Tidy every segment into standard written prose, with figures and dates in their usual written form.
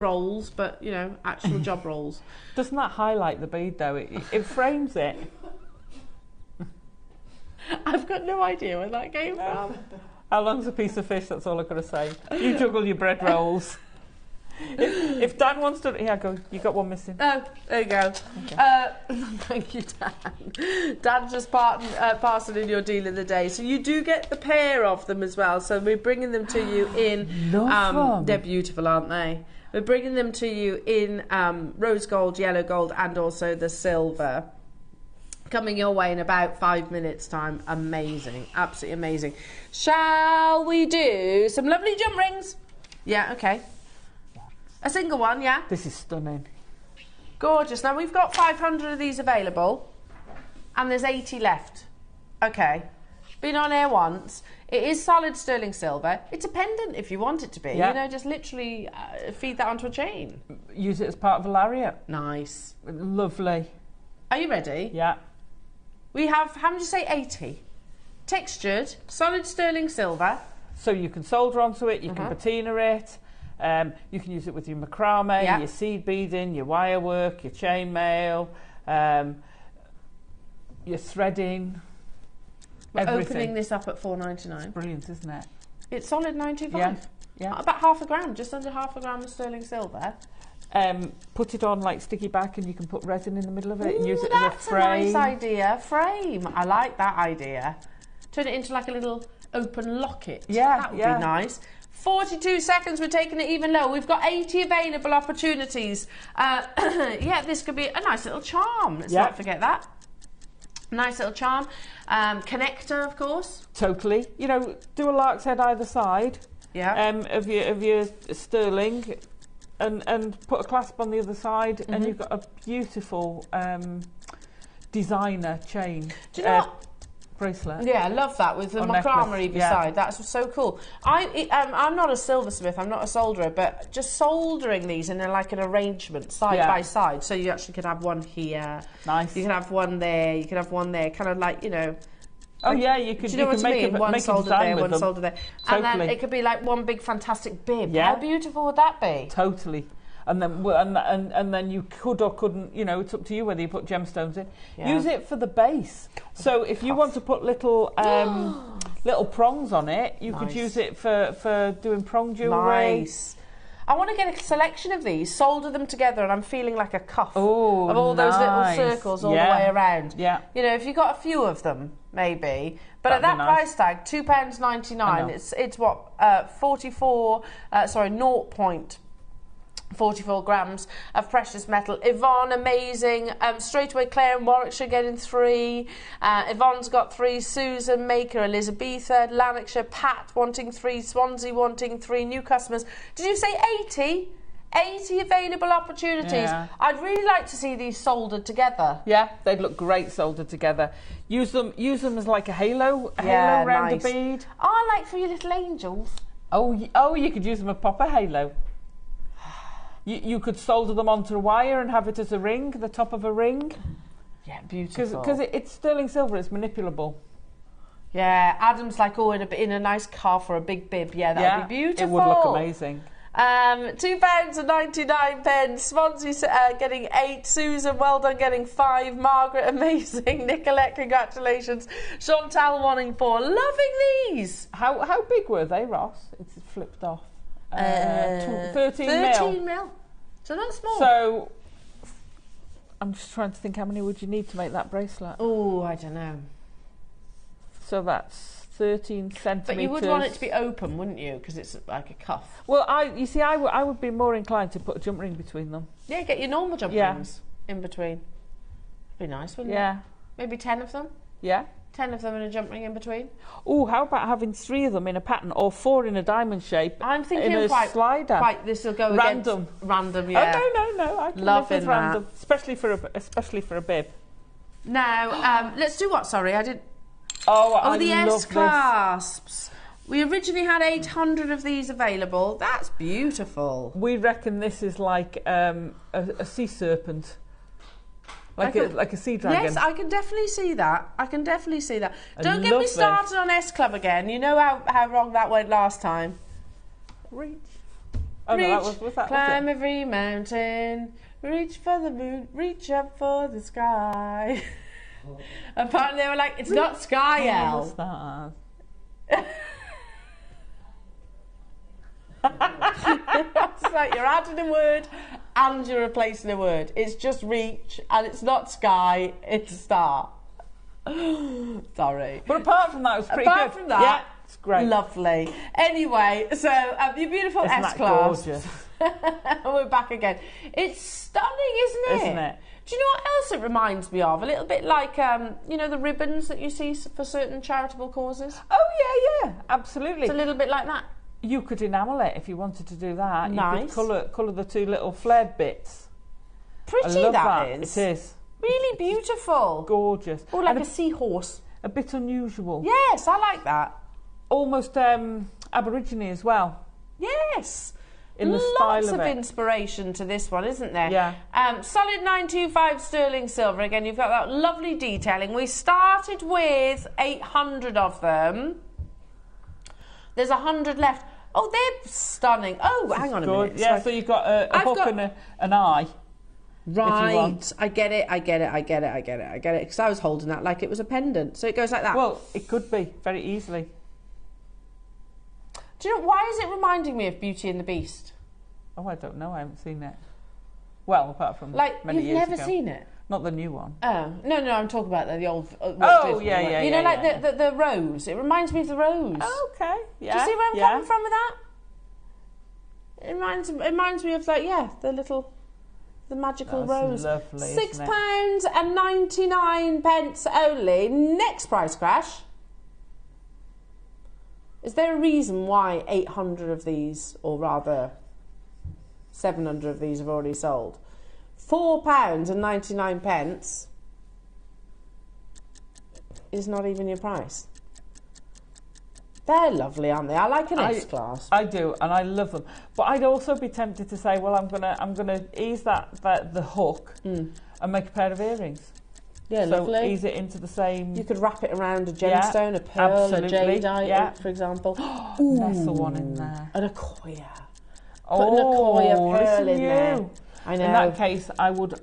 rolls, but you know, actual job rolls. Doesn't that highlight the bead though? It frames it. I've got no idea where that came from. How long's a piece of fish? That's all I've got to say. You juggle your bread rolls. If Dan wants to, yeah, go. You got one missing. Oh, there you go. Okay. Thank you, Dan. Dan just passing in your deal of the day. So you do get the pair of them as well. So we're bringing them to you in. Love them. They're beautiful, aren't they? We're bringing them to you in rose gold, yellow gold, and also the silver. Coming your way in about 5 minutes' time. Amazing, absolutely amazing. Shall we do some lovely jump rings? Yeah, okay. A single one, yeah? This is stunning. Gorgeous. Now, we've got 500 of these available, and there's 80 left. Okay. Been on air once. It is solid sterling silver. It's a pendant if you want it to be. Yeah. You know, just literally feed that onto a chain. Use it as part of a lariat. Nice. Lovely. Are you ready? Yeah. We have, how did you say, 80? Textured, solid sterling silver. So you can solder onto it, you can patina it, you can use it with your macrame, your seed beading, your wire work, your chainmail, your threading. We're everything. opening this up at $4.99. It's brilliant, isn't it? It's solid 95. Yeah. Yeah. About half a gram, just under half a gram of sterling silver. Put it on like sticky back, and you can put resin in the middle of it and use it as a That's frame. a nice idea. Frame. I like that idea. Turn it into like a little open locket. Yeah, that would be nice. 42 seconds. We're taking it even lower. We've got 80 available opportunities. Yeah, this could be a nice little charm. Let's not forget that. Nice little charm. Connector, of course. Totally. You know, do a lark's head either side. Yeah. Of your sterling. And put a clasp on the other side, and you've got a beautiful designer chain. Do you know what? Bracelet. Yeah, I love that with the macrame beside. That's so cool. I'm not a silversmith. I'm not a solderer, but just soldering these in like an arrangement side by side, so you actually could have one here. Nice. You can have one there. You can have one there. Kind of like, you know. Oh yeah, you could. Do you know what I mean? One soldered there, one soldered there, Totally. and then it could be like one big fantastic bib. Yeah. How beautiful would that be? Totally. And then you could or couldn't, you know, it's up to you whether you put gemstones in. Yeah. Use it for the base. So if you want to put little little prongs on it, you could use it for doing prong jewellery. Nice. I want to get a selection of these, solder them together, and I'm feeling like a cuff of Oh, all those little circles all the way around. Yeah. You know, if you got a few of them, maybe. But That'd at that be nice. price tag, £2.99, it's what, 0.44 grams of precious metal. Yvonne, amazing. Straight away, Claire and Warwickshire getting 3. Yvonne's got 3. Susan, Maker, Elizabetha, Lanarkshire, Pat wanting 3. Swansea wanting 3. New customers. Did you say 80? 80 available opportunities. Yeah. I'd really like to see these soldered together. Yeah, they'd look great soldered together. Use them as like a halo around the bead. Oh, like for your little angels. Oh, you could use them as proper halo. You could solder them onto a wire and have it as a ring, the top of a ring. Yeah, beautiful. Because it's sterling silver, it's manipulable. Yeah, Adam's like, oh, in a nice cuff or a big bib. Yeah, that would be beautiful. It would look amazing. £2.99. Swansea getting 8. Susan, well done, getting 5. Margaret, amazing. Nicolette, congratulations. Chantal wanting 4. Loving these. How big were they, Ross? It's flipped off. 13 mil. So not small. So I'm just trying to think, how many would you need to make that bracelet? Oh, I don't know. So that's 13 centimetres. But you would want it to be open, wouldn't you? Because it's like a cuff. Well, I would be more inclined to put a jump ring between them. Yeah, get your normal jump rings in between. Be nice, wouldn't it? Maybe 10 of them. Yeah. 10 of them and a jump ring in between. Oh, how about having 3 of them in a pattern, or 4 in a diamond shape? I'm thinking in a slider. This will go random. Random, yeah. Oh no! I can live with random, especially for a bib. Now, let's do what? Sorry, I did. Oh, the S-clasps. We originally had 800 of these available. That's beautiful. We reckon this is like a sea serpent. Like a sea dragon. Yes, I can definitely see that. Don't get me started on S Club again. You know how wrong that went last time. Reach. Oh, reach, no, was that, climb every mountain, reach for the moon, reach up for the sky. Apparently they were like, it's not sky, Elle. It's like you're adding a word and you're replacing a word. It's just reach, and it's not sky, it's star. Sorry. But apart from that, it was pretty good. Apart from that, yeah, it's great. Lovely. Anyway, so your beautiful Isn't S-clasp. that gorgeous? We're back again. It's stunning, isn't it? Isn't it? Do you know what else it reminds me of? A little bit like, you know, the ribbons that you see for certain charitable causes? Oh, yeah, absolutely. It's a little bit like that. You could enamel it if you wanted to do that. Nice. You could colour the two little flared bits. Pretty, that is. It is. Really beautiful. Gorgeous. Or like a seahorse. A bit unusual. Yes, I like that. Almost Aborigine as well. Yes. In the style of it. Lots of inspiration to this one, isn't there? Yeah. Solid 925 sterling silver. Again, you've got that lovely detailing. We started with 800 of them. There's 100 left. Oh, they're stunning. Oh, hang on a minute. Yeah, so you've got a hook and an eye. Right. I get it. Because I was holding that like it was a pendant. So it goes like that. Well, it could be very easily. Do you know, why is it reminding me of Beauty and the Beast? Oh, I don't know. I haven't seen it. Well, apart from like, many years ago. You've never seen it? Not the new one. Oh, no, I'm talking about the old... oh, yeah. You know, like the rose. It reminds me of the rose. Oh, okay, yeah. Do you see where I'm coming from with that? It reminds me of, like, the magical rose. Lovely, £6.99 only. Next price crash. Is there a reason why 800 of these, or rather 700 of these have already sold? £4.99 is not even your price. They're lovely, aren't they? I like an S-clasp. I do, and I love them. But I'd also be tempted to say, well, I'm gonna ease the hook and make a pair of earrings. Yeah, so lovely. Ease it into the same. You could wrap it around a gemstone, a pearl, a jadeite, for example. Nestle one in there. An Akoya. Put an Akoya pearl in there. I know. In that case, I would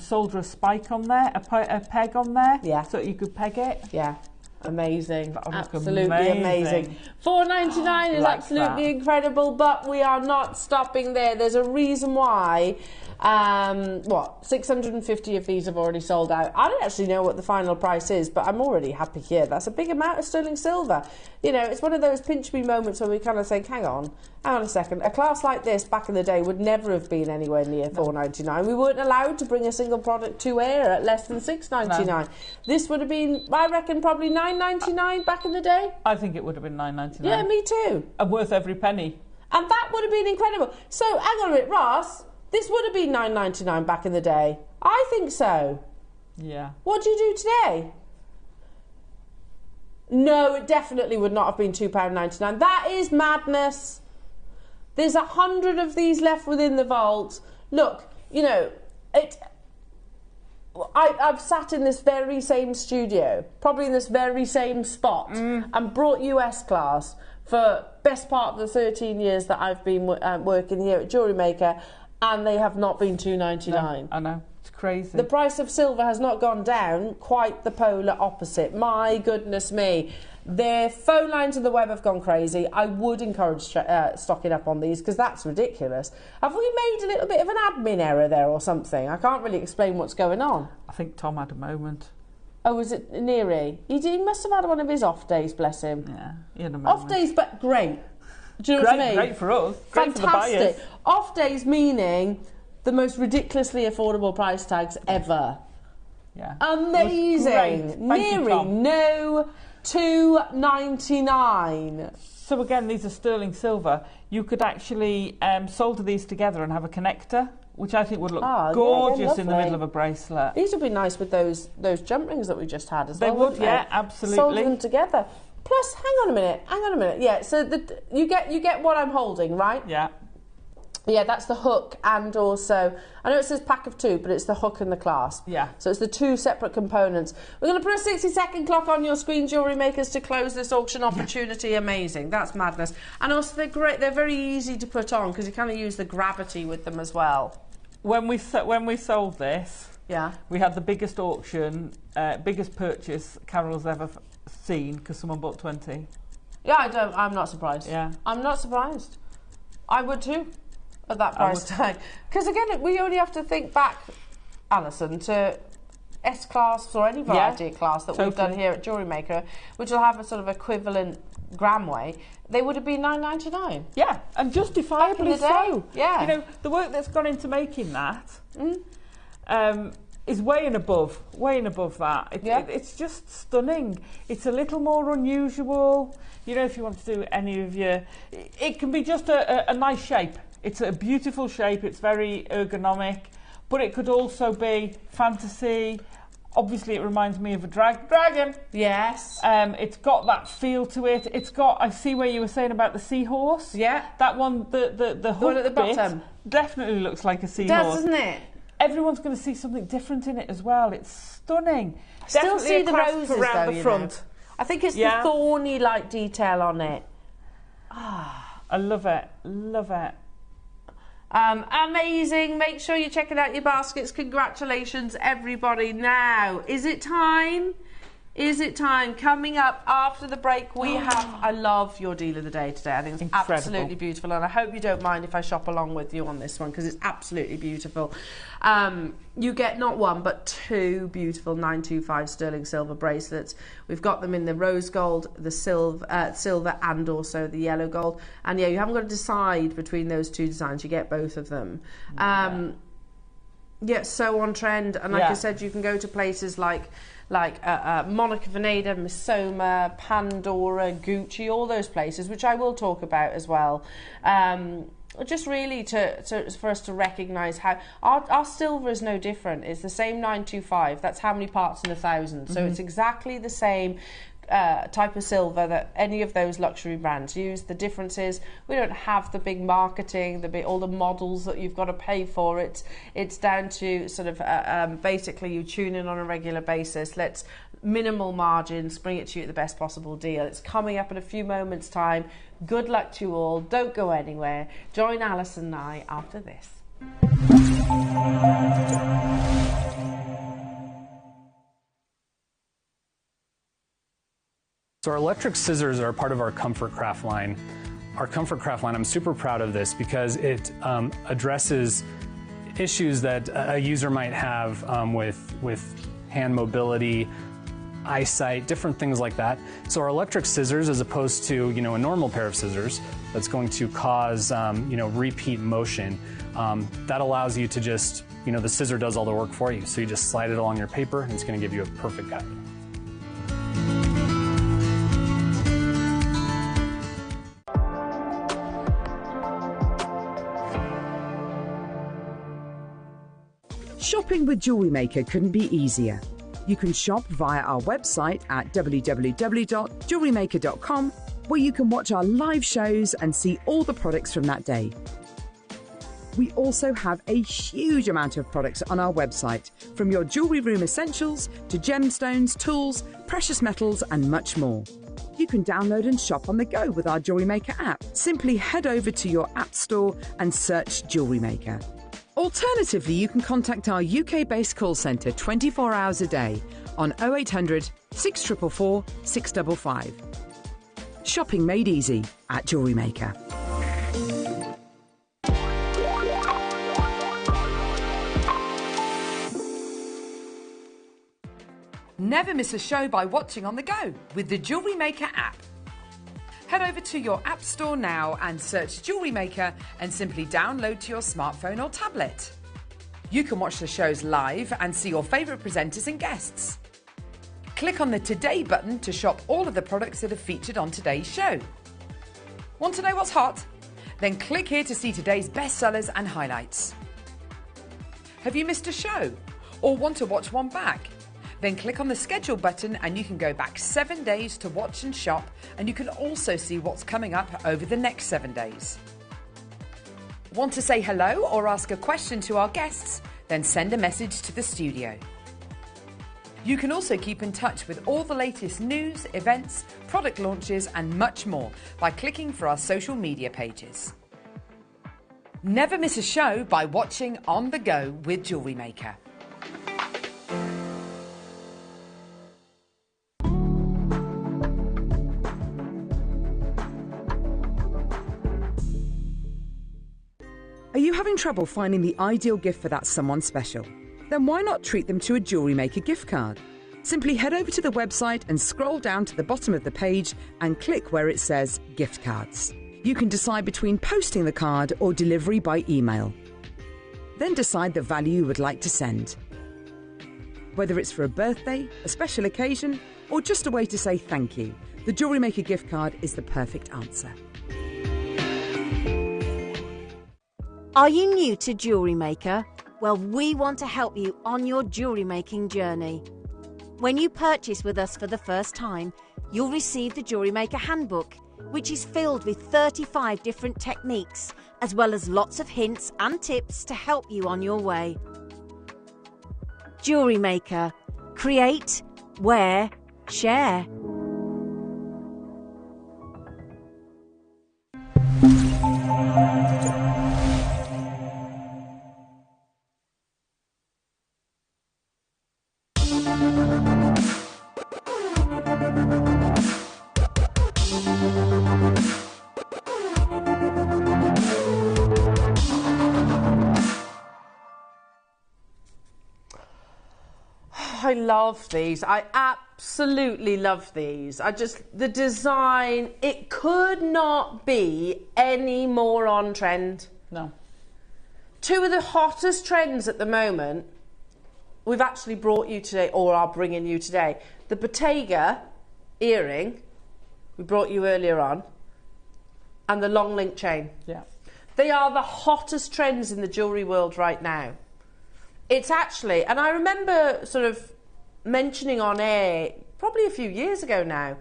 solder a spike on there, a peg on there, so you could peg it. Yeah. Amazing. Absolutely amazing. £4.99 is absolutely incredible, but we are not stopping there. There's a reason why. 650 of these have already sold out. I don't actually know what the final price is, but I'm already happy here. That's a big amount of sterling silver. You know, it's one of those pinch me moments where we kind of think, hang on a second. A class like this back in the day would never have been anywhere near £4.99. We weren't allowed to bring a single product to air at less than £6.99. No. This would have been, I reckon, probably £9.99 back in the day. I think it would have been £9.99. Yeah, me too. And worth every penny. And that would have been incredible. So, hang on a minute, Ross. This would have been £9.99 back in the day. I think so. Yeah. What do you do today? No, it definitely would not have been £2.99. That is madness. There's 100 of these left within the vault. Look, you know, I've sat in this very same studio, probably in this very same spot, and brought you S-clasp for best part of the 13 years that I've been working here at JewelleryMaker, and they have not been £2.99. No, I know. It's crazy. The price of silver has not gone down, quite the polar opposite. My goodness me. Their phone lines on the web have gone crazy. I would encourage stocking up on these because that's ridiculous. Have we made a little bit of an admin error there or something? I can't really explain what's going on. I think Tom had a moment. Oh, was it Neary? He must have had one of his off days, bless him. Yeah, he had a moment. Off days, but great. Do you know what I mean? Great for us. Great Fantastic. For the buyers. Off days meaning the most ridiculously affordable price tags ever. Yeah. Amazing. Neary, no £2.99. So again, these are sterling silver. You could actually solder these together and have a connector, which I think would look gorgeous in the middle of a bracelet. These would be nice with those jump rings that we just had as well. They would, yeah, absolutely. Solder them together. Plus, hang on a minute. Yeah, so you get what I'm holding, right? Yeah. Yeah, that's the hook, and also, I know it says pack of 2, but it's the hook and the clasp. Yeah. So it's the 2 separate components. We're going to put a 60-second clock on your screen, jewellery makers, to close this auction opportunity. Yeah. Amazing. That's madness. And also they're great. They're very easy to put on because you kind of use the gravity with them as well. When we sold this, yeah, we had the biggest auction, biggest purchase Carol's ever seen because someone bought 20. Yeah, I'm not surprised. Yeah. I'm not surprised. I would too. At that price tag, because again, we only have to think back, Alison, to S-clasps or any variety of clasp that we've done here at JewelleryMaker, which will have a sort of equivalent gram weight. They would have been $9.99. Yeah, and justifiably so. Yeah, you know, the work that's gone into making that is way and above that. It's just stunning. It's a little more unusual. You know, if you want to do any of your, it can be just a nice shape. It's a beautiful shape, it's very ergonomic, but it could also be fantasy. Obviously, it reminds me of a dragon. Yes. It's got that feel to it. It's got, I see where you were saying about the seahorse. Yeah. That one, the hook one at the bottom. Definitely looks like a seahorse. It does, doesn't it? Everyone's going to see something different in it as well. It's stunning. I still see the roses around though, the front. Know. I think it's the thorny like detail on it. I love it. Love it. Amazing. Make sure you're checking out your baskets. Congratulations, everybody. Now, is it time? Is it time? Coming up after the break, we have, I love your deal of the day today. I think it's absolutely beautiful, and I hope you don't mind if I shop along with you on this one, because it's absolutely beautiful. You get not one, but 2 beautiful 925 sterling silver bracelets. We've got them in the rose gold, the silver, and also the yellow gold. And yeah, you haven't got to decide between those 2 designs. You get both of them. Yeah, so on trend. And like I said, you can go to places like Monica Vinader, Missoma, Pandora, Gucci, all those places, which I will talk about as well. Just really for us to recognise how our silver is no different. It's the same 925. That's how many parts in 1,000. So it's exactly the same type of silver that any of those luxury brands use. The difference is we don't have the big marketing, all the models that you've got to pay for. It's down to sort of basically you tune in on a regular basis. Let's minimal margins, bring it to you at the best possible deal. It's coming up in a few moments' time. Good luck to you all. Don't go anywhere. Join Alison and I after this. So our electric scissors are part of our Comfort Craft line. Our Comfort Craft line, I'm super proud of this because it addresses issues that a user might have with hand mobility, eyesight, different things like that. So our electric scissors, as opposed to a normal pair of scissors that's going to cause repeat motion, that allows you to just the scissor does all the work for you. So you just slide it along your paper and it's going to give you a perfect cut. Shopping with JewelleryMaker couldn't be easier. You can shop via our website at www.jewellerymaker.com, where you can watch our live shows and see all the products from that day. We also have a huge amount of products on our website, from your jewellery room essentials to gemstones, tools, precious metals and much more. You can download and shop on the go with our JewelleryMaker app. Simply head over to your app store and search JewelleryMaker. Alternatively, you can contact our UK-based call centre 24 hours a day on 0800 644 655. Shopping made easy at JewelleryMaker. Never miss a show by watching on the go with the JewelleryMaker app. Head over to your app store now and search JewelleryMaker and simply download to your smartphone or tablet. You can watch the shows live and see your favourite presenters and guests. Click on the Today button to shop all of the products that are featured on today's show. Want to know what's hot? Then click here to see today's bestsellers and highlights. Have you missed a show or want to watch one back? Then click on the schedule button and you can go back 7 days to watch and shop, and you can also see what's coming up over the next 7 days. Want to say hello or ask a question to our guests? Then send a message to the studio. You can also keep in touch with all the latest news, events, product launches and much more by clicking for our social media pages. Never miss a show by watching On The Go with JewelleryMaker. Are you having trouble finding the ideal gift for that someone special? Then why not treat them to a JewelleryMaker gift card? Simply head over to the website and scroll down to the bottom of the page and click where it says gift cards. You can decide between posting the card or delivery by email. Then decide the value you would like to send. Whether it's for a birthday, a special occasion, or just a way to say thank you, the JewelleryMaker gift card is the perfect answer. Are you new to JewelleryMaker? Well, we want to help you on your jewellery making journey. When you purchase with us for the first time, you'll receive the JewelleryMaker handbook, which is filled with 35 different techniques, as well as lots of hints and tips to help you on your way. JewelleryMaker. Create, wear, share. I love these. I absolutely love these. The design, it could not be any more on trend. No. Two of the hottest trends at the moment, we've actually brought you today, or are bringing you today. The Bottega earring, we brought you earlier on, and the long link chain. Yeah. They are the hottest trends in the jewellery world right now. It's actually, and I remember sort of mentioning on air, probably a few years ago now,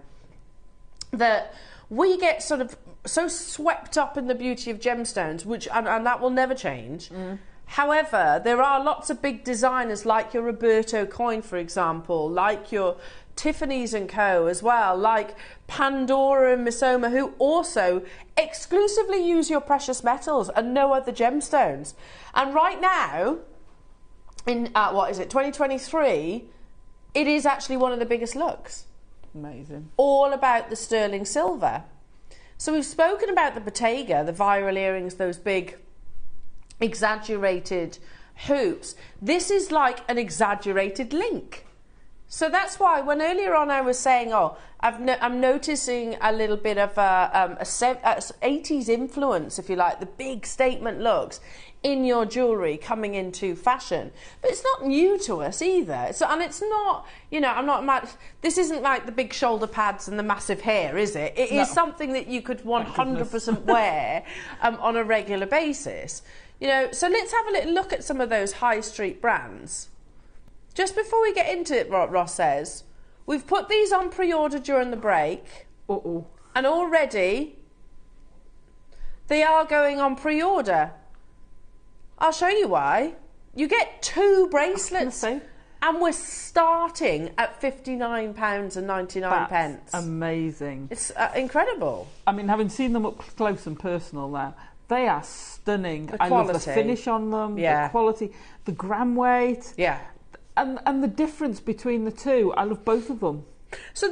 that we get sort of so swept up in the beauty of gemstones, which and that will never change. However, there are lots of big designers like your Roberto Coin, for example, like your Tiffany's & Co. as well, like Pandora and Missoma, who also exclusively use your precious metals and no other gemstones. And right now, in 2023, it is actually one of the biggest looks. Amazing. All about the sterling silver. So we've spoken about the Bottega, the viral earrings, those big exaggerated hoops. This is like an exaggerated link. So that's why when earlier on I was saying, I'm noticing a little bit of a 80s influence, if you like, the big statement looks in your jewellery coming into fashion. But it's not new to us either. And it's not, this isn't like the big shoulder pads and the massive hair, is it? It is something that you could 100% wear on a regular basis. So let's have a little look at some of those high street brands. Just before we get into it, what Ross says, we've put these on pre-order during the break. And already they are going on pre-order. I'll show you why. You get 2 bracelets and we're starting at £59.99. That's amazing. It's incredible. I mean, having seen them up close and personal now, they are stunning. The I love the finish on them, the quality, the gram weight. Yeah. And the difference between the two, I love both of them. So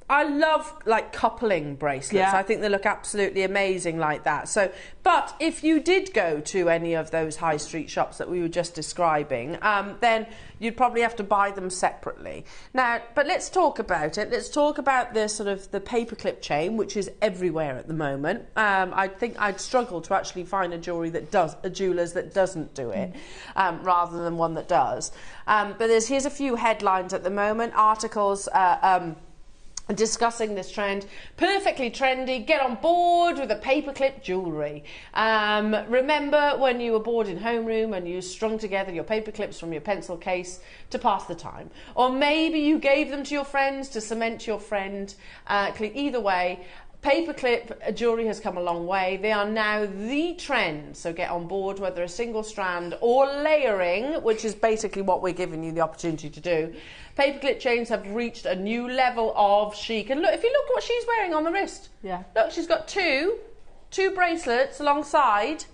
I love like coupling bracelets. Yeah. I think they look absolutely amazing like that. So, but if you did go to any of those high street shops that we were just describing, then you'd probably have to buy them separately. Now, but let's talk about it. Let's talk about the sort of the paperclip chain, which is everywhere at the moment. I think I'd struggle to actually find a jeweler's that doesn't do it, rather than one that does. But here's a few headlines at the moment, articles. Discussing this trend. Perfectly trendy, get on board with a paperclip jewellery. Remember when you were bored in homeroom and you strung together your paperclips from your pencil case to pass the time? Or maybe you gave them to your friends to cement your friend. Either way, Paperclip jewellery has come a long way. They are now the trend, so get on board, whether a single strand or layering, which is basically what we're giving you the opportunity to do. Paperclip chains have reached a new level of chic. And look, if you look what she's wearing on the wrist. Yeah. Look, she's got two bracelets alongside.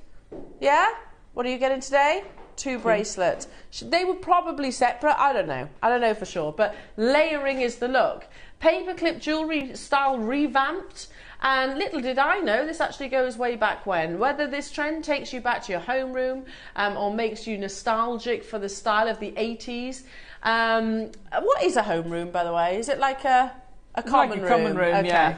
Yeah? What are you getting today? Two bracelets. They were probably separate. I don't know. I don't know for sure. But layering is the look. Paperclip jewellery style revamped. And little did I know, this actually goes way back when. Whether this trend takes you back to your homeroom or makes you nostalgic for the style of the 80s. What is a homeroom, by the way? Is it like a common room? Common room, okay. yeah.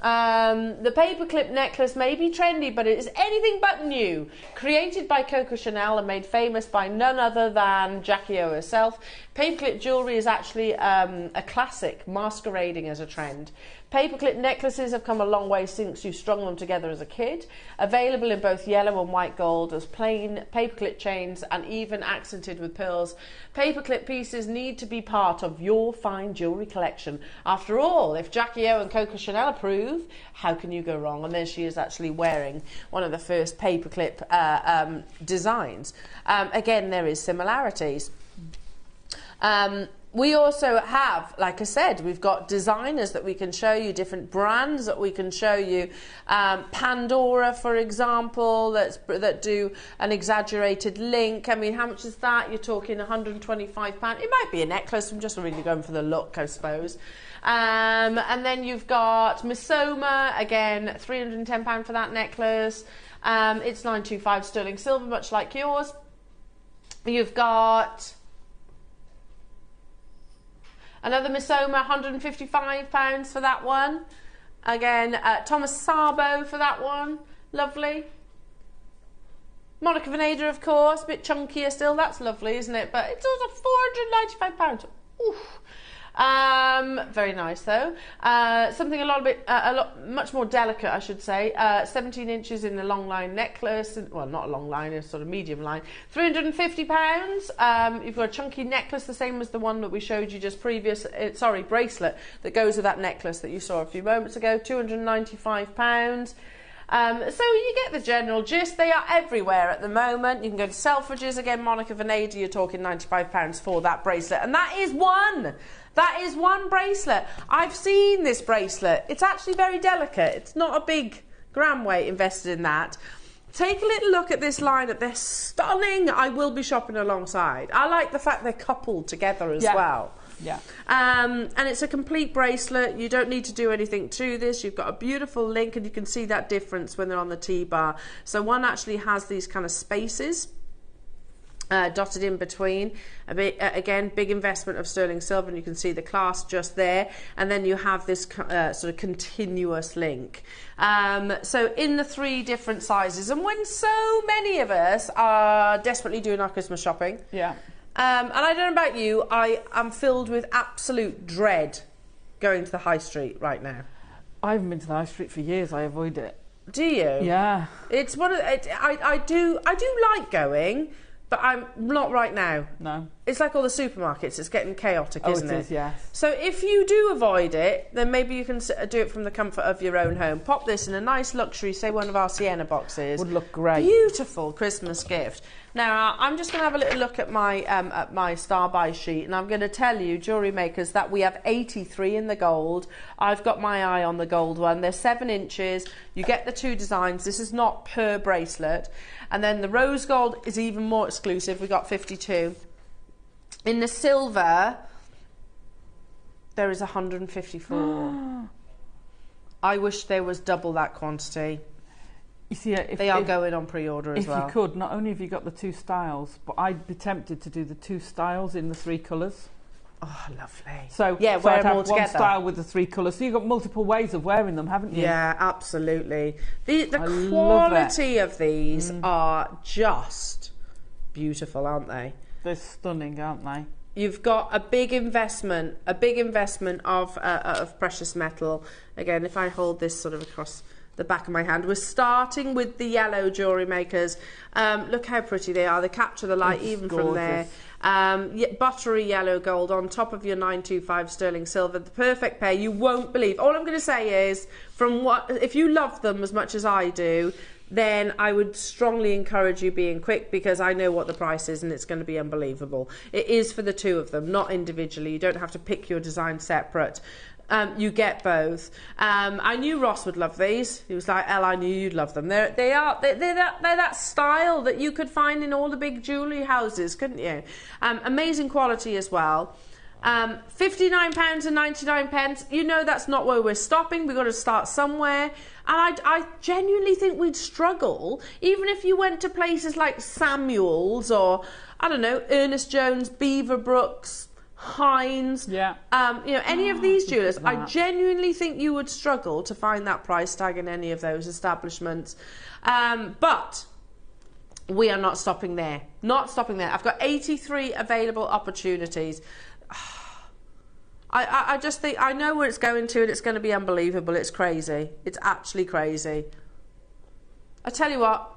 The paperclip necklace may be trendy, but it is anything but new. Created by Coco Chanel and made famous by none other than Jackie O herself, paperclip jewellery is actually a classic masquerading as a trend. Paperclip necklaces have come a long way since you strung them together as a kid. Available in both yellow and white gold as plain paperclip chains and even accented with pearls. Paperclip pieces need to be part of your fine jewellery collection. After all, if Jackie O and Coco Chanel approve, how can you go wrong? And there she is actually wearing one of the first paperclip designs. Again, there is similarities. We also have, like I said, we've got designers that we can show you, different brands that we can show you. Pandora, for example, that do an exaggerated link. I mean, how much is that? You're talking £125. It might be a necklace. I'm just really going for the look, I suppose. And then you've got Misoma, again, £310 for that necklace. It's 925 sterling silver, much like yours. You've got another Misoma, £155 for that one. Again, Thomas Sabo for that one. Lovely. Monica Veneda, of course, a bit chunkier still. That's lovely, isn't it? But it's also £495. Oof. Very nice though. Something a lot much more delicate, I should say. 17 inches in the long line necklace. Well, not a long line, a sort of medium line. £350. You've got a chunky necklace, the same as the one that we showed you just previous. Bracelet that goes with that necklace that you saw a few moments ago. £295. So you get the general gist. They are everywhere at the moment. You can go to Selfridges again. Monica Veneda, you're talking £95 for that bracelet, and that is one. That is one bracelet. I've seen this bracelet. It's actually very delicate. It's not a big gram weight invested in that. Take a little look at this lineup. They're stunning. I will be shopping alongside. I like the fact they're coupled together as well. Yeah. And it's a complete bracelet. You don't need to do anything to this. You've got a beautiful link, and you can see that difference when they're on the T-bar. So one actually has these kind of spaces dotted in between. A bit, again, big investment of sterling silver, and you can see the clasp just there. And then you have this sort of continuous link. So in the 3 different sizes, and when so many of us are desperately doing our Christmas shopping. Yeah. And I don't know about you, I am filled with absolute dread going to the high street right now. I haven't been to the high street for years. I avoid it. Do you? Yeah. It's one of I do like going, but I'm not right now. No. It's like all the supermarkets. It's getting chaotic, isn't it? It is, yes. So if you do avoid it, then maybe you can do it from the comfort of your own home. Pop this in a nice luxury, say one of our Sienna boxes. Would look great. Beautiful Christmas gift. Now, I'm just going to have a little look at my star buy sheet, and I'm going to tell you, jewellery makers, that we have 83 in the gold. I've got my eye on the gold one. They're 7 inches. You get the 2 designs. This is not per bracelet. And then the rose gold is even more exclusive. We got 52. In the silver, there is 154. I wish there was double that quantity. You see, they are going on pre-order as well. If you could, not only have you got the 2 styles, but I'd be tempted to do the 2 styles in the 3 colours. Oh, lovely. So yeah, so wear I'd them all have together. one style with the 3 colours. So you've got multiple ways of wearing them, haven't you? Yeah, absolutely. The quality of these are just beautiful, aren't they? They're stunning, aren't they? You've got a big investment of precious metal. Again, if I hold this sort of across the back of my hand, we're starting with the yellow jewellery makers. Look how pretty they are. They capture the light even from there. buttery yellow gold on top of your 925 sterling silver. The perfect pair. You won't believe. All I'm going to say is, if you love them as much as I do, then I would strongly encourage you being quick, because I know what the price is and it's going to be unbelievable. It is for the two of them, not individually. You don't have to pick your design separate. You get both. I knew Ross would love these. He was like, Elle, I knew you'd love them. They're that style that you could find in all the big jewellery houses, couldn't you? Amazing quality as well. £59.99. You know that's not where we're stopping. We've got to start somewhere. And I genuinely think we'd struggle, even if you went to places like Samuel's or, I don't know, Ernest Jones, Beaverbrooks, Hines, any of these jewellers. I genuinely think you would struggle to find that price tag in any of those establishments. But we are not stopping there. Not stopping there. I've got 83 available opportunities. I just think I know where it's going to, and it's going to be unbelievable. It's crazy. It's actually crazy. I tell you what.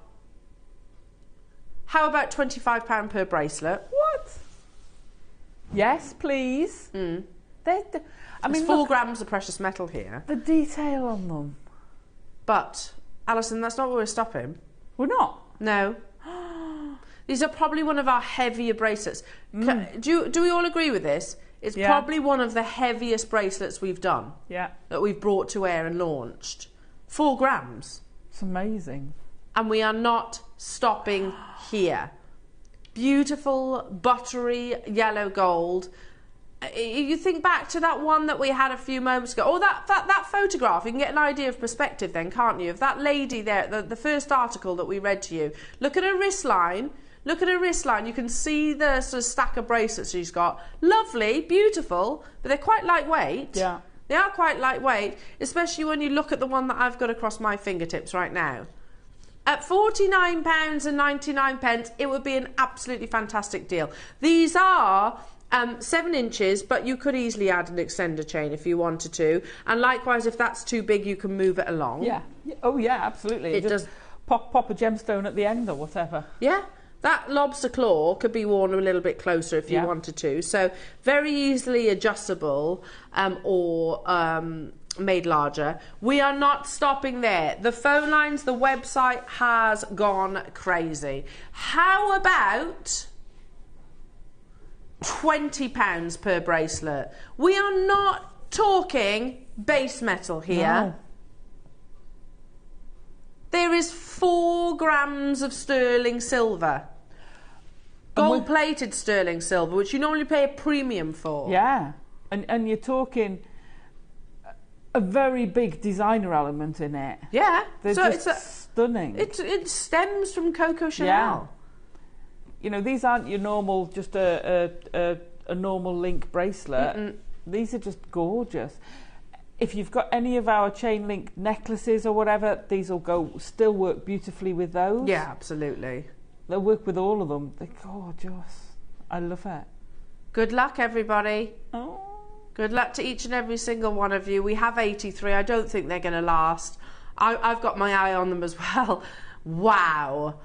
How about £25 per bracelet? What? Yes, please. I mean, 4 grams of precious metal here. The detail on them. But, Alison, that's not where we're stopping. We're not? No. These are probably one of our heavier bracelets. Do we all agree with this? It's probably one of the heaviest bracelets we've done. Yeah. That we've brought to air and launched. 4 grams. It's amazing. And we are not stopping here. Beautiful, buttery, yellow gold. You think back to that one that we had a few moments ago. Oh, that photograph. You can get an idea of perspective then, can't you? Of that lady there, the first article that we read to you. Look at her wrist line. Look at her wrist line. You can see the sort of stack of bracelets she's got. Lovely, beautiful, but they're quite lightweight. Yeah. They are quite lightweight, especially when you look at the one that I've got across my fingertips right now. At £49.99, it would be an absolutely fantastic deal. These are 7 inches, but you could easily add an extender chain if you wanted to. And likewise, if that's too big, you can move it along. Yeah. Oh, yeah, absolutely. It does. Pop a gemstone at the end or whatever. Yeah. That lobster claw could be worn a little bit closer if you wanted to. So very easily adjustable or made larger. We are not stopping there. The phone lines, the website has gone crazy. How about £20 per bracelet? We are not talking base metal here. No. There is 4 grams of sterling silver. Gold-plated sterling silver, which you normally pay a premium for. Yeah. And you're talking a very big designer element in it. Yeah. They're so just stunning. It stems from Coco Chanel. Yeah. You know, these aren't your normal, just a normal link bracelet. These are just gorgeous. If you've got any of our chain link necklaces or whatever, these will still work beautifully with those. Yeah, absolutely. They'll work with all of them. They're gorgeous. I love it. Good luck, everybody. Oh. Good luck to each and every single one of you. We have 83. I don't think they're going to last. I've got my eye on them as well. Wow.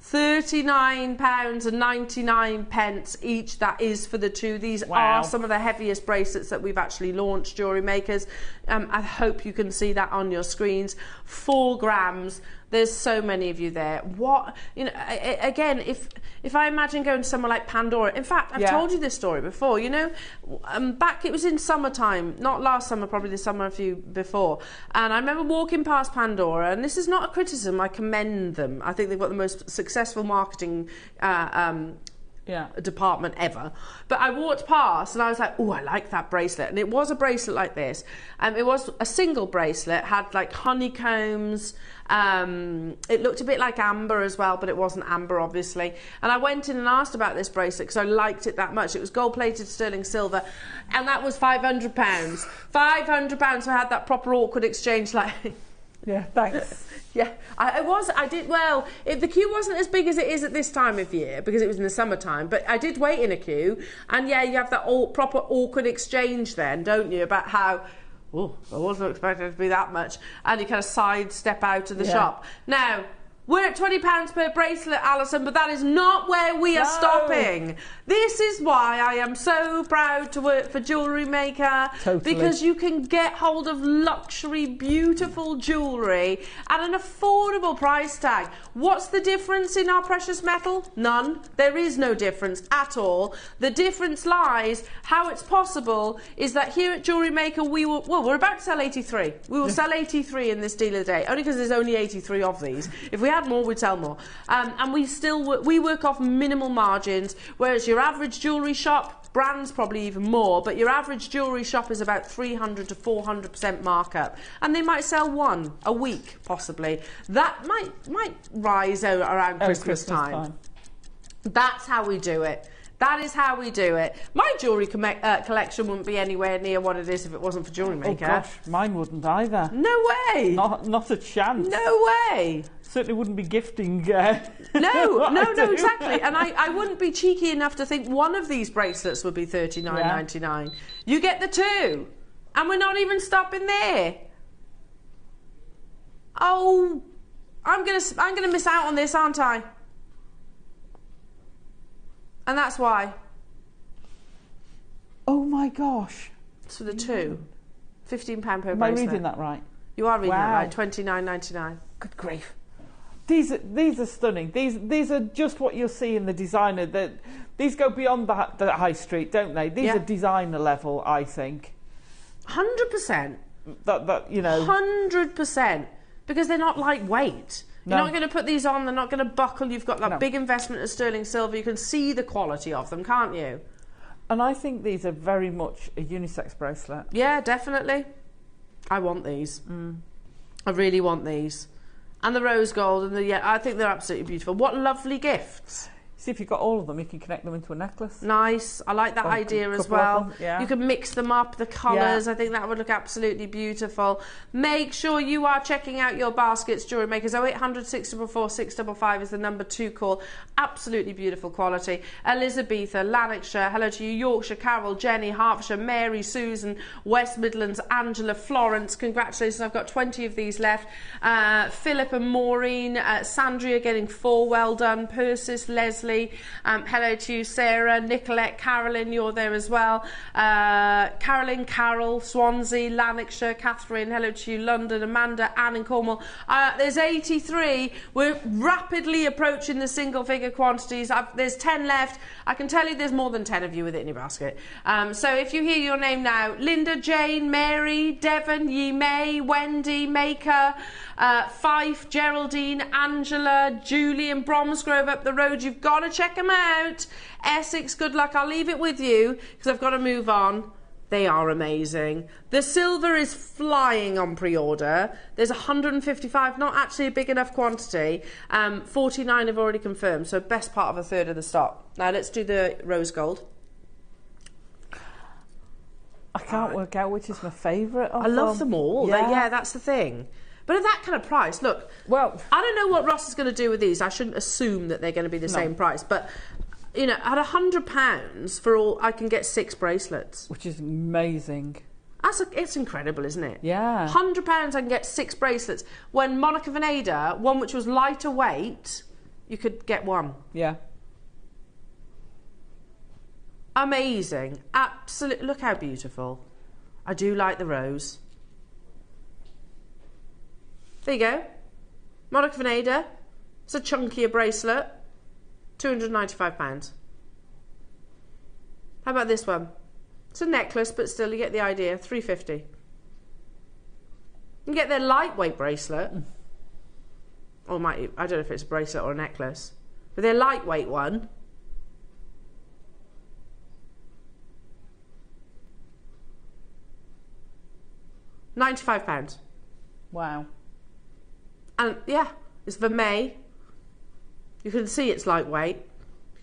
£39.99 each. That is for the two. These are some of the heaviest bracelets that we've actually launched, Jewellery Makers. I hope you can see that on your screens. 4 grams. There's so many of you there. What, you know, again, if I imagine going to somewhere like Pandora. In fact, I've told you this story before. You know, back, it was in summertime, not last summer, probably the summer a few before. And I remember walking past Pandora, and this is not a criticism, I commend them. I think they've got the most successful marketing department ever. But I walked past and I was like, oh, I like that bracelet. And it was a bracelet like this. It was a single bracelet, had like honeycombs. It looked a bit like amber as well, but it wasn't amber, obviously. And I went in and asked about this bracelet because I liked it that much. It was gold-plated sterling silver, and that was £500. £500. So I had that proper awkward exchange, like... Yeah, thanks. Yeah, the queue wasn't as big as it is at this time of year because it was in the summertime, but I did wait in a queue, and yeah, you have that proper awkward exchange then, don't you, about how, oh, I wasn't expecting it to be that much, and you kind of sidestep out of the shop. Now, We're at £20 per bracelet, Alison, but that is not where we are stopping. This is why I am so proud to work for JewelleryMaker. Totally. Because you can get hold of luxury, beautiful jewellery at an affordable price tag. What's the difference in our precious metal? None. There is no difference at all. The difference lies, how it's possible, is that here at JewelleryMaker we're about to sell 83. We will sell 83 in this deal of the day, only because there's only 83 of these. If we had more, we'd sell more. And we work off minimal margins, whereas your average jewellery shop, brands probably even more, but your average jewellery shop is about 300 to 400% markup, and they might sell one a week, possibly. That might rise around Christmas time. That's how we do it. That is how we do it. My jewellery collection wouldn't be anywhere near what it is if it wasn't for JewelleryMaker. Oh gosh, mine wouldn't either. No way. Not a chance. No way. Certainly wouldn't be gifting. No, exactly. And I wouldn't be cheeky enough to think one of these bracelets would be $39.99. You get the two, and we're not even stopping there. Oh, I'm gonna miss out on this, aren't I? And that's why. Oh my gosh. It's for the two. £15 per bracelet. Am I reading that right? You are reading that right. $29.99. Good grief. These are stunning. These are just what you'll see in the designer. These go beyond the high street, don't they? These are designer level, I think. 100%. That you know. 100%. Because they're not lightweight. You're not going to put these on, they're not going to buckle. You've got that big investment of sterling silver. You can see the quality of them, can't you? And I think these are very much a unisex bracelet. Yeah, definitely. I want these. I really want these. And the rose gold, and I think they're absolutely beautiful. What lovely gifts. See, if you've got all of them, you can connect them into a necklace. Nice. I like that idea as well. Yeah. You can mix them up, the colours. Yeah. I think that would look absolutely beautiful. Make sure you are checking out your baskets, JewelleryMakers. 0800 644 655 is the number to call. Absolutely beautiful quality. Elizabetha, Lanarkshire, hello to you, Yorkshire, Carol, Jenny, Hertfordshire, Mary, Susan, West Midlands, Angela, Florence. Congratulations, I've got 20 of these left. Philip and Maureen, Sandria getting 4, well done. Persis, Leslie. Hello to you, Sarah, Nicolette, Carolyn, you're there as well. Carolyn, Carol, Swansea, Lanarkshire, Catherine, hello to you, London, Amanda, Anne in Cornwall. There's 83. We're rapidly approaching the single figure quantities. There's 10 left. I can tell you there's more than 10 of you with it in your basket. So if you hear your name now, Linda, Jane, Mary, Devon, Ye May, Wendy, Maker, Fife, Geraldine, Angela, Julian, Bromsgrove up the road. You've got to check them out. Essex, good luck. I'll leave it with you because I've got to move on. They are amazing. The silver is flying on pre-order. There's 155, not actually a big enough quantity. 49 have already confirmed, so best part of a third of the stock. Now let's do the rose gold. I can't work out which is my favourite. I love them all. Yeah, that's the thing. But at that kind of price, look, well, I don't know what Ross is going to do with these. I shouldn't assume that they're going to be the same price. But, you know, at £100 for all, I can get 6 bracelets. Which is amazing. It's incredible, isn't it? Yeah. £100 I can get 6 bracelets. When Monica Veneda, one which was lighter weight, you could get 1. Yeah. Amazing. Absolutely. Look how beautiful. I do like the rose. There you go. Monica Veneda. It's a chunkier bracelet. £295. How about this one? It's a necklace, but still you get the idea. £350. You can get their lightweight bracelet. Or I don't know if it's a bracelet or a necklace. But their lightweight one. £95. Wow. And yeah, it's vermeil. You can see it's lightweight.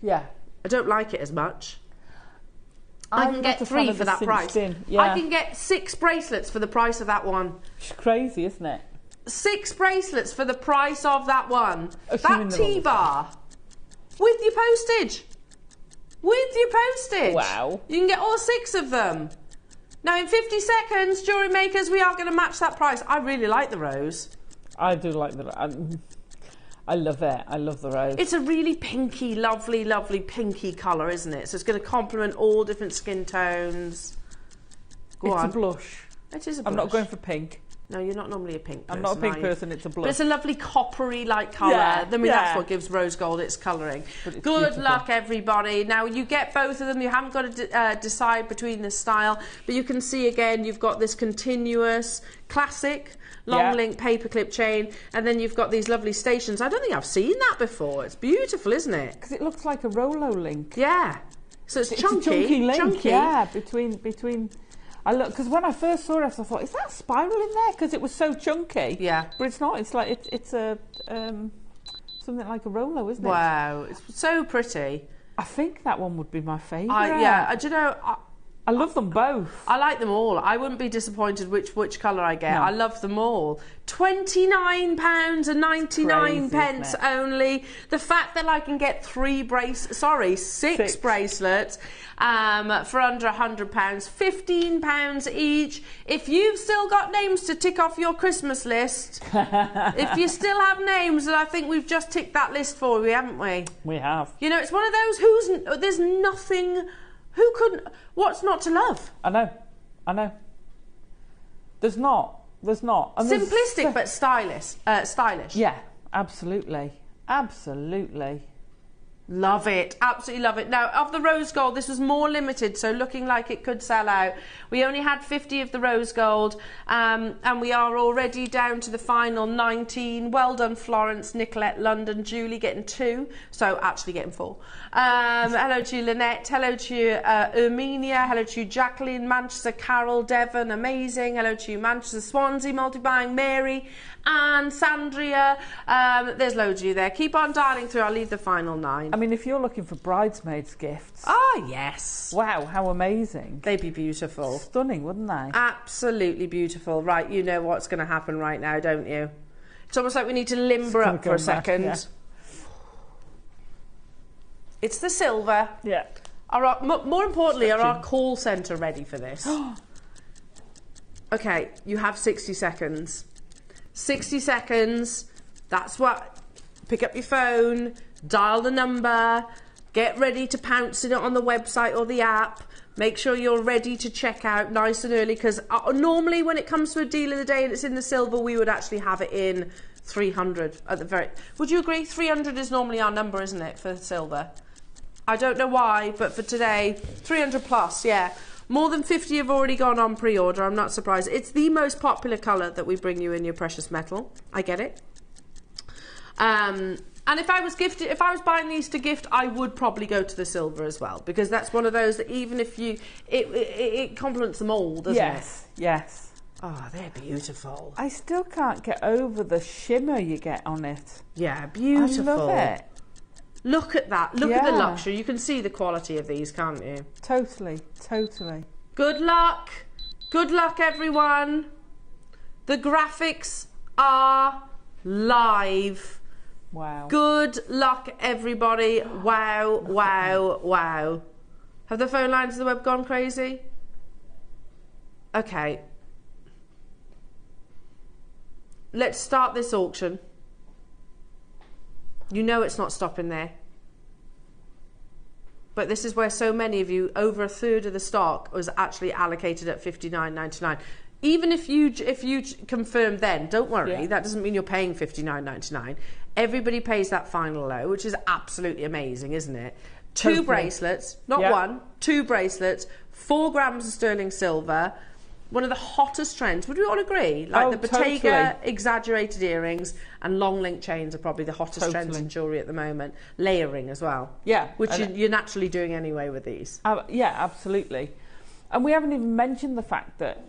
Yeah. I don't like it as much. I can get 3 for that price. Yeah. I can get 6 bracelets for the price of that one. It's crazy, isn't it? 6 bracelets for the price of that one. That T-bar. With your postage. With your postage. Wow. You can get all 6 of them. Now in 50 seconds, JewelleryMakers, we are going to match that price. I really like the rose. I do like the... I love it. I love the rose. It's a really pinky, lovely, lovely pinky colour, isn't it? So it's going to complement all different skin tones. Go on. It's a blush. It is a blush. I'm not going for pink. No, you're not normally a pink person. I'm not a pink person, it's a blush. But it's a lovely coppery-like colour. Yeah, I mean, that's what gives rose gold its colouring. Good beautiful. luck, everybody. Now, you get both of them. You haven't got to decide between the style. But you can see, again, you've got this continuous, classic, long link paperclip chain. And then you've got these lovely stations. I don't think I've seen that before. It's beautiful, isn't it? Because it looks like a Rolo link. Yeah. So it's chunky. A chunky link, chunky. yeah, between... I look, because when I first saw it, I thought, is that a spiral in there? Because it was so chunky. Yeah. But it's not. It's like it's a something like a Rolo, isn't it? Wow, it's so pretty. I think that one would be my favourite. Do you know? I love them both. I like them all. I wouldn't be disappointed which colour I get. No. I love them all. £29.99 only. The fact that I can get six bracelets for under £100, £15 each. If you've still got names to tick off your Christmas list, if you still have names, then I think we've just ticked that list for you, haven't we? We have. You know, it's one of those there's nothing. What's not to love? I know. There's not. And simplistic but stylish. Yeah, absolutely. Love it, absolutely love it. Now, of the rose gold, this was more limited, so looking like it could sell out. We only had 50 of the rose gold, and we are already down to the final 19. Well done, Florence, Nicolette, London, Julie getting 2, so actually getting 4. Hello to you, Lynette. Hello to you, Erminia. Hello to you, Jacqueline, Manchester, Carol, Devon, amazing. Hello to you, Manchester, Swansea, multi-buying, Mary, and Sandria. There's loads of you there. Keep on dialing through. I'll leave the final 9. I mean, if you're looking for bridesmaids gifts... Ah, yes. Wow, how amazing. They'd be beautiful. Stunning, wouldn't they? Absolutely beautiful. Right, you know what's going to happen right now, don't you? It's almost like we need to limber up for a second. Yeah. It's the silver. Yeah. More importantly, are our call centre ready for this? Okay, you have 60 seconds. 60 seconds. That's what... Pick up your phone, dial the number, get ready to pounce in it on the website or the app. Make sure you're ready to check out nice and early, because normally when it comes to a deal of the day and it's in the silver, we would actually have it in 300 at the very... Would you agree? 300 is normally our number, isn't it, for silver? I don't know why, but for today, 300 plus, yeah. More than 50 have already gone on pre-order. I'm not surprised. It's the most popular colour that we bring you in your precious metal. I get it. And if I was buying these to gift, I would probably go to the silver as well, because that's one of those that even if it complements them all, doesn't it? Yes. Oh, they're beautiful. I still can't get over the shimmer you get on it. Yeah, beautiful. I love it. Look at that. Look at the luxury. You can see the quality of these, can't you? Totally. Good luck. Good luck, everyone. The graphics are live. Wow. Good luck, everybody. Wow. Have the phone lines of the web gone crazy? Okay. Let's start this auction. You know it's not stopping there. But this is where so many of you, over a third of the stock was actually allocated at $59.99. Even if you confirm then, don't worry, that doesn't mean you're paying $59.99. Everybody pays that final low, which is absolutely amazing, isn't it? Two bracelets, not one, 2 bracelets, 4 grams of sterling silver, one of the hottest trends. Would we all agree? Like the Bottega exaggerated earrings and long link chains are probably the hottest trends in jewellery at the moment. Layering as well. Yeah. Which you're naturally doing anyway with these. Yeah, absolutely. And we haven't even mentioned the fact that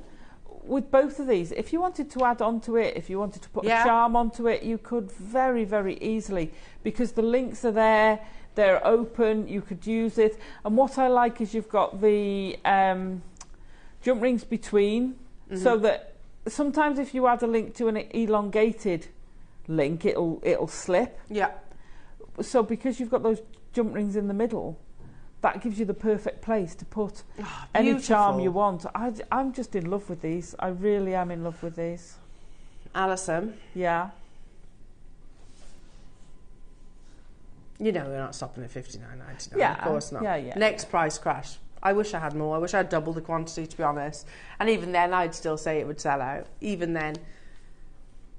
with both of these, if you wanted to add on to it, if you wanted to put a charm onto it, you could very, very easily, because the links are there, they're open, you could use it. And what I like is you've got the jump rings between, so that sometimes if you add a link to an elongated link, it'll slip. Yeah. So because you've got those jump rings in the middle, that gives you the perfect place to put any charm you want. I'm just in love with these. I really am in love with these. Alison. Yeah. You know we're not stopping at $59.99. Yeah, of course not. yeah. Next price crash. I wish I had more. I wish I had double the quantity, to be honest. And even then, I'd still say it would sell out. Even then.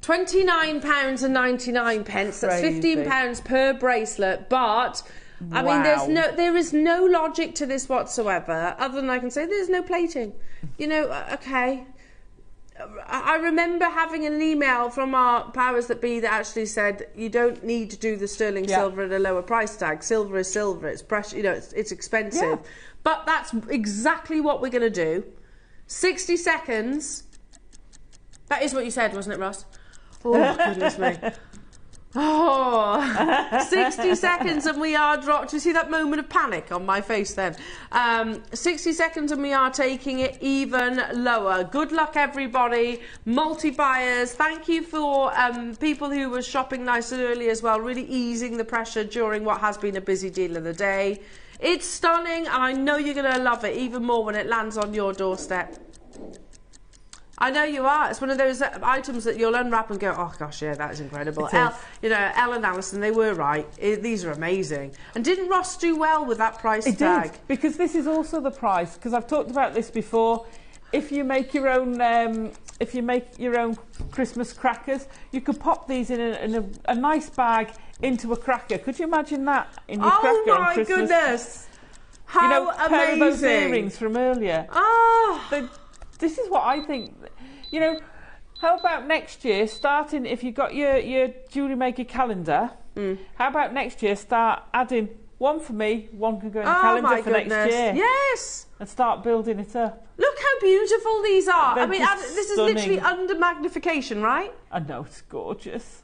£29.99. That's £15 per bracelet. But I mean, there is no logic to this whatsoever. Other than I can say there's no plating. You know, okay. I remember having an email from our powers that be that actually said you don't need to do the sterling silver at a lower price tag. Silver is silver. It's precious. You know, it's expensive. Yeah. But that's exactly what we're going to do. 60 seconds. That is what you said, wasn't it, Ross? Oh, goodness me. Oh, 60 seconds and we are dropped. Do you see that moment of panic on my face then? 60 seconds and we are taking it even lower. Good luck, everybody. Multi-buyers, thank you for people who were shopping nice and early as well, really easing the pressure during what has been a busy deal of the day. It's stunning and I know you're going to love it even more when it lands on your doorstep. I know you are. It's one of those items that you'll unwrap and go, oh gosh, yeah, that is incredible. You know, Elle and Alison, they were right. These are amazing. And didn't Ross do well with that price tag? It did, because this is also the price. Because I've talked about this before. If you make your own, Christmas crackers, you could pop these in a nice bag into a cracker. Could you imagine that in your cracker on Christmas? Oh my goodness! How amazing! Pair of those earrings from earlier. Oh. This is what I think, you know, how about next year, starting, if you've got your JewelleryMaker calendar, how about next year start adding one for me, one can go in the calendar for next year. Yes! And start building it up. Look how beautiful these are. They're I mean, this stunning. is literally under magnification, right? I know, it's gorgeous.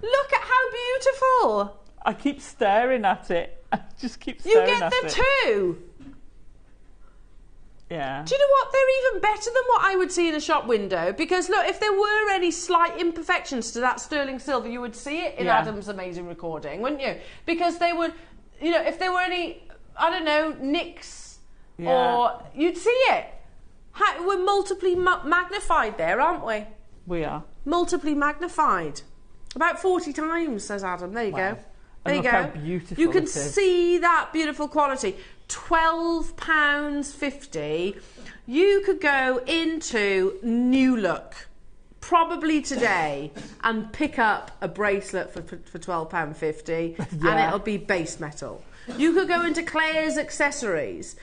Look at how beautiful. I keep staring at it. I just keep staring at it. You get the two. Yeah. Do you know what? They're even better than what I would see in a shop window. Because look, if there were any slight imperfections to that sterling silver, you would see it in Adam's amazing recording, wouldn't you? Because they would, you know, if there were any, I don't know, nicks, or you'd see it. We're multiply magnified there, aren't we? We are. Multiply magnified. About 40 times, says Adam. There you go. There you go. How beautiful you can see that beautiful quality. £12.50. You could go into New Look probably today and pick up a bracelet for £12.50 and it'll be base metal. You could go into Claire's Accessories,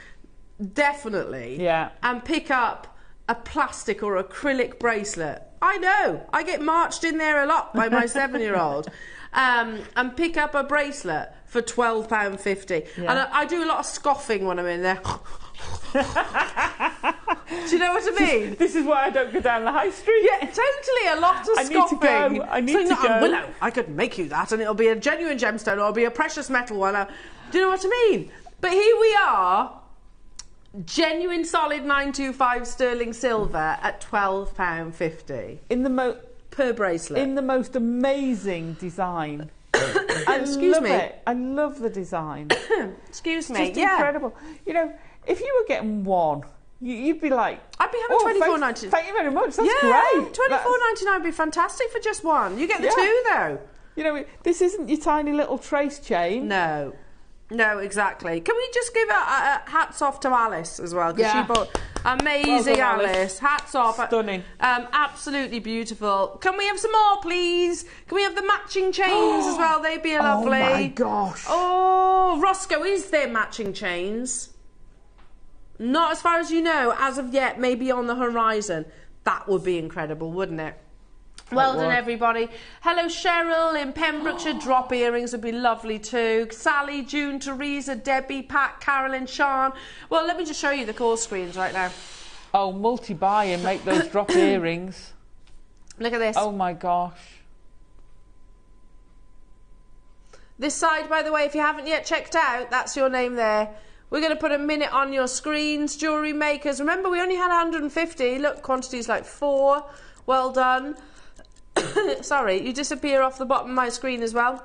definitely, and pick up a plastic or acrylic bracelet. I know, I get marched in there a lot by my 7-year-old. And pick up a bracelet for £12.50. And I do a lot of scoffing when I'm in there. Do you know what I mean? This is why I don't go down the high street. Yeah, totally. A lot of scoffing. I need to go. Willow, I could make you that, and it'll be a genuine gemstone, or it'll be a precious metal one. Do you know what I mean? But here we are, genuine solid 925 sterling silver at £12.50 in the per bracelet, in the most amazing design. Excuse me. I love the design. Excuse me. It's just incredible. You know, if you were getting one, you'd be like, I'd be having £24.99. Thank you very much. That's great. £24.99 would be fantastic for just one. You get the two though. You know, this isn't your tiny little trace chain. No. No, exactly. Can we just give a hats off to Alice as well? Because she bought amazing, well done, Alice. Hats off. Stunning. Absolutely beautiful. Can we have some more, please? Can we have the matching chains as well? They'd be lovely. Oh my gosh. Oh, Roscoe, is there matching chains? Not as far as you know, as of yet, maybe on the horizon. That would be incredible, wouldn't it? Well done, everybody. Hello, Cheryl in Pembrokeshire. Drop earrings would be lovely too. Sally, June, Teresa, Debbie, Pat, Carolyn, Sean. Well, let me just show you the call screens right now. Oh, multi-buy and make those drop earrings. Look at this. Oh, my gosh. This side, by the way, if you haven't yet checked out, that's your name there. We're going to put a minute on your screens. Jewellery makers. Remember, we only had 150. Look, quantity's like 4. Well done. Sorry, you disappear off the bottom of my screen as well.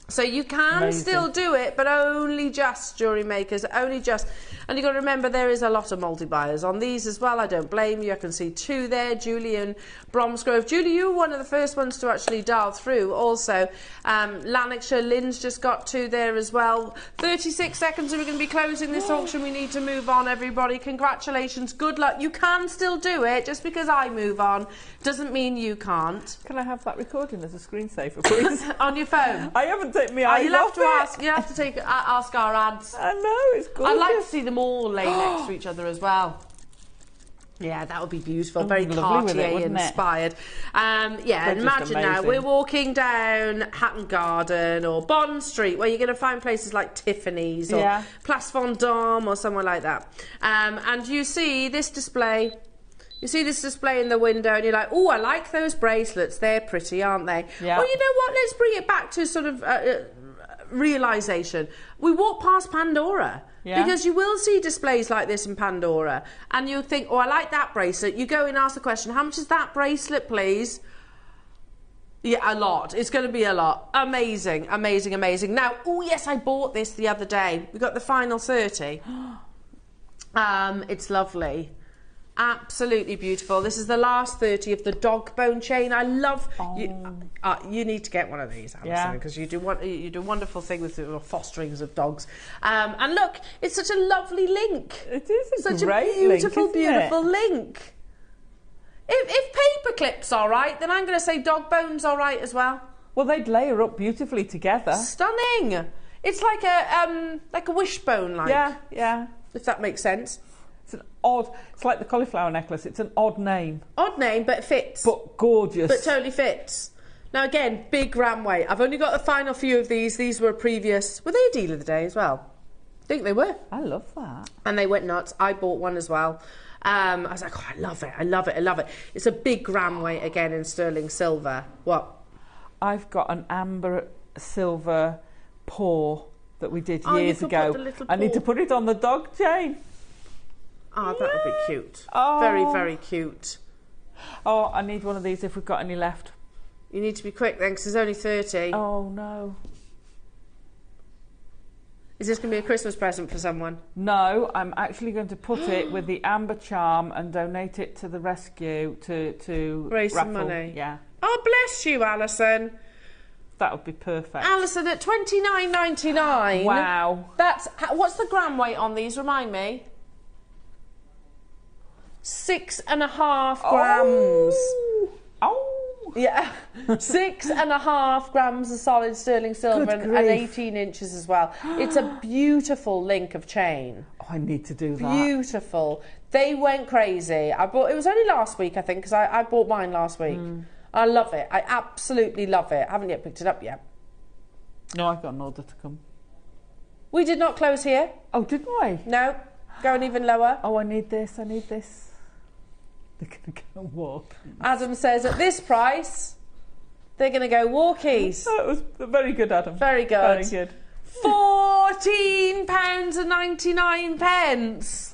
So you can still do it, but only just jewellery makers, only just. And you've got to remember there is a lot of multi-buyers on these as well. I don't blame you. I can see 2 there, Julie and Bromsgrove. Julie, you were one of the first ones to actually dial through. Also, Lanarkshire, Lynn's just got 2 there as well. 36 seconds and we're going to be closing this auction. We need to move on, everybody. Congratulations. Good luck. You can still do it. Just because I move on doesn't mean you can't. Can I have that recording as a screensaver, please? On your phone? I haven't taken my eyes off it. You'll have to ask our ads. I know, it's gorgeous. I'd like to see them all lay next to each other as well. Yeah, that would be beautiful. Very Cartier inspired. Yeah, and imagine now we're walking down Hatton Garden or Bond Street, where you're going to find places like Tiffany's or Place Vendôme or somewhere like that. And you see this display. You see this display in the window and you're like, oh, I like those bracelets. They're pretty, aren't they? Yeah. Well, you know what? Let's bring it back to sort of realisation. We walk past Pandora. Yeah. Because you will see displays like this in Pandora and you'll think, oh, I like that bracelet. You go and ask the question, how much is that bracelet, please? Yeah, a lot. It's going to be a lot. Amazing, amazing, amazing. Now, oh, yes, I bought this the other day. We got the final 30. It's lovely. Absolutely beautiful. This is the last 30 of the dog bone chain. I love you need to get one of these, Alison, because you do a wonderful thing with the fosterings of dogs. And look, it's such a lovely link. It is such great a beautiful, beautiful link. If Paperclip's all right, then I'm going to say dog bone's all right as well. Well, they'd layer up beautifully together. Stunning. It's like a wishbone, like. Yeah. If that makes sense. It's an odd. It's like the cauliflower necklace. It's an odd name. Odd name, but it fits. But gorgeous. But totally fits. Now again, big gram weight. I've only got the final few of these. These were previous. Were they a deal of the day as well? I think they were. I love that. And they went nuts. I bought one as well. I was like, oh, I love it. I love it. I love it. It's a big gram weight again in sterling silver. What? I've got an amber silver paw that we did years ago. I need to put it on the dog chain. Oh, that would be cute. Oh. Very, very cute. Oh, I need one of these if we've got any left. You need to be quick then, because there's only 30. Oh, no. Is this going to be a Christmas present for someone? No, I'm actually going to put it with the amber charm and donate it to the rescue to raise raffle. some money. Yeah. Oh, bless you, Alison. That would be perfect. Alison, at $29.99. Wow. What's the gram weight on these? Remind me. 6.5 grams. Oh. Yeah. 6.5 grams of solid sterling silver and 18 inches as well. It's a beautiful link of chain. Oh, I need to do that. Beautiful. They went crazy. It was only last week, I think, because I bought mine last week. I love it. I absolutely love it. I haven't yet picked it up yet. No, I've got an order to come. We did not close here. Oh, didn't we? No. Going even lower. Oh, I need this. I need this. They're going to go walk. Adam says at this price, they're going to go walkies. That was very good, Adam. Very good. Very good. £14.99.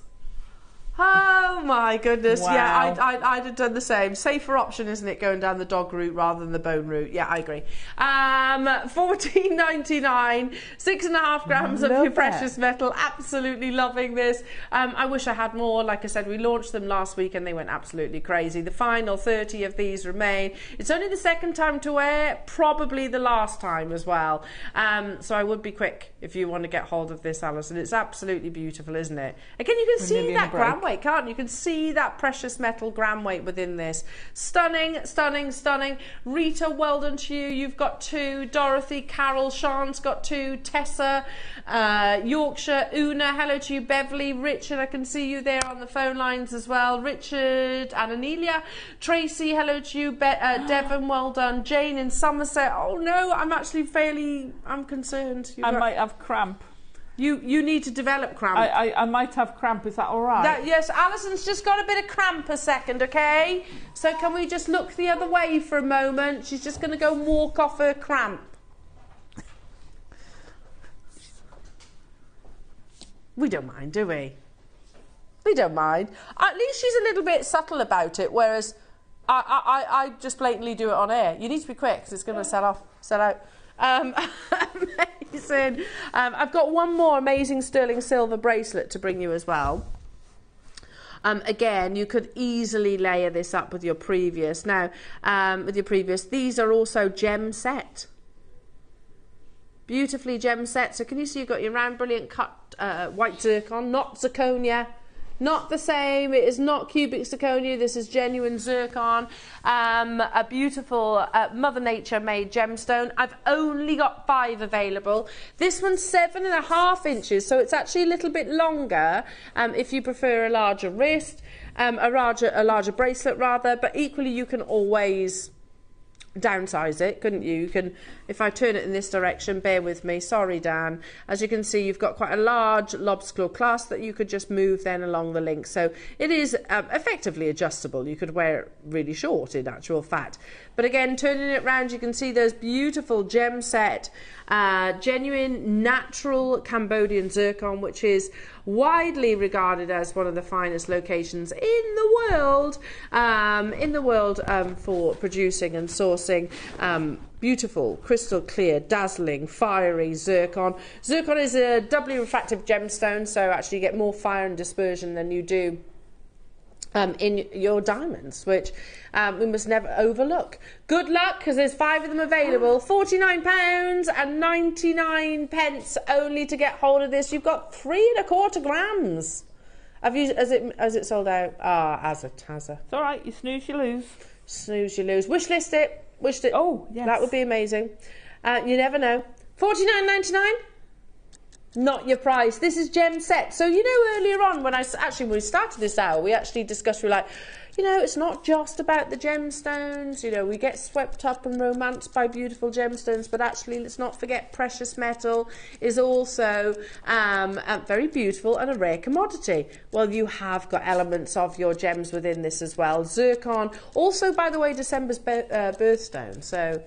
Oh my goodness. Wow. Yeah, I'd have done the same. Safer option, isn't it, going down the dog route rather than the bone route? Yeah, I agree. $14.99, 6.5 grams of your precious metal. Absolutely loving this. I wish I had more. Like I said, we launched them last week and they went absolutely crazy. The final 30 of these remain. It's only the second time to wear, probably the last time as well. So I would be quick if you want to get hold of this, Alison. It's absolutely beautiful, isn't it? Again, you can see that gram weight, can't you? You can see that precious metal gram weight within this. Stunning, stunning, stunning. Rita, well done to you. You've got 2. Dorothy, Carol, Sean's got 2. Tessa, Yorkshire, Una, hello to you. Beverly, Richard, I can see you there on the phone lines as well. Richard and Anelia. Tracy, hello to you. Devon, well done. Jane in Somerset. Oh no, I'm actually I'm concerned. I might have cramp. You need to develop cramp. I might have cramp, is that all right? Yes, Alison's just got a bit of cramp a second, okay? So can we just look the other way for a moment? She's just going to go and walk off her cramp. We don't mind, do we? We don't mind. At least she's a little bit subtle about it, whereas I just blatantly do it on air. You need to be quick because it's going to sell out. Amazing. I've got one more amazing sterling silver bracelet to bring you as well. Again, you could easily layer this up with your previous. Now, these are also gem set. Beautifully gem set. So can you see you've got your round, brilliant cut white zircon, not zirconia. Not the same, it is not cubic zirconia, this is genuine zircon, a beautiful Mother Nature made gemstone. I've only got 5 available. This one's 7.5 inches, so it's actually a little bit longer if you prefer a larger wrist, a larger bracelet rather, but equally you can always downsize it, couldn't you? You can, if I turn it in this direction, bear with me, sorry Dan, as you can see you've got quite a large lobster claw clasp that you could just move then along the link, so it is effectively adjustable. You could wear it really short in actual fact, but again, turning it round, you can see those beautiful gem set genuine natural Cambodian zircon, which is widely regarded as one of the finest locations in the world for producing and sourcing beautiful, crystal clear, dazzling, fiery zircon. Zircon is a doubly refractive gemstone, so actually you get more fire and dispersion than you do in your diamonds, which we must never overlook. Good luck, because there's 5 of them available. £49.99 only to get hold of this. You've got 3¼ grams. Has it sold out? As it has. It's all right. You snooze, you lose. Snooze, you lose. Wish list it. Oh, yes. That would be amazing. You never know. £49.99. Not your price. This is gem set. So you know, earlier on when we started this hour, we actually discussed, we're like, you know, it's not just about the gemstones. You know, we get swept up and romanced by beautiful gemstones, but actually let's not forget precious metal is also very beautiful and a rare commodity. Well, you have got elements of your gems within this as well. Zircon, also by the way, December's birthstone. So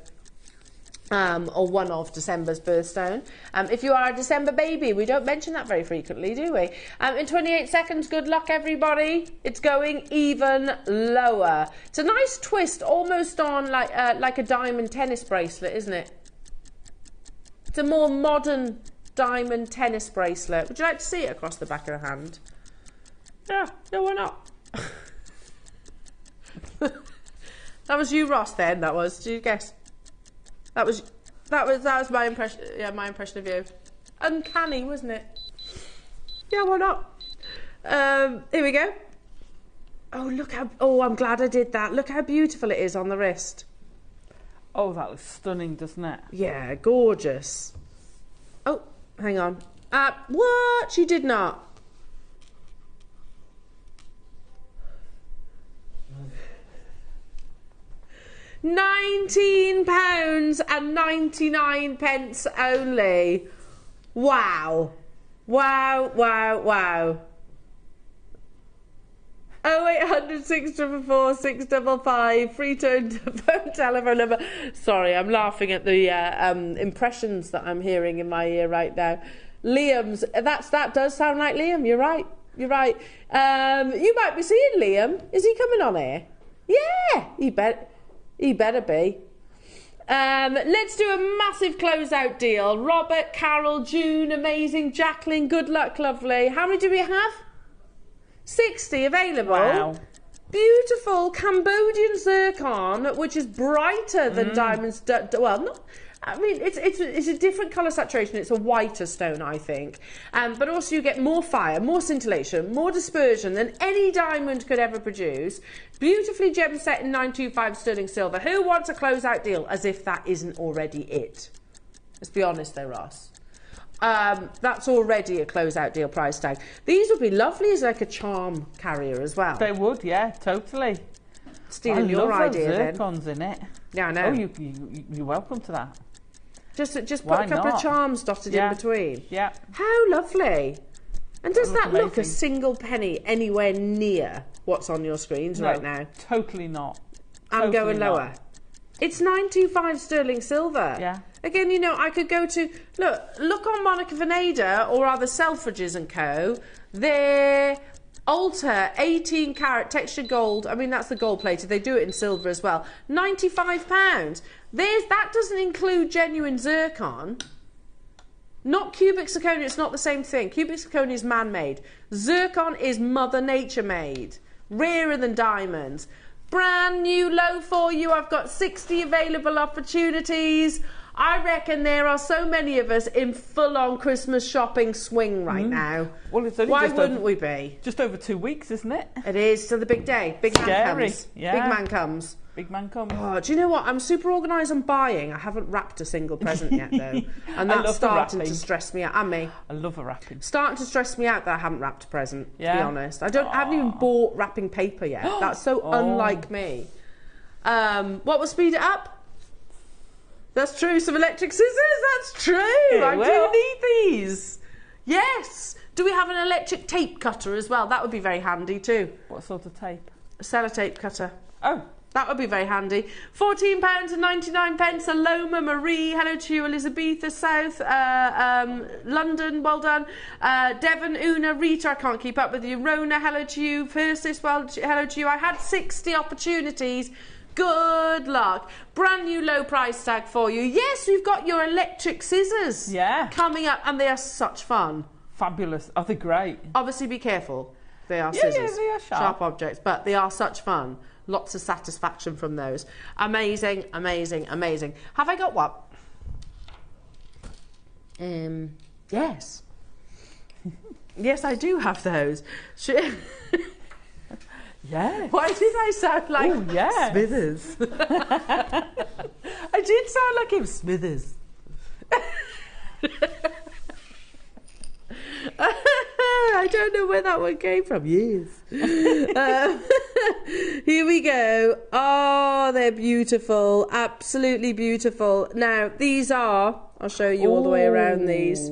or one of December's birthstone. If you are a December baby, we don't mention that very frequently, do we? In 28 seconds, good luck everybody. It's going even lower. It's a nice twist, almost on like a diamond tennis bracelet, isn't it? It's a more modern diamond tennis bracelet. Would you like to see it across the back of the hand? Yeah, no, why not? That was you, Ross, then, that was. Did you guess? That was my impression. Yeah, my impression of you. Uncanny, wasn't it? Yeah, why not? Here we go. Oh, look how. Oh, I'm glad I did that. Look how beautiful it is on the wrist. Oh, that looks stunning, doesn't it? Yeah, gorgeous. Oh, hang on. What? You did not. £19.99 only. Wow. Wow, wow, wow. 0800 644 655, free phone telephone number. Sorry, I'm laughing at the impressions that I'm hearing in my ear right now. Liam's, that does sound like Liam, you're right. You're right. You might be seeing Liam. Is he coming on here? Yeah, he better be. Let's do a massive closeout deal. Robert, Carol, June, amazing. Jacqueline, good luck, lovely. How many do we have? 60 available. Wow. Beautiful Cambodian zircon, which is brighter than diamonds. Well, not. I mean, it's a different colour saturation. It's a whiter stone, I think. But also you get more fire, more scintillation, more dispersion than any diamond could ever produce. Beautifully gem set in 925 sterling silver. Who wants a closeout deal? As if that isn't already it. Let's be honest though, Ross. That's already a closeout deal price tag. These would be lovely as like a charm carrier as well. They would, yeah, totally. Stealing your idea then. Zircons in it. Yeah, I know. Oh, you're welcome to that. Just put a couple of charms dotted in between. Yeah. How lovely. And does that look a amazing. single penny anywhere near what's on your screens right now? Totally not. I'm going lower. It's 925 sterling silver. Yeah. Again, you know, I could go to look on Monica Veneda or other Selfridges and Co. They're Alter 18 carat textured gold. I mean, that's the gold plated. They do it in silver as well. £95. That doesn't include genuine zircon. Not cubic zirconia, it's not the same thing. Cubic zirconia is man-made. Zircon is Mother Nature made. Rarer than diamonds. Brand new low for you. I've got 60 available opportunities. I reckon there are so many of us in full-on Christmas shopping swing right now. Well, it's only Why wouldn't we be? Just over 2 weeks, isn't it? It is. So the big day. Big man comes. Yeah. Big man comes. Big man comes. Oh, do you know what? I'm super organised on buying. I haven't wrapped a single present yet, though. And I that's love the starting wrapping. to stress me out. And me. I love a wrapping. Starting to stress me out that I haven't wrapped a present, to be Yeah. honest. I haven't even bought wrapping paper yet. That's so unlike me. What will speed it up? That's true. Some electric scissors. That's true. I do need these. Yes. Do we have an electric tape cutter as well? That would be very handy too. What sort of tape? A sellotape cutter. Oh. That would be very handy. £14.99. Aloma Marie. Hello to you, Elizabetha South. London, well done. Devon, Una, Rita, I can't keep up with you. Rona, hello to you. Persis, well, hello to you. I had 60 opportunities. Good luck. Brand new low price tag for you. Yes, we've got your electric scissors. Yeah. Coming up, and they are such fun. Fabulous. Oh, they're great. Obviously, be careful. They are scissors. Yeah, they are sharp. Objects, but they are such fun. Lots of satisfaction from those. Amazing, amazing, amazing. Have I got what? Yes. Yes, I do have those. Yeah. Why did I sound like Smithers? I did sound like him, Smithers. I don't know where that one came from. Yes. Here we go. Oh, they're beautiful. Absolutely beautiful. Now, these are, I'll show you all the way around these.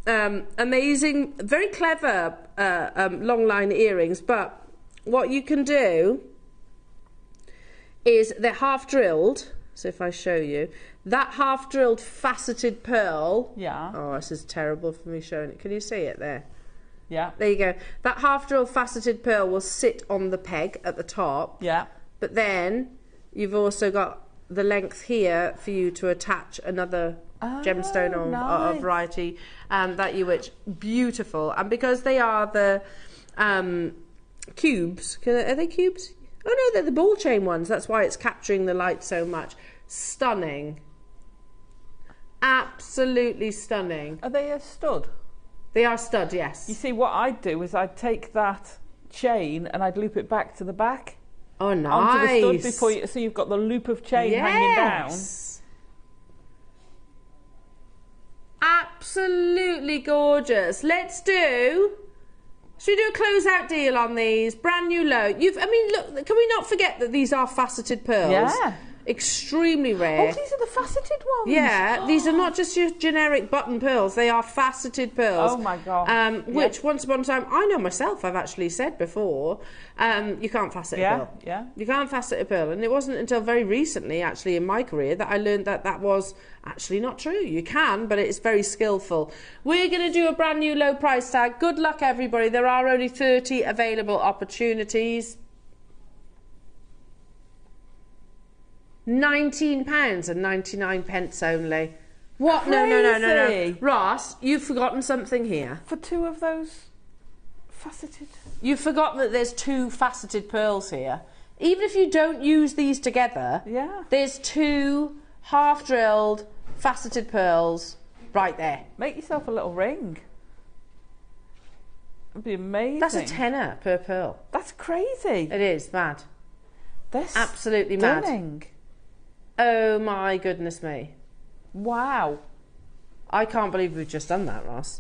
Amazing, very clever long line earrings, but what you can do is they're half drilled. So if I show you, that half drilled faceted pearl. Yeah. Oh, this is terrible for me showing it. Can you see it there? Yeah. There you go. That half drilled faceted pearl will sit on the peg at the top. Yeah. But then you've also got the length here for you to attach another gemstone or a variety that you wish. Beautiful. And because they are the cubes, are they cubes? Oh no, they're the ball chain ones. That's why it's capturing the light so much. Stunning. Absolutely stunning. Are they a stud? They are stud, yes. You see, what I'd do is I'd take that chain and I'd loop it back to the back. Oh, nice. Onto the stud before you, so you've got the loop of chain hanging down. Absolutely gorgeous. Let's do... Should we do a closeout deal on these? Brand new low. I mean, look, can we not forget that these are faceted pearls? Yeah. Extremely rare. Oh, these are the faceted ones. Yeah, these are not just your generic button pearls. They are faceted pearls. Oh my God. Which, once upon a time, I know myself, I've actually said before, you can't facet a pearl. Yeah. You can't facet a pearl. And it wasn't until very recently, actually, in my career, that I learned that that was actually not true. You can, but it's very skillful. We're going to do a brand new low price tag. Good luck, everybody. There are only 30 available opportunities. £19.99 only. What? Crazy. No. Ross, you've forgotten something here. For two of those faceted. You've forgotten that there's two faceted pearls here. Even if you don't use these together, there's two half-drilled faceted pearls right there. Make yourself a little ring. That'd be amazing. That's a tenner per pearl. That's crazy. It is mad. That's absolutely stunning. Mad. Oh my goodness me. Wow. I can't believe we've just done that, Ross.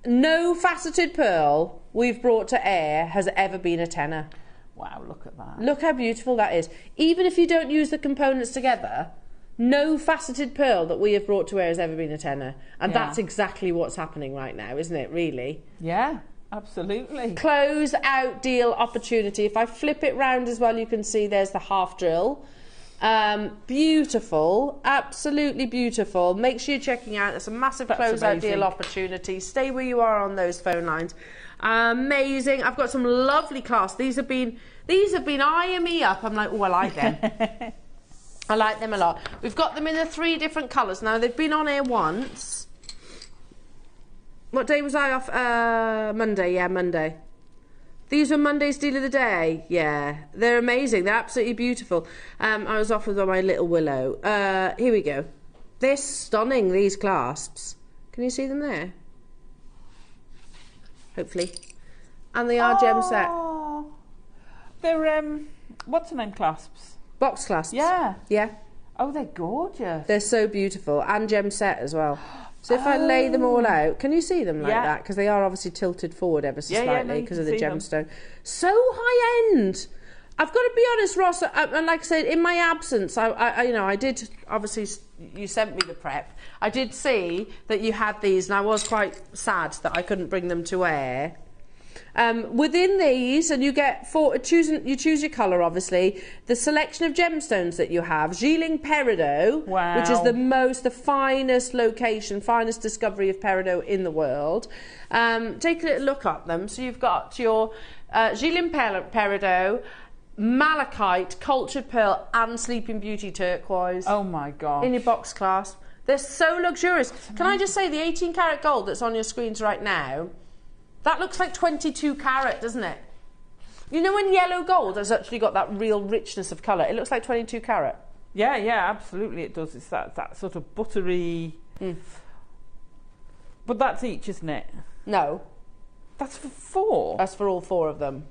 No faceted pearl we've brought to air has ever been a tenner. Wow, look at that. Look how beautiful that is. Even if you don't use the components together, no faceted pearl that we have brought to air has ever been a tenner. And that's exactly what's happening right now, isn't it, really? Yeah, absolutely. Close out deal opportunity. If I flip it round as well, you can see there's the half drill. Beautiful, absolutely beautiful. Make sure you're checking out. It's a massive closeout deal opportunity. Stay where you are on those phone lines. Amazing. I've got some lovely clasps. These have been eyeing me up. I'm like, oh, I like them. I like them a lot. We've got them in the 3 different colours. Now, they've been on here once. What day was I off? Monday. Yeah, Monday. These were Monday's deal of the day. Yeah, they're amazing. They're absolutely beautiful. I was off with my little willow. Here we go. They're stunning, these clasps. Can you see them there? Hopefully. And they are gem set. They're, what's the name, clasps? Box clasps. Yeah. Yeah. Oh, they're gorgeous. They're so beautiful. And gem set as well. So if I lay them all out, can you see them like that? Because they are obviously tilted forward ever so slightly because of the gemstone. So high end. I've got to be honest, Ross, and like I said, in my absence, I did, obviously, you sent me the prep. I did see that you had these, and I was quite sad that I couldn't bring them to air. Within these, and you get you choose your colour, obviously, the selection of gemstones that you have, Gilling Peridot, which is the finest location, finest discovery of peridot in the world. Take a little look at them. So you've got your Gilling Peridot, malachite, cultured pearl, and Sleeping Beauty turquoise. Oh my gosh. In your box clasp. They're so luxurious. Can I just say, the 18 karat gold that's on your screens right now, that looks like 22 carat, doesn't it? You know when yellow gold has actually got that real richness of colour? It looks like 22 carat. Yeah, absolutely it does. It's that sort of buttery... But that's each, isn't it? No. That's for 4? That's for all 4 of them.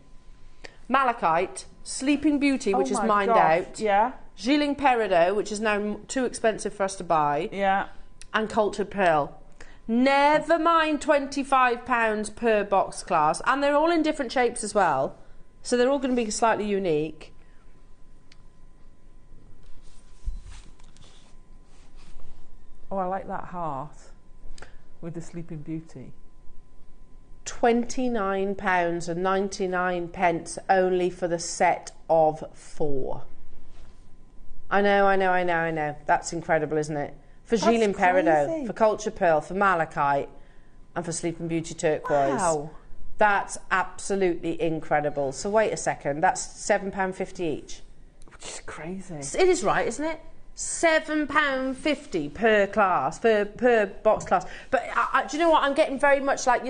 Malachite, Sleeping Beauty, which is mined out. Yeah. Gilling Peridot, which is now too expensive for us to buy. Yeah. And cultured pearl. Never mind £25 per box class, and they're all in different shapes as well, so they're all going to be slightly unique. Oh, I like that heart with the Sleeping Beauty. £29.99 only for the set of 4. I know. That's incredible, isn't it? For Gilling Peridot, for cultured pearl, for malachite, and for Sleeping Beauty turquoise. Wow. That's absolutely incredible. So wait a second, that's £7.50 each. Which is crazy. It is right, isn't it? £7.50 per class, per box class. But do you know what? I'm getting very much like,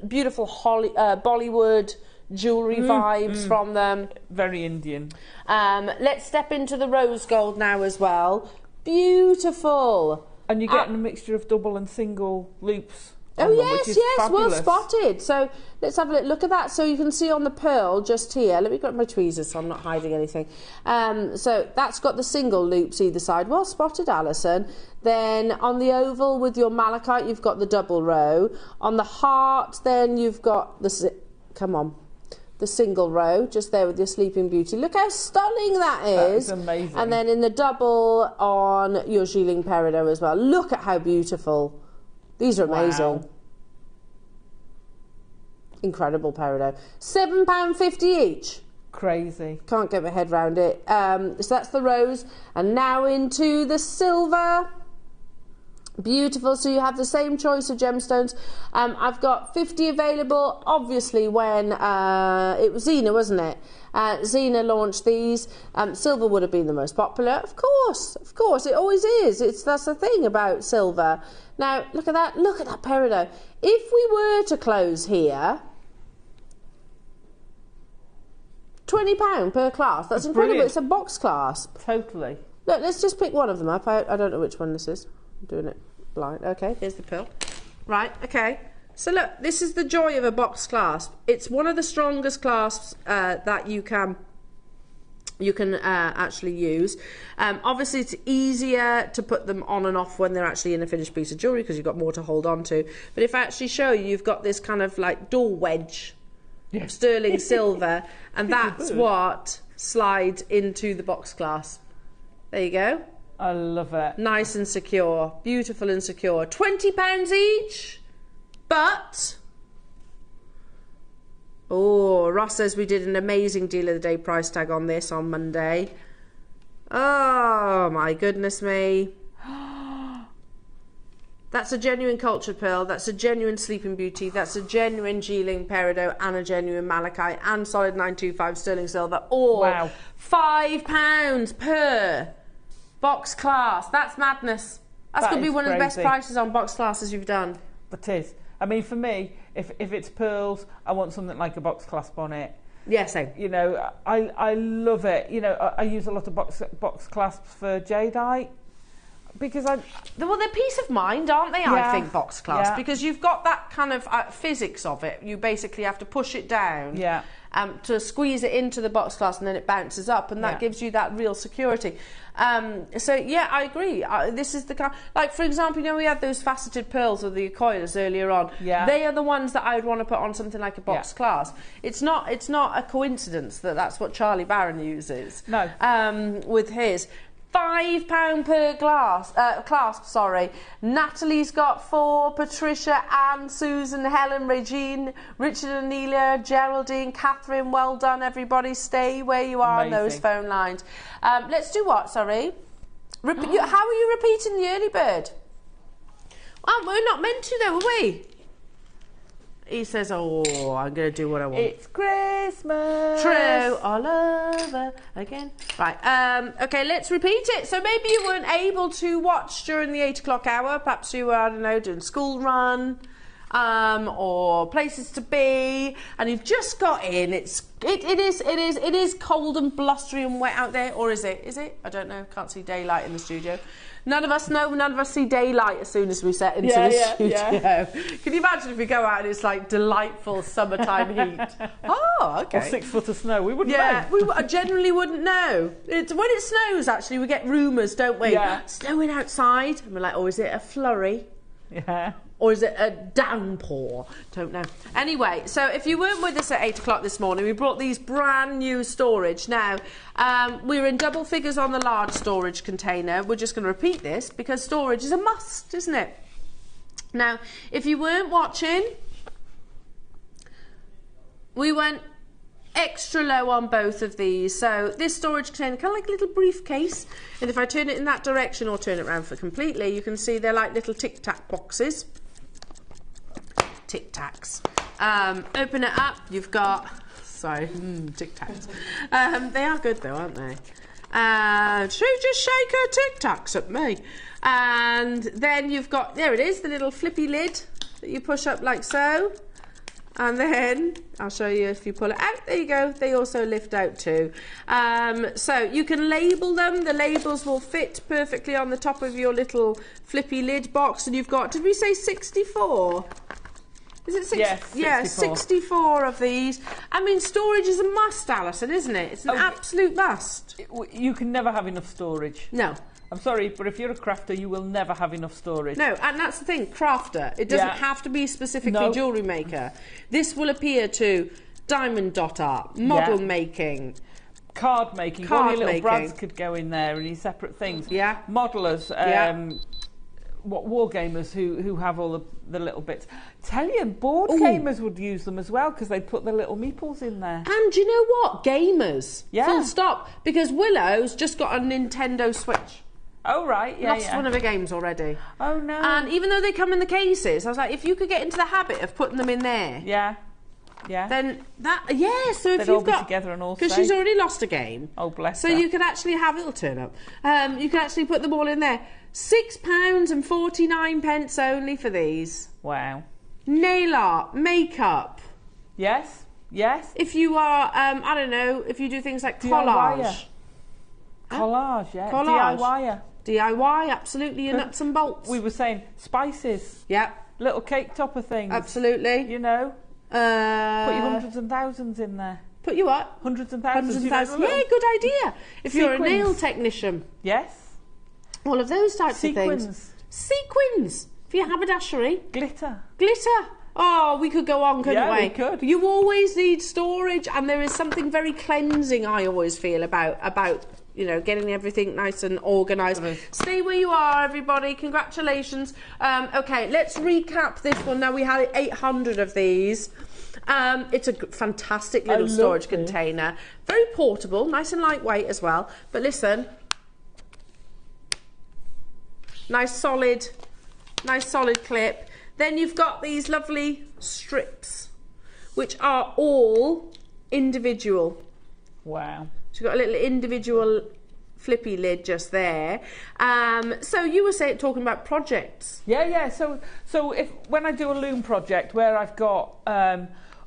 beautiful Bollywood jewellery vibes from them. Very Indian. Let's step into the rose gold now as well. Beautiful. And you're getting a mixture of double and single loops. Oh yes, well spotted. So let's have a look at that. So you can see on the pearl just here. Let me grab my tweezers so I'm not hiding anything. So that's got the single loops either side. Well spotted, Alison. Then on the oval with your malachite, you've got the double row. On the heart, then you've got the single row just there with your Sleeping Beauty. Look how stunning that is. That is amazing. And then in the double on your Gilling Peridot as well. Look at how beautiful. These are amazing. Wow. Incredible peridot. £7.50 each. Crazy. Can't get my head round it. So that's the rose. And now into the silver. Beautiful. So you have the same choice of gemstones. I've got 50 available. Obviously when it was Zena, wasn't it? Zena launched these. Silver would have been the most popular. Of course, it always is. That's the thing about silver. Now, look at that peridot. If we were to close here, £20 per class. That's incredible. Brilliant. It's a box clasp. Totally. Look, let's just pick one of them up. I don't know which one this is. I'm doing it blind. Okay, here's the pearl. Right, okay. So look, this is the joy of a box clasp. It's one of the strongest clasps that you can actually use. Obviously it's easier to put them on and off when they're actually in a finished piece of jewellery because you've got more to hold on to. But if I actually show you, you've got this kind of like door wedge of sterling silver, and that's what slides into the box clasp. There you go. I love it. Nice and secure. Beautiful and secure. £20 each. But... oh, Ross says we did an amazing deal of the day price tag on this on Monday. Oh my goodness me. That's a genuine cultured pearl. That's a genuine Sleeping Beauty. That's a genuine Geeling peridot and a genuine malachite and solid 925 sterling silver. All £5 per box class. That's madness. That's going to be one of the best prices on box classes you've done. It is. I mean, for me, if it's pearls, I want something like a box clasp on it. Yeah, same. You know, I love it. You know, I use a lot of box clasps for jadeite because well, they're peace of mind, aren't they? I think box clasps because you've got that kind of physics of it. You basically have to push it down. Yeah. To squeeze it into the box clasp and then it bounces up, and that gives you that real security. So yeah, I agree. This is the kind, like for example, you know, we had those faceted pearls of the Akoilas earlier on. Yeah. They are the ones that I would want to put on something like a box clasp. It's not a coincidence that that's what Charlie Barron uses. No. With his. £5 per clasp, sorry. Natalie's got 4, Patricia, Anne, Susan, Helen, Regine, Richard, Anelia, Geraldine, Catherine. Well done, everybody. Stay where you are on those phone lines. Let's do what, sorry? How are you repeating the early bird? Well, we're not meant to, though, are we? He says, oh, I'm going to do what I want. It's Christmas. True. All over again. Right. Okay, let's repeat it. So maybe you weren't able to watch during the 8 o'clock hour. Perhaps you were, I don't know, doing school run or places to be. And you've just got in. It is cold and blustery and wet out there. Or is it? Is it? I don't know. Can't see daylight in the studio. None of us know. None of us see daylight as soon as we set into the studio. Yeah. Can you imagine if we go out and it's like delightful summertime heat? Oh, okay. Or 6 foot of snow. We wouldn't know. We generally wouldn't know. When it snows, actually, we get rumours, don't we? Yeah. Snowing outside. And we're like, oh, is it a flurry? Yeah. Or is it a downpour? Don't know. Anyway, so if you weren't with us at 8 o'clock this morning, we brought these brand new storage. Now, we're in double figures on the large storage container. We're just going to repeat this because storage is a must, isn't it? Now, if you weren't watching, we went extra low on both of these. So this storage container, kind of like a little briefcase. And if I turn it in that direction or turn it around for completely, you can see they're like little tic-tac boxes. Tic Tacs. Open it up, you've got, sorry, Tic Tacs. They are good though, aren't they? She just shake her Tic Tacs at me. And then you've got, there it is, the little flippy lid that you push up like so. And then, I'll show you if you pull it out, there you go, they also lift out too. So you can label them, the labels will fit perfectly on the top of your little flippy lid box. And you've got, did we say 64? Is it 60? Yes, 64. Yeah, 64 of these. I mean, storage is a must, Alison, isn't it? It's an absolute must. You can never have enough storage. No. I'm sorry, but if you're a crafter, you will never have enough storage. No, and that's the thing, crafter. It doesn't have to be specifically jewellery maker. This will appear to diamond dot art, model making, card making. One of your little brads could go in there and these separate things. Yeah. Modelers, war gamers who have all the little bits. Tell you, board gamers would use them as well because they'd put the little meeples in there. And you know what? Gamers. Yeah. Full stop. Because Willow's just got a Nintendo Switch. Oh, right. Yeah, Lost one of her games already. Oh, no. And even though they come in the cases, I was like, if you could get into the habit of putting them in there. Yeah. Yeah. Then that, so if they'd you've got, together and all because she's already lost a game. Oh, bless her. So you could actually have, it'll turn up. You can actually put them all in there. £6.49 only for these. Wow. Nail art, makeup. Yes. Yes. If you are, I don't know, if you do things like collage. Collage, yeah. Collage. DIY, absolutely, your nuts and bolts. We were saying spices. Yeah. Little cake topper things. Absolutely. You know. Put your hundreds and thousands in there. Put your what? Hundreds and thousands. Hundreds and thousands. Yeah, good idea. If you're a nail technician. Yes. All of those types of things. Sequins. For your haberdashery. Glitter. Oh, we could go on, couldn't we? Yeah, we could. You always need storage, and there is something very cleansing, I always feel, about you know, getting everything nice and organised. Stay where you are, everybody. Congratulations. Okay, let's recap this one. Now, we had 800 of these. It's a fantastic little storage container. Very portable, nice and lightweight as well. But listen, Nice solid clip. Then you've got these lovely strips, which are all individual. Wow. So you've got a little individual flippy lid just there. So you were talking about projects. Yeah. So when I do a loom project where I've got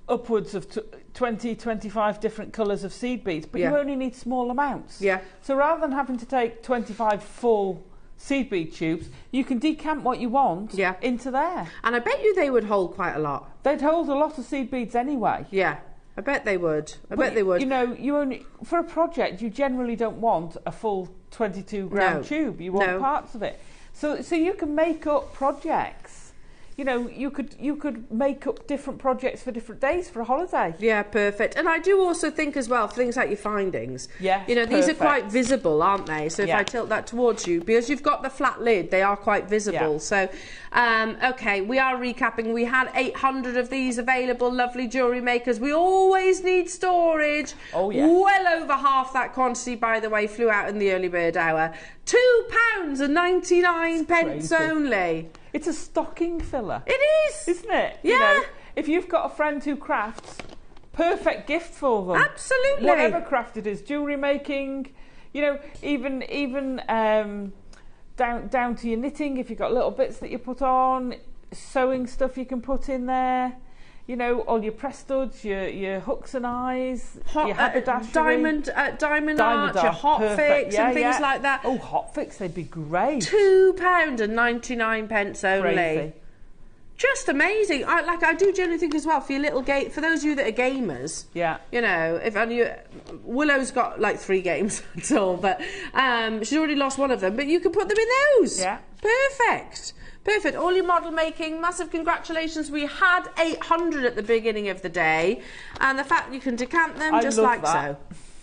upwards of 20, 25 different colours of seed beads, but you only need small amounts. Yeah. So rather than having to take 25 full seed bead tubes, you can decant what you want into there. And I bet you they would hold quite a lot. They'd hold a lot of seed beads anyway. Yeah, I bet they would. You know, you only, for a project, you generally don't want a full 22 gram tube. You want parts of it. So you can make up projects. You know, you could make up different projects for different days for a holiday. Yeah, perfect. And I do also think as well, things like your findings. Yes, you know, these are quite visible, aren't they? So if I tilt that towards you, because you've got the flat lid, they are quite visible. Yeah. So, okay, we are recapping. We had 800 of these available, lovely jewellery makers. We always need storage. Oh, yeah. Well over half that quantity, by the way, flew out in the early bird hour. £2.99 only. It's a stocking filler. It is, isn't it? Yeah. You know, if you've got a friend who crafts, perfect gift for them. Absolutely. Whatever craft it is, jewellery making. You know, even down to your knitting. If you've got little bits that you put on, sewing stuff you can put in there. You know, all your press studs, your hooks and eyes, your haberdashery, diamond art, your hot fix and things like that. Oh, hot fix, they'd be great. £2.99 only. Crazy. Just amazing. I do generally think as well for your little game, for those of you that are gamers. Yeah. You know, Willow's got like 3 games at all, but she's already lost one of them. But you can put them in those. Yeah. Perfect. Perfect. All your model making, massive congratulations. We had 800 at the beginning of the day, and the fact you can decant them just like so.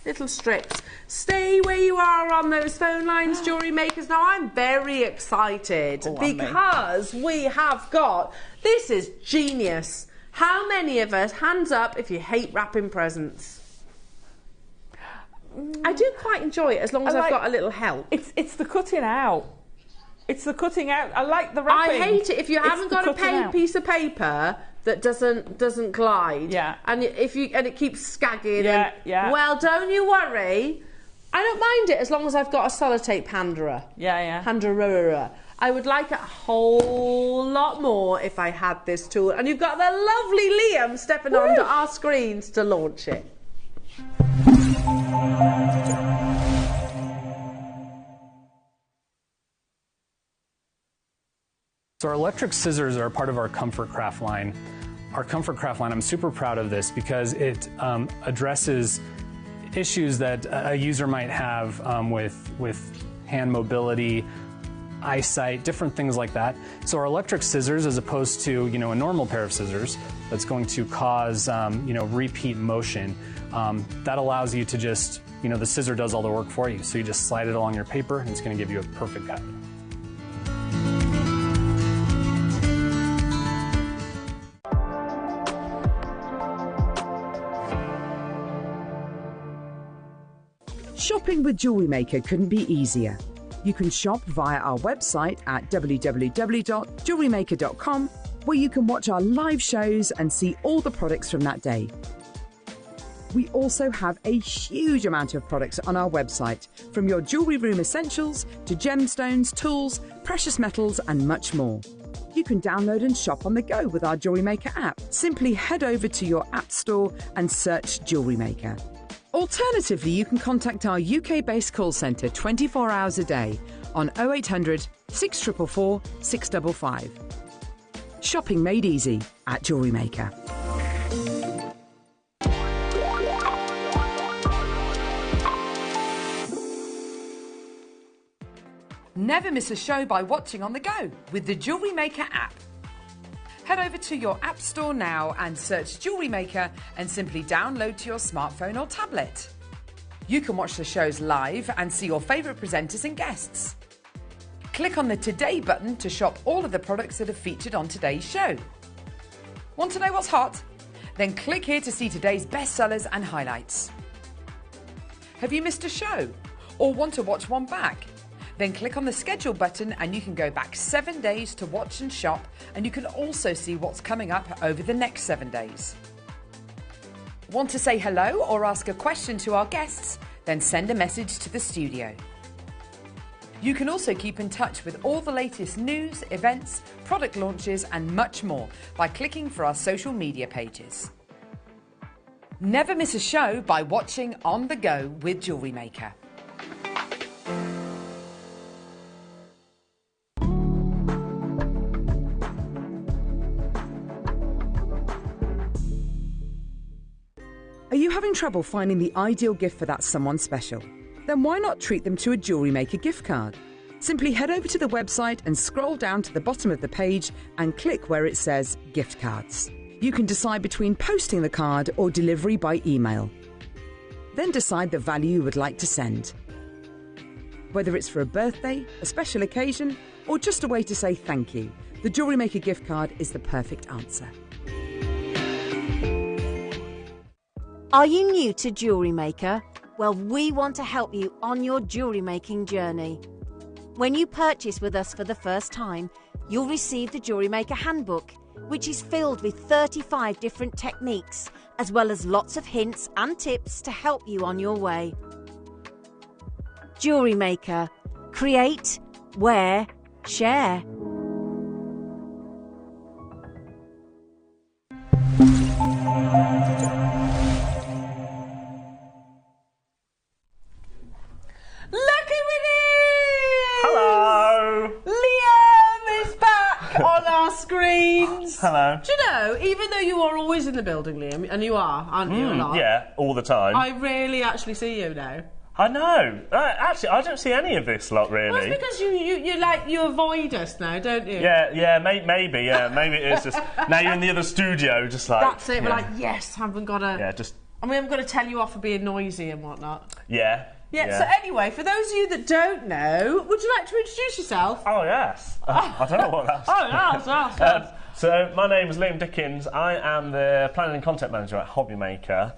Little strips. Stay where you are on those phone lines, jewellery makers. Now I'm very excited because we have got, this is genius. How many of us, hands up if you hate wrapping presents? I do quite enjoy it as long as I've got a little help. It's the cutting out. It's the cutting out. I like the wrapping. I hate it if you haven't got a piece of paper that doesn't glide. Yeah. And it keeps skagging. Yeah. Well, don't you worry. I don't mind it as long as I've got a sellotape handerer. Yeah. Handerer. I would like it a whole lot more if I had this tool. And you've got the lovely Liam stepping onto our screens to launch it. So our electric scissors are part of our Comfort Craft line. Our Comfort Craft line, I'm super proud of this because it addresses issues that a user might have with hand mobility, eyesight, different things like that. So our electric scissors, as opposed to a normal pair of scissors that's going to cause repeat motion, that allows you to just the scissor does all the work for you. So you just slide it along your paper and it's going to give you a perfect cut. Shopping with Jewellery Maker couldn't be easier. You can shop via our website at www.jewellerymaker.com, where you can watch our live shows and see all the products from that day. We also have a huge amount of products on our website, from your jewellery room essentials to gemstones, tools, precious metals and much more. You can download and shop on the go with our Jewellery Maker app. Simply head over to your app store and search Jewellery Maker. Alternatively, you can contact our UK-based call centre 24 hours a day on 0800 644 655. Shopping made easy at Jewellery Maker. Never miss a show by watching on the go with the Jewellery Maker app. Head over to your app store now and search Jewellery Maker and simply download to your smartphone or tablet. You can watch the shows live and see your favourite presenters and guests. Click on the Today button to shop all of the products that are featured on today's show. Want to know what's hot? Then click here to see today's bestsellers and highlights. Have you missed a show or want to watch one back? Then click on the schedule button and you can go back 7 days to watch and shop, and you can also see what's coming up over the next 7 days. Want to say hello or ask a question to our guests? Then send a message to the studio. You can also keep in touch with all the latest news, events, product launches and much more by clicking for our social media pages. Never miss a show by watching On The Go with JewelleryMaker. Are you having trouble finding the ideal gift for that someone special? Then why not treat them to a JewelleryMaker gift card? Simply head over to the website and scroll down to the bottom of the page and click where it says gift cards. You can decide between posting the card or delivery by email. Then decide the value you would like to send. Whether it's for a birthday, a special occasion, or just a way to say thank you, the JewelleryMaker gift card is the perfect answer. Are you new to JewelleryMaker? Well, we want to help you on your jewellery making journey. When you purchase with us for the first time, you'll receive the JewelleryMaker handbook, which is filled with 35 different techniques, as well as lots of hints and tips to help you on your way. JewelleryMaker. Create, wear, share. Screens. Hello. Do you know, even though you are always in the building, Liam, and you are, aren't you, a lot? Yeah, all the time. I rarely actually see you now. I know. Actually, I don't see any of this lot, really. Well, it's because you avoid us now, don't you? Yeah, maybe, yeah. Maybe it is just... Now you're in the other studio, just like... That's it, yeah. we're like, yes, haven't got to... Yeah, just... I mean, I'm going to tell you off for being noisy and whatnot. Yeah. Yeah, so anyway, for those of you that don't know, would you like to introduce yourself? Oh, yes. I don't know what that's... yes. So, my name is Liam Dickens. I am the Planning and Content Manager at HobbyMaker.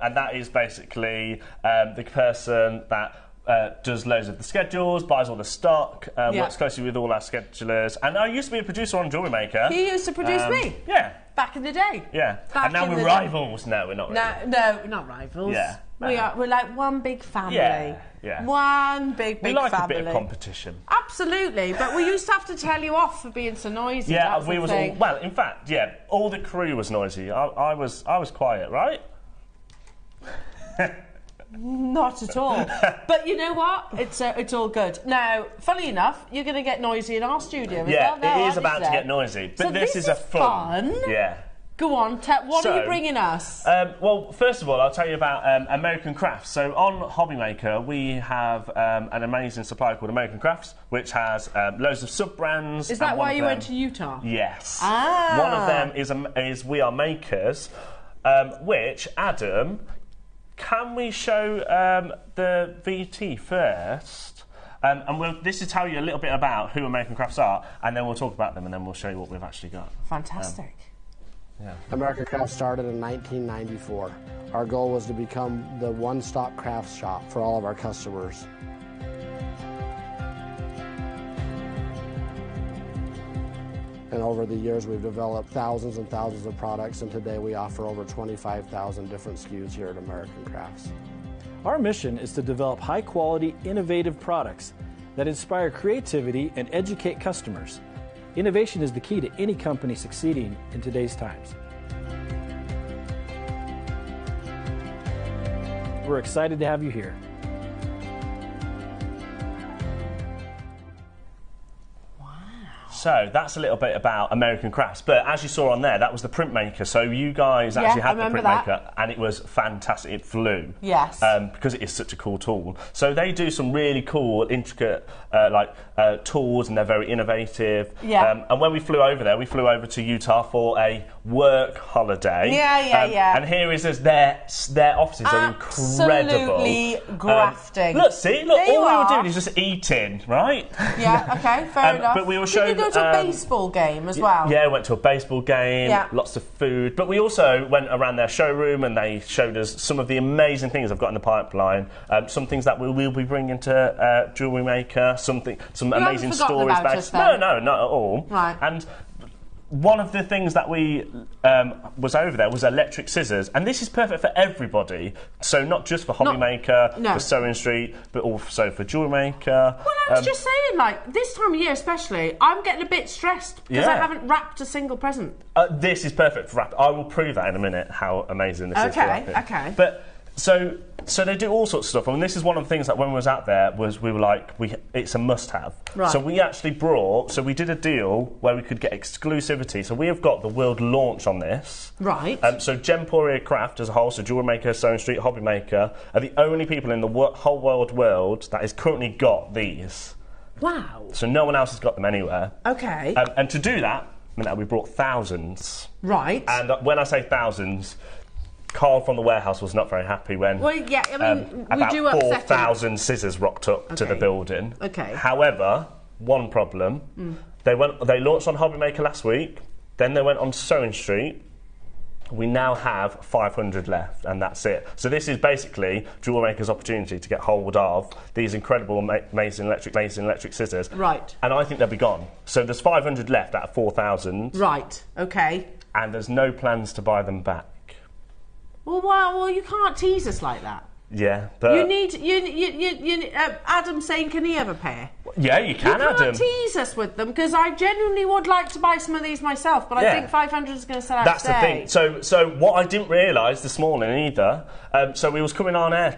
And that is basically the person that does loads of the schedules, buys all the stock, works closely with all our schedulers. And I used to be a producer on JewelleryMaker. He used to produce me. Yeah. Back in the day. Yeah. And now we're rivals. No, we're not really. No, we're not rivals. Yeah. We're like one big family. Yeah. One big family. We like a bit of competition. Absolutely, but we used to have to tell you off for being so noisy. Yeah, we was all, well, in fact, yeah, all the crew was noisy. I was quiet, right? Not at all. But you know what? It's all good. Now, funnily enough, you're going to get noisy in our studio as well. Yeah, it is about to get noisy. But so this is a fun. Yeah. Go on, what are you bringing us? Well, first of all, I'll tell you about American Crafts. So on HobbyMaker, we have an amazing supplier called American Crafts, which has loads of sub-brands. Is that why you went to Utah? Yes. Ah. One of them is We Are Makers, which, Adam, can we show the VT first? And this will tell you a little bit about who American Crafts are, and then we'll talk about them, and then we'll show you what we've actually got. Fantastic. Yeah. American Crafts started in 1994. Our goal was to become the one-stop crafts shop for all of our customers. And over the years, we've developed thousands and thousands of products, and today we offer over 25,000 different SKUs here at American Crafts. Our mission is to develop high-quality, innovative products that inspire creativity and educate customers. Innovation is the key to any company succeeding in today's times. We're excited to have you here. So that's a little bit about American Crafts, but as you saw on there, that was the printmaker. So you guys actually had the printmaker, and it was fantastic. It flew. Yes. Because it is such a cool tool. So they do some really cool, intricate tools, and they're very innovative. Yeah. And when we flew over there, we flew over to Utah for a work holiday. Yeah. And here is their offices are incredible. Absolutely grafting. Look, all we were doing is just eating, right? Yeah. Okay. Fair enough. But we were showing. Did go to a baseball game as well? Yeah, went to a baseball game, lots of food. But we also went around their showroom and they showed us some of the amazing things I've got in the pipeline. Some things that we will be bringing to Jewellery Maker, some amazing stories based. No, not at all. Right. And one of the things that we was over there was electric scissors, and this is perfect for everybody. So not just for Hobby Maker, for Sewing Street, but also for Jewellery Maker. Well, I was just saying, like, this time of year especially, I'm getting a bit stressed because I haven't wrapped a single present. This is perfect for wrap. I will prove that in a minute, how amazing this is for wrapping. Okay. But so they do all sorts of stuff. I mean, this is one of the things that when we was out there was we were like, it's a must-have. Right. So we actually so we did a deal where we could get exclusivity. So we have got the world launch on this. Right. So Gemporia Craft as a whole, so Jewellery Maker, Sewing Street, Hobby Maker, are the only people in the whole world that has currently got these. Wow. So no one else has got them anywhere. Okay. And to do that, meant that we brought thousands. Right. And when I say thousands, Carl from the warehouse was not very happy when we do about upset 4,000 scissors rocked up to the building. Okay. However, one problem, they launched on Hobby Maker last week, then they went on Sewing Street. We now have 500 left, and that's it. So this is basically Jewellery Maker's opportunity to get hold of these incredible, amazing electric scissors. Right. And I think they'll be gone. So there's 500 left out of 4,000. Right. Okay. And there's no plans to buy them back. Well, you can't tease us like that. Yeah, but you need Adam saying, can he have a pair? Yeah, you can, Adam. You can't tease us with them because I genuinely would like to buy some of these myself, but I think 500 is going to sell out That's today. the thing. So what I didn't realise this morning either. So we was coming on air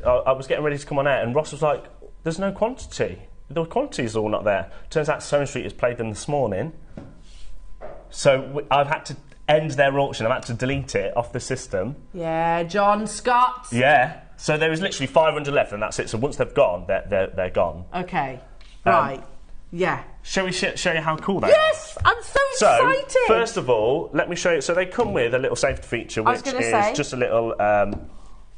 I was getting ready to come on air, and Ross was like, "There's no quantity. The quantity's all not there." Turns out Sewing Street has played them this morning. So I've had to end their auction. I've had to delete it off the system. Yeah, John Scott. Yeah. So there is literally 500 left, and that's it. So once they've gone, they're gone. Okay. Right. Yeah. Shall we show you how cool they are? Yes! I'm so excited! So, first of all, let me show you. So they come with a little safety feature, which is just a little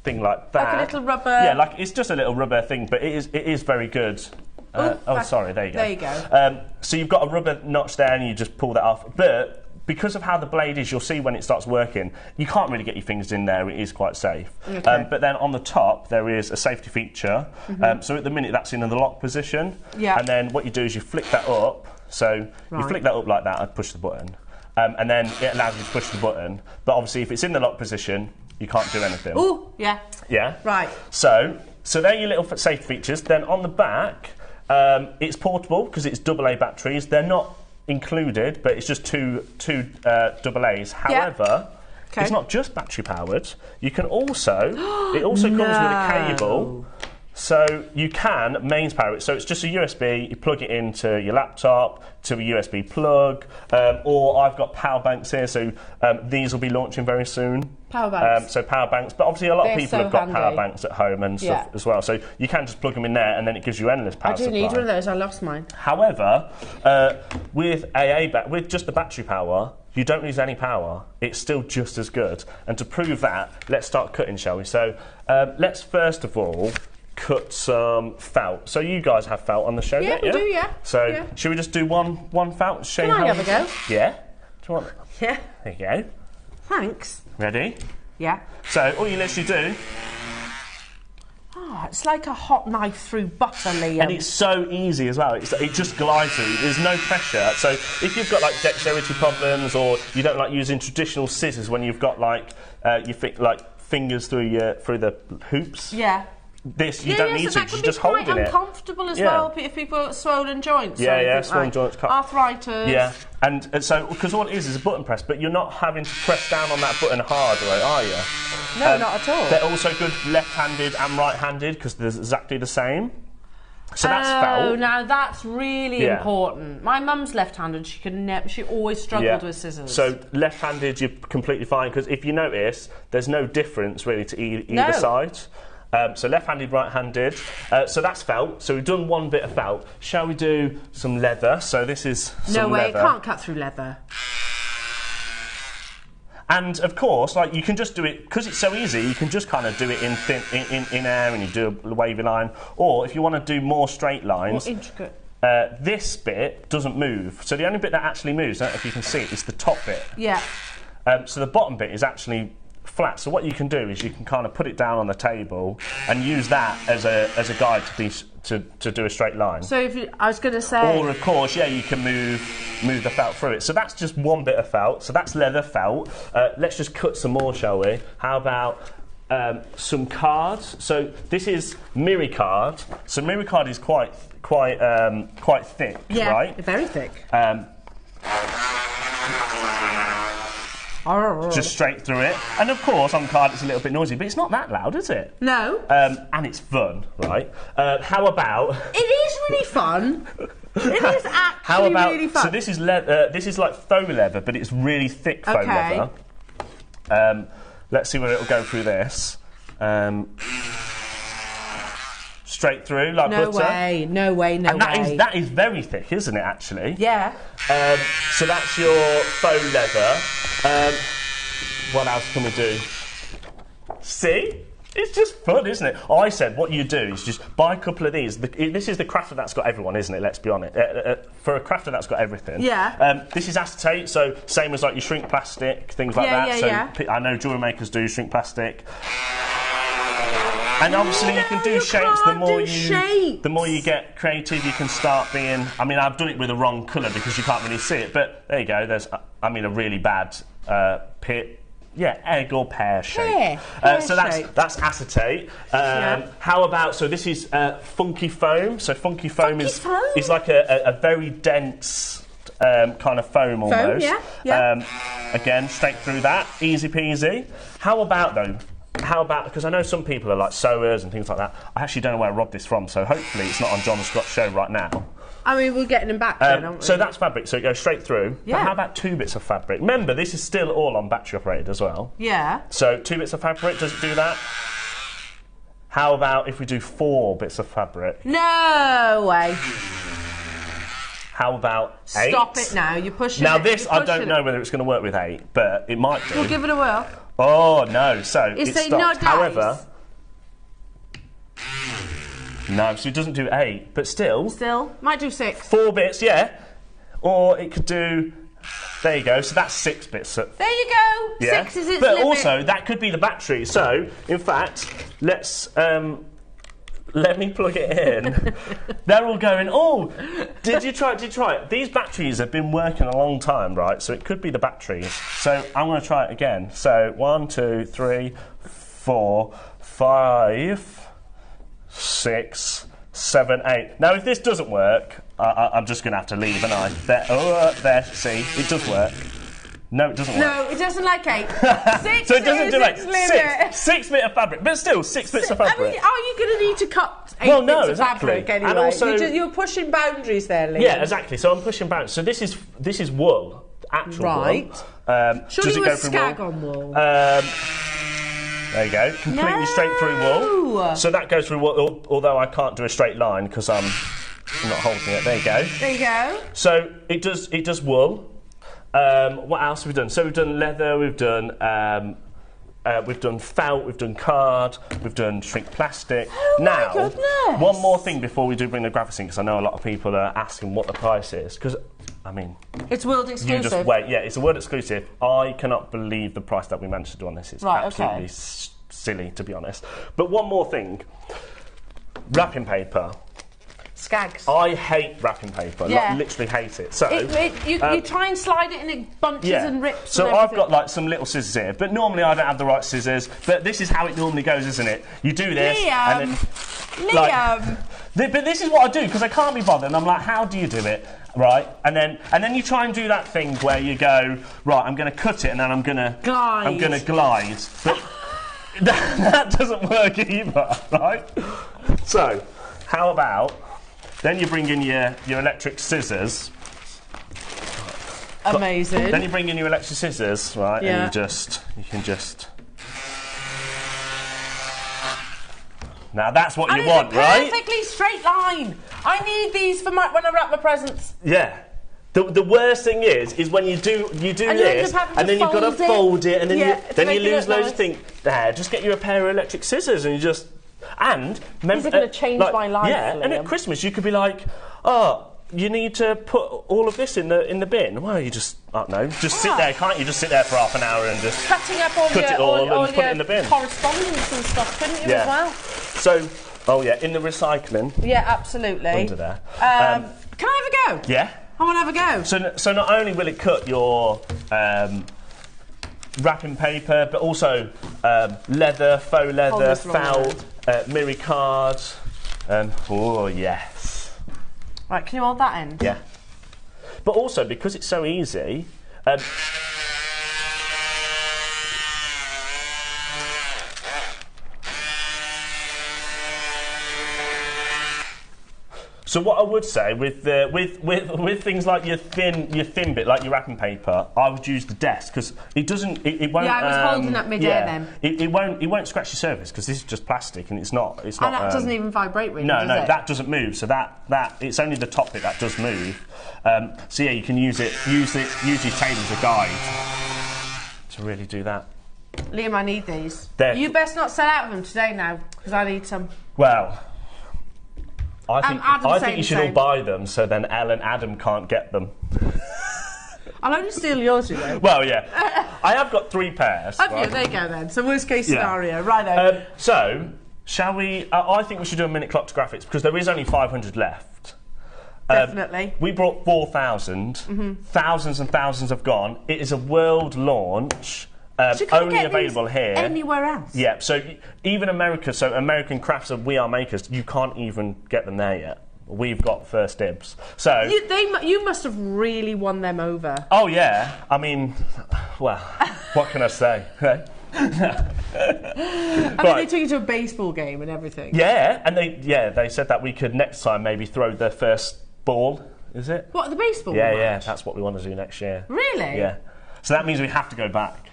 thing like that. Like a little rubber... Yeah, like it's just a little rubber thing, but it is very good. Sorry, there you go. There you go. So you've got a rubber notch there, and you just pull that off. But because of how the blade is, you'll see when it starts working, you can't really get your fingers in there. It is quite safe. Okay. But then on the top, there is a safety feature. So at the minute, that's in the lock position. Yeah. And then what you do is you flick that up. So you flick that up like that, I'd push the button. And then it allows you to push the button. But obviously, if it's in the lock position, you can't do anything. Oh, yeah. Yeah? Right. So they're your little safety features. Then on the back, it's portable because it's AA batteries. They're not included, but it's just two AA's. However, it's not just battery powered. You can also it also comes with a cable, so you can mains power it. So it's just a USB. You plug it into your laptop to a USB plug, or I've got power banks here. So these will be launching very soon. Power banks. So power banks, but obviously a lot of people have got power banks at home and stuff as well. So you can just plug them in there, and then it gives you endless power supply. I do need one of those. I lost mine. However, with with just the battery power, you don't lose any power. It's still just as good. And to prove that, let's start cutting, shall we? So let's first of all cut some felt. So you guys have felt on the show, yeah, don't you? We do, yeah. So should we just do one felt? Can I have a go? Yeah. Do you want? Yeah. There you go. Thanks. Ready? Yeah. So all you literally do... Oh, it's like a hot knife through butter, Liam. And it's so easy as well. It just glides through. There's no pressure. So if you've got like dexterity problems, or you don't like using traditional scissors when you've got like fingers through the hoops. Yeah. This you don't need to. You just hold it. Quite uncomfortable as well if people have swollen joints. Swollen joints. Arthritis. Yeah, and so because all it is a button press, but you're not having to press down on that button hard, are you? No, not at all. They're also good left-handed and right-handed because they're exactly the same. So that's felt. Oh, now that's really important. My mum's left-handed. She could she always struggled with scissors. So left-handed, you're completely fine because if you notice, there's no difference really to either side. So left-handed, right-handed. So that's felt. So we've done one bit of felt. Shall we do some leather? So this is some leather. No way, it can't cut through leather. And of course, like you can just do it because it's so easy. You can just kind of do it in air, and you do a wavy line. Or if you want to do more straight lines, more intricate. this bit doesn't move. So the only bit that actually moves, I don't know if you can see it, is the top bit. Yeah. So the bottom bit is actually flat. So what you can do is you can kind of put it down on the table and use that as a guide to do a straight line. So if I was going to say, or of course, yeah, you can move the felt through it. So that's just one bit of felt. So that's leather felt. Let's just cut some more, shall we? How about some cards? So this is Miricard. So Miricard is quite thick, yeah, right? Very thick. Just straight through it. And of course, on card it's a little bit noisy, but it's not that loud, is it? No. And it's fun, right? How about... It is really fun. It is actually really fun. So this is leather. This is like faux leather, but it's really thick faux leather. Let's see where it'll go through this. Straight through, like butter. No way. And that is very thick, isn't it, actually? Yeah. So that's your faux leather. What else can we do? See? It's just fun, isn't it? I said what you do is just buy a couple of these. This is the crafter that's got everyone, isn't it? Let's be honest. For a crafter that's got everything. Yeah. This is acetate, so same as like your shrink plastic, things like that. So I know jewellery makers do shrink plastic. And obviously you can do shapes. The more you get creative, you can start being... I mean, I've done it with the wrong colour because you can't really see it, but there you go. There's, a really bad egg or pear shape. So that's acetate. How about... So this is funky foam. So funky foam is like a very dense... kind of foam almost. Again, straight through that. Easy peasy. How about, because I know some people are like sewers and things like that. I actually don't know where I robbed this from, so hopefully it's not on John Scott's show right now. I mean, we're getting them back then, aren't we? So that's fabric, so it goes straight through. Yeah. But how about 2 bits of fabric? Remember, this is still all on battery operated as well. Yeah. So 2 bits of fabric, does it do that? How about if we do 4 bits of fabric? No way. How about 8? Stop it now, you're pushing Now it. this, I don't know whether it's going to work with 8, but it might do. We'll give it a whirl. Oh, no, so it stopped. No dice? However... No, so it doesn't do 8, but still... Might do 6. 4 bits, yeah. Or it could do... There you go, so that's 6 bits. There you go. Yeah. 6 is its but limit. also, that could be the battery. So, in fact, let's... let me plug it in. They're all going, oh, did you try it? These batteries have been working a long time, right? So it could be the batteries. So I'm going to try it again. So 1, 2, 3, 4, 5, 6, 7, 8. Now, if this doesn't work, I'm just going to have to leave, and there, see, it does work. No, it doesn't work. No, it doesn't like 8. 6 so it doesn't do 8. Limit. 6 bits of fabric, but still 6 bits of fabric. I mean, are you going to need to cut 8 bits of fabric anyway? And also, you're pushing boundaries there, Liam. Yeah, exactly. So I'm pushing boundaries. So this is wool, actual wool. Surely you skag on wool. There you go, completely straight through wool. So that goes through wool, although I can't do a straight line because I'm not holding it. There you go. There you go. So it does wool. What else have we done? So we've done leather, we've done felt, we've done card, we've done shrink plastic. Oh now, my goodness. One more thing before we do bring the graphics in, because I know a lot of people are asking what the price is. Because, I mean... It's world exclusive. You just wait. Yeah, it's a world exclusive. I cannot believe the price that we managed to do on this. It's absolutely silly, to be honest. But one more thing. Wrapping paper. Skags. I hate wrapping paper. Yeah. Like, literally hate it. So you try and slide it and it bunches and rips. So and I've got like some little scissors here, but normally I don't have the right scissors. But this is how it normally goes, isn't it? You do this, and then, but this is what I do because I can't be bothered. And I'm like, how do you do it? Right, and then you try and do that thing where you go, right, I'm going to cut it and then I'm going to glide. But that doesn't work either, right? So, how about then you bring in your electric scissors. Amazing. Then you bring in your electric scissors, right? Yeah. And you can just. Now that's what you want, right? Perfectly straight line. I need these for when I wrap my presents. Yeah. The worst thing is when you do this, and then you've got to fold it, and then you lose loads of things. There, just get you a pair of electric scissors, and you just. And remember, these are going to change my life. Yeah, and at Christmas you could be like, oh, you need to put all of this in the bin. Well, you just, I don't know, just sit there, can't you? Just sit there for half an hour and just cutting up all cut your, it all all and put it in the bin. Correspondence and stuff, couldn't you, Yeah. as well? So, oh yeah, in the recycling. Yeah, absolutely. Under there. Can I have a go? Yeah. I want to have a go. So not only will it cut your wrapping paper, but also leather, faux leather, felt, mirror cards. Oh yes. Right, can you hold that end? Yeah. But also because it's so easy. So what I would say with things like your thin bit, like your wrapping paper, I would use the desk because it doesn't. It won't. Yeah, I was holding up mid-air then. It won't scratch your surface because this is just plastic and it's not. And that doesn't even vibrate really. No, does it? that doesn't move. So that it's only the top bit that does move. So yeah, you can use your tape as a guide to really do that. Liam, I need these. There. You best not sell out of them today now because I need some. Well. I think you should all same. buy them so then Elle and Adam can't get them. I'll only steal yours, you know. Well, yeah. I have got 3 pairs. Have right? you? There you go then. So worst case scenario, right? So, shall we? I think we should do a minute clock to graphics because there is only 500 left. Definitely. We brought 4,000. Thousands and thousands have gone. It is a world launch. Only available here. Anywhere else? Yeah, so even America, so American crafts of We Are Makers, you can't even get them there yet. We've got first dibs. So you must have really won them over. Oh yeah, I mean, well, what can I say? I mean, they took you to a baseball game and everything. Yeah, and they said that we could next time maybe throw the first ball. Is it? What, the baseball? Yeah, match? yeah, that's what we want to do next year. Really? Yeah. So that means we have to go back.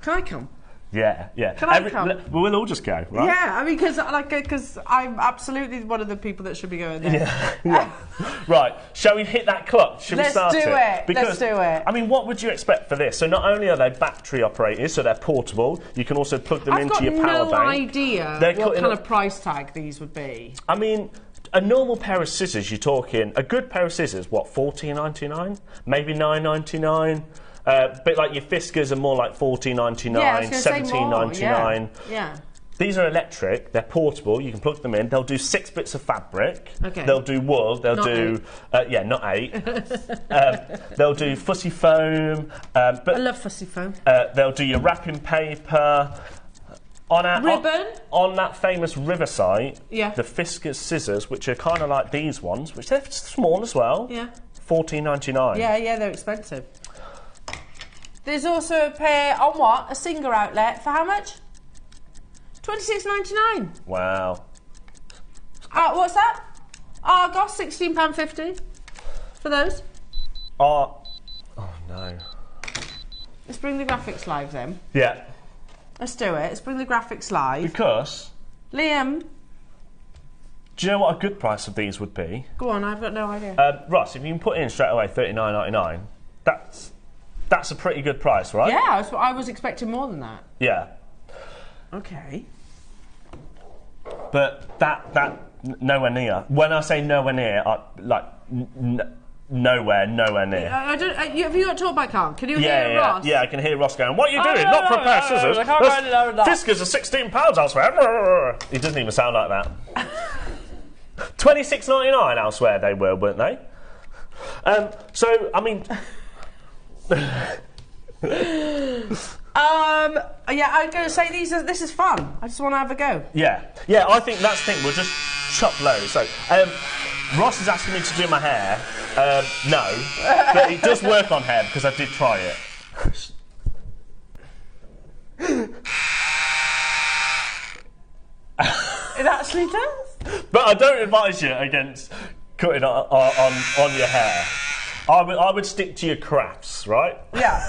Can I come? Yeah, yeah. Can I come? We'll all just go, right? Yeah, I mean, because I'm absolutely one of the people that should be going there. Yeah. Right, shall we hit that clock? Should we start it? Let's do it. I mean, what would you expect for this? So not only are they battery operated, so they're portable, you can also plug them into your power bank. I've got no idea what kind of price tag these would be. I mean, a normal pair of scissors, you're talking, a good pair of scissors, what, $14.99? Maybe $9.99? Bit like your Fiskars are more like $14.99, $17.99. Yeah. These are electric. They're portable. You can plug them in. They'll do 6 bits of fabric. Okay. They'll do wool. They'll do not 8. They'll do fussy foam. But I love fussy foam. They'll do your wrapping paper. Ribbon. On that famous river site, Yeah. the Fiskars scissors, which are kind of like these ones, which they're small as well. Yeah. $14.99. Yeah, they're expensive. There's also a pair on what? A Singer outlet for how much? $26.99. Wow. What's that? Argos, £16.50 for those. Oh no. Let's bring the graphics live then. Yeah. Let's do it. Let's bring the graphics live. Because, Liam. do you know what a good price of these would be? Go on, I've got no idea. Ross, if you can put in straight away $39.99, that's a pretty good price, right? Yeah, I was expecting more than that. Yeah. Okay. But that nowhere near. When I say nowhere near, nowhere near. Have you got talk back on? Can you hear Ross? Yeah, I can hear Ross going, what are you doing? Not for a pair of scissors. Fiskars are £16 elsewhere. He doesn't even sound like that. $26.99 elsewhere they were, weren't they? So, I mean... Yeah, I'm going to say this is fun. I just want to have a go. Yeah, I think that's the thing. We'll just chop loads. So, Ross is asking me to do my hair. No, but it does work on hair because I did try it. It actually does. But I don't advise you against cutting on your hair. I would stick to your crafts, right? Yeah.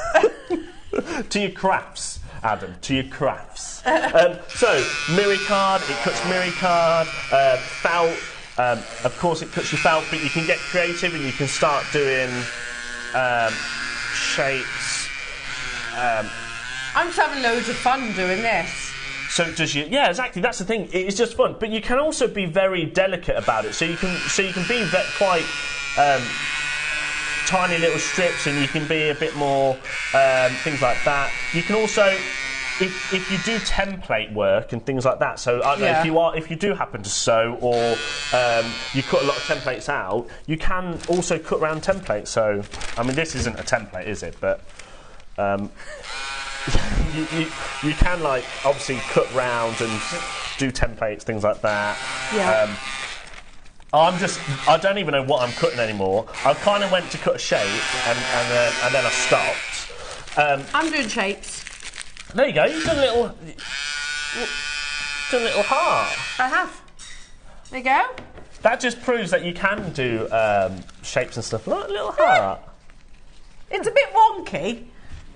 To your crafts, Adam. To your crafts. So, mirror card. It cuts mirror card. Felt. Of course, it cuts your felt, but you can get creative and you can start doing shapes. I'm just having loads of fun doing this. so does you. Yeah, exactly. That's the thing. It's just fun, but you can also be very delicate about it. So you can be quite tiny little strips, and you can be a bit more things like that. You can also. If you do template work and things like that, so I don't know, if you do happen to sew or you cut a lot of templates out, you can also cut around templates. So, I mean, this isn't a template, is it? But you can, like, obviously cut round and do templates, things like that. Yeah. I don't even know what I'm cutting anymore. I kind of went to cut a shape and then I stopped. I'm doing shapes. There you go. You've done a little heart. I have. There you go. That just proves that you can do shapes and stuff. Look, a little heart. It's a bit wonky,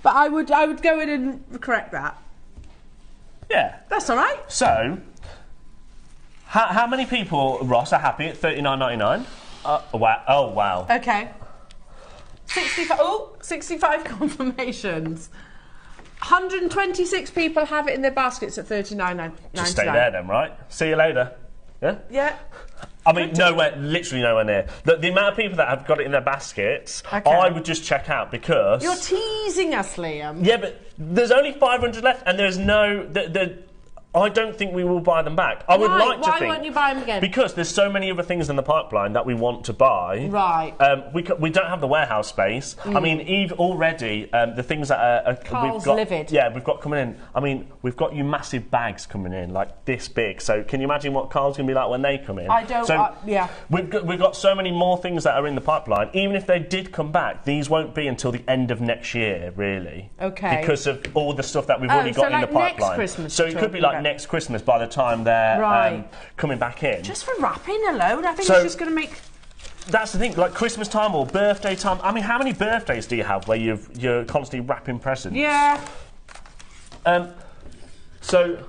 but I would go in and correct that. Yeah, that's all right. So, how many people, Ross, are happy at $39.99? Wow! Oh wow. Okay. 65 confirmations. 126 people have it in their baskets at $39.99. Just stay there then, right? See you later. Yeah? Yeah. I mean, literally nowhere near. The amount of people that have got it in their baskets, I would just check out because... You're teasing us, Liam. Yeah, but there's only 500 left and there's no... I don't think we will buy them back. I would like to think... Why won't you buy them again? Because there's so many other things in the pipeline that we want to buy. Right. We don't have the warehouse space. I mean, already, the things that are... Carl's livid. Yeah, we've got coming in. I mean, we've got you massive bags coming in, like this big. So can you imagine what Carl's going to be like when they come in? I don't... So yeah. We've got so many more things that are in the pipeline. Even if they did come back, these won't be until the end of next year, really. Okay. Because of all the stuff that we've already got in the pipeline. Next Christmas, so it could be like next Christmas by the time they're coming back in. Just for wrapping alone, I think it's just going to make... That's the thing, like Christmas time or birthday time. I mean, how many birthdays do you have where you're constantly wrapping presents? Yeah. So,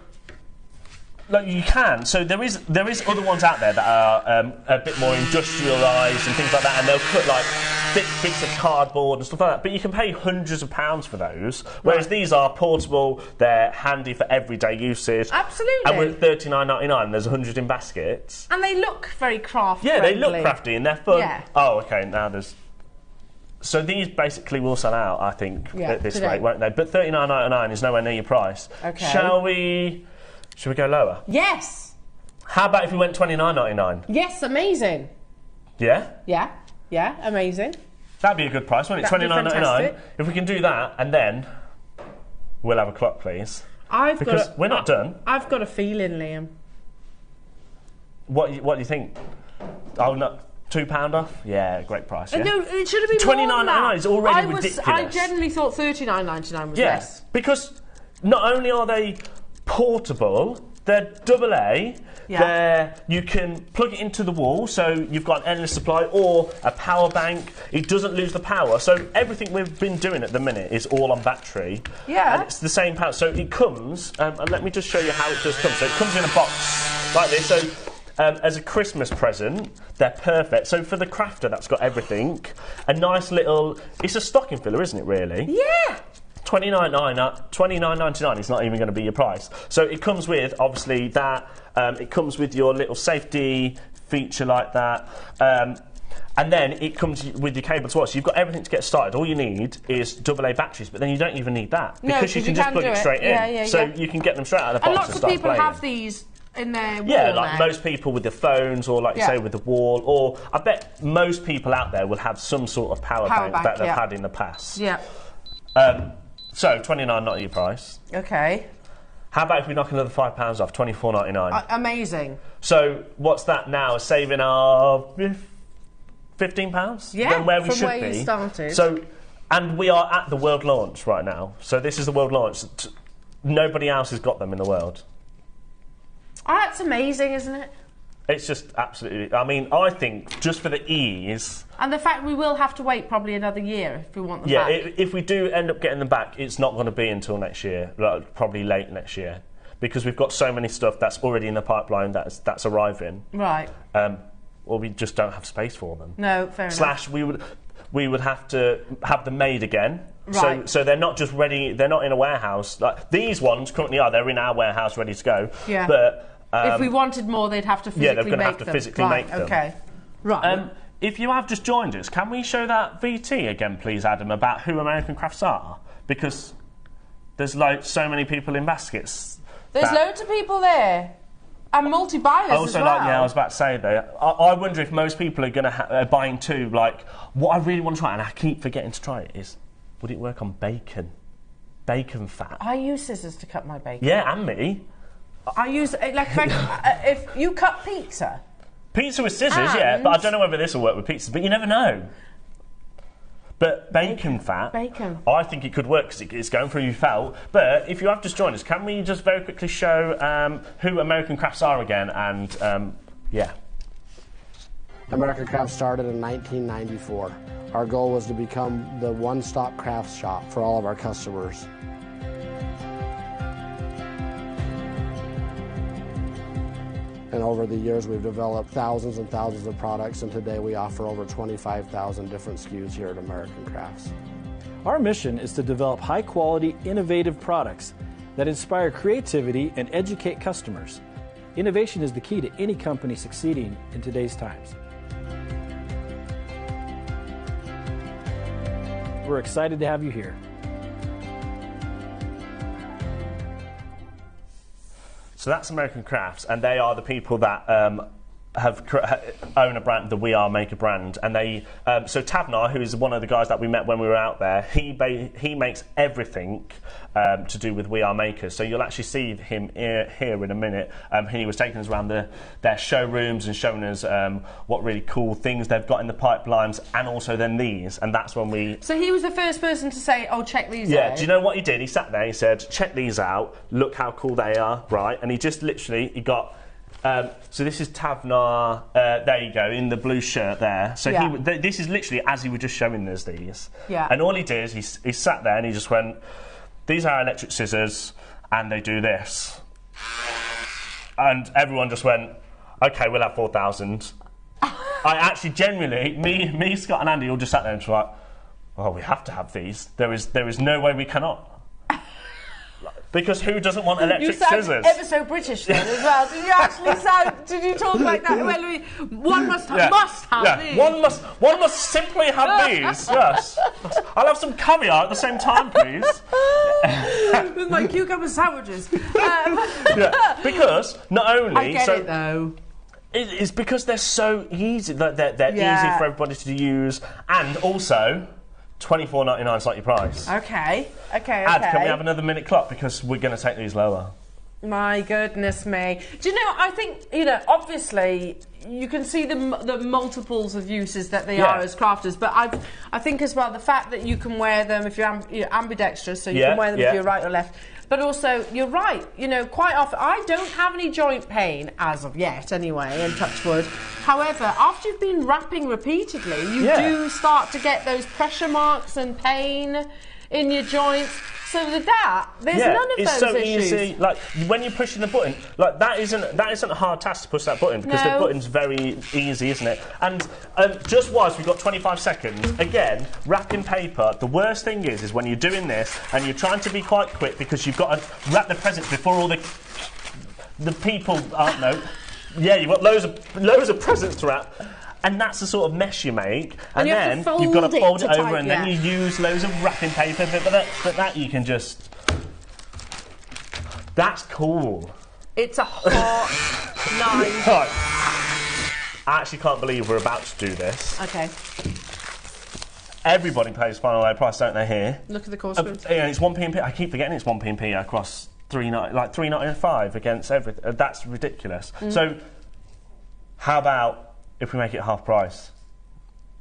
like, you can. So there is other ones out there that are a bit more industrialised and things like that, and they'll cut like thick bits of cardboard and stuff like that. But you can pay hundreds of pounds for those, whereas these are portable. They're handy for everyday uses. Absolutely. And we're at $39.99. There's 100 in baskets. And they look very crafty. Yeah, they look crafty and they're fun. Yeah. Oh, okay. Now there's. So these basically will sell out, I think, at this rate, won't they? But $39.99 is nowhere near your price. Okay. Shall we go lower? Yes. How about if we went $29.99? Yes, amazing. Yeah? Yeah. Yeah, amazing. That'd be a good price, wouldn't it? $29.99. If we can do that, and then we'll have a clock, please. We're not done. I've got a feeling, Liam. What do you think? Oh, no. £2 off? Yeah, great price. Yeah? No, it should have been $29.99 is already ridiculous. I generally thought $39.99 was less. Because not only are they portable, they're AA. Yeah. You can plug it into the wall, so you've got an endless supply, or a power bank. It doesn't lose the power. So everything we've been doing at the minute is all on battery. Yeah. And it's the same power. So it comes, and let me just show you how it does come. So it comes in a box like this. So as a Christmas present, they're perfect. So for the crafter that's got everything, a nice little... It's a stocking filler, isn't it, really? Yeah. $29.99 is not even going to be your price. So it comes with, obviously, that. It comes with your little safety feature like that. And then it comes with your cable to watch. So you've got everything to get started. All you need is AA batteries, but then you don't even need that. Because you can just plug it straight in. So you can get them straight out of the box and lots of people have these in their wall. Yeah, like most people with their phones, or like you say, with the wall. Or I bet most people out there will have some sort of power bank that they've had in the past. Yeah. So $29 not your price. Okay. How about if we knock another £5 off, $24.99? Amazing. So what's that now? Saving our £15? Yeah, than where we from should where be. you started. So, and we are at the world launch right now. So this is the world launch. Nobody else has got them in the world. Oh, that's amazing, isn't it? It's just absolutely... I mean, I think just for the ease... And the fact we will have to wait probably another year if we want them back. Yeah, if we do end up getting them back, it's not going to be until next year, like, probably late next year, because we've got so many stuff that's already in the pipeline that's arriving. Right. Or we just don't have space for them. No, fair enough. Slash, we would have to have them made again, Right. So they're not just ready. They're not in a warehouse. Like these ones currently are. They're in our warehouse, ready to go. Yeah. But if we wanted more, they'd have to physically they're going to have to them. physically make them. Okay. Right. If you have just joined us, can we show that VT again, please, Adam, about who American Crafts are? Because there's like so many people in baskets. There's loads of people there. And multi-buyers as well. I was about to say that. I wonder if most people are going to buying too. Like, what I really want to try, and I keep forgetting to try it, is would it work on bacon? Bacon fat. I use scissors to cut my bacon. Yeah, and me. I use if you cut pizza. Pizza with scissors, yeah, but I don't know whether this will work with pizza. But you never know. But bacon fat, I think it could work because it's going through your felt. But if you have just joined us, can we just very quickly show who American Crafts are again? And yeah. American Crafts started in 1994. Our goal was to become the one-stop crafts shop for all of our customers. And over the years, we've developed thousands and thousands of products, and today we offer over 25,000 different SKUs here at American Crafts. Our mission is to develop high-quality, innovative products that inspire creativity and educate customers. Innovation is the key to any company succeeding in today's times. We're excited to have you here. So that's American Crafts, and they are the people that own a brand, the We Are Maker brand, and they. So Tavnar, who is one of the guys that we met when we were out there, he makes everything to do with We Are Makers. So you'll actually see him here in a minute. He was taking us around their showrooms and showing us what really cool things they've got in the pipelines, and also then these, and that's when we. So he was the first person to say, "Oh, check these out." Yeah. Do you know what he did? He sat there. He said, "Check these out. Look how cool they are, right?" And he just literally he got. So this is Tavnar, there you go, in the blue shirt there. So this is literally as he was just showing us these. Yeah. And all he did is he sat there and he just went, these are electric scissors and they do this. And everyone just went, okay, we'll have 4,000. I actually genuinely, me, Scott and Andy all just sat there and just like, oh, we have to have these. There is no way we cannot. Because who doesn't want electric scissors? Ever so British then as well. Did you actually sound? Did you talk like that? Well, one must have these. One must simply have these. Yes. I'll have some caviar at the same time, please. With my cucumber sandwiches. Because not only I get it though. It's because they're so easy. They're easy for everybody to use, and also. $24.99 is like your price. Okay. Ad, can we have another minute clock because we're going to take these lower? My goodness me. Do you know, I think, obviously you can see the multiples of uses that they are as crafters, but I think as well the fact that you can wear them if you're ambidextrous, so you can wear them if you're right or left. But also, you're right, quite often, I don't have any joint pain, as of yet anyway, and touch wood. However, after you've been wrapping repeatedly, you do start to get those pressure marks and pain in your joints. So with that, there's none of those so issues. Easy. Like when you're pushing the button, like that isn't a hard task to push that button because the button's very easy, isn't it? And just whilst we've got 25 seconds, again, wrapping paper. The worst thing is when you're doing this and you're trying to be quite quick because you've got to wrap the presents before all the people aren't no. Yeah, you've got loads of presents to wrap. And that's the sort of mess you make, and then you've got to fold it over, and then you use loads of wrapping paper. But that you can just. That's cool. It's a hot knife. I actually can't believe we're about to do this. Okay. Everybody pays final low price, don't they? Here. Look at the course. It's 1p. I keep forgetting it's 1p across $3.95 against everything. That's ridiculous. So, how about? If we make it half price.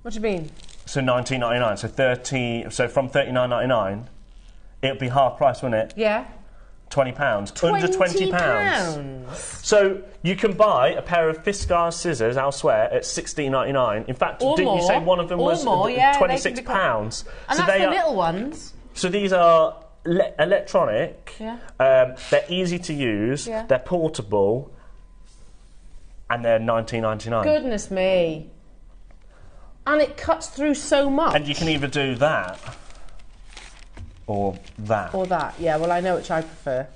What do you mean? So $19.99. So 30. So from $39.99, it'll be half price, wouldn't it? Yeah. £20. Under £20. So you can buy a pair of Fiskars scissors elsewhere at $16.99. In fact, didn't you say one of them was £26? And that's the little ones. So these are electronic. Yeah. They're easy to use. Yeah. They're portable. And they're $19.99. Goodness me. And it cuts through so much. And you can either do that, or that. Or that, yeah. Well, I know which I prefer.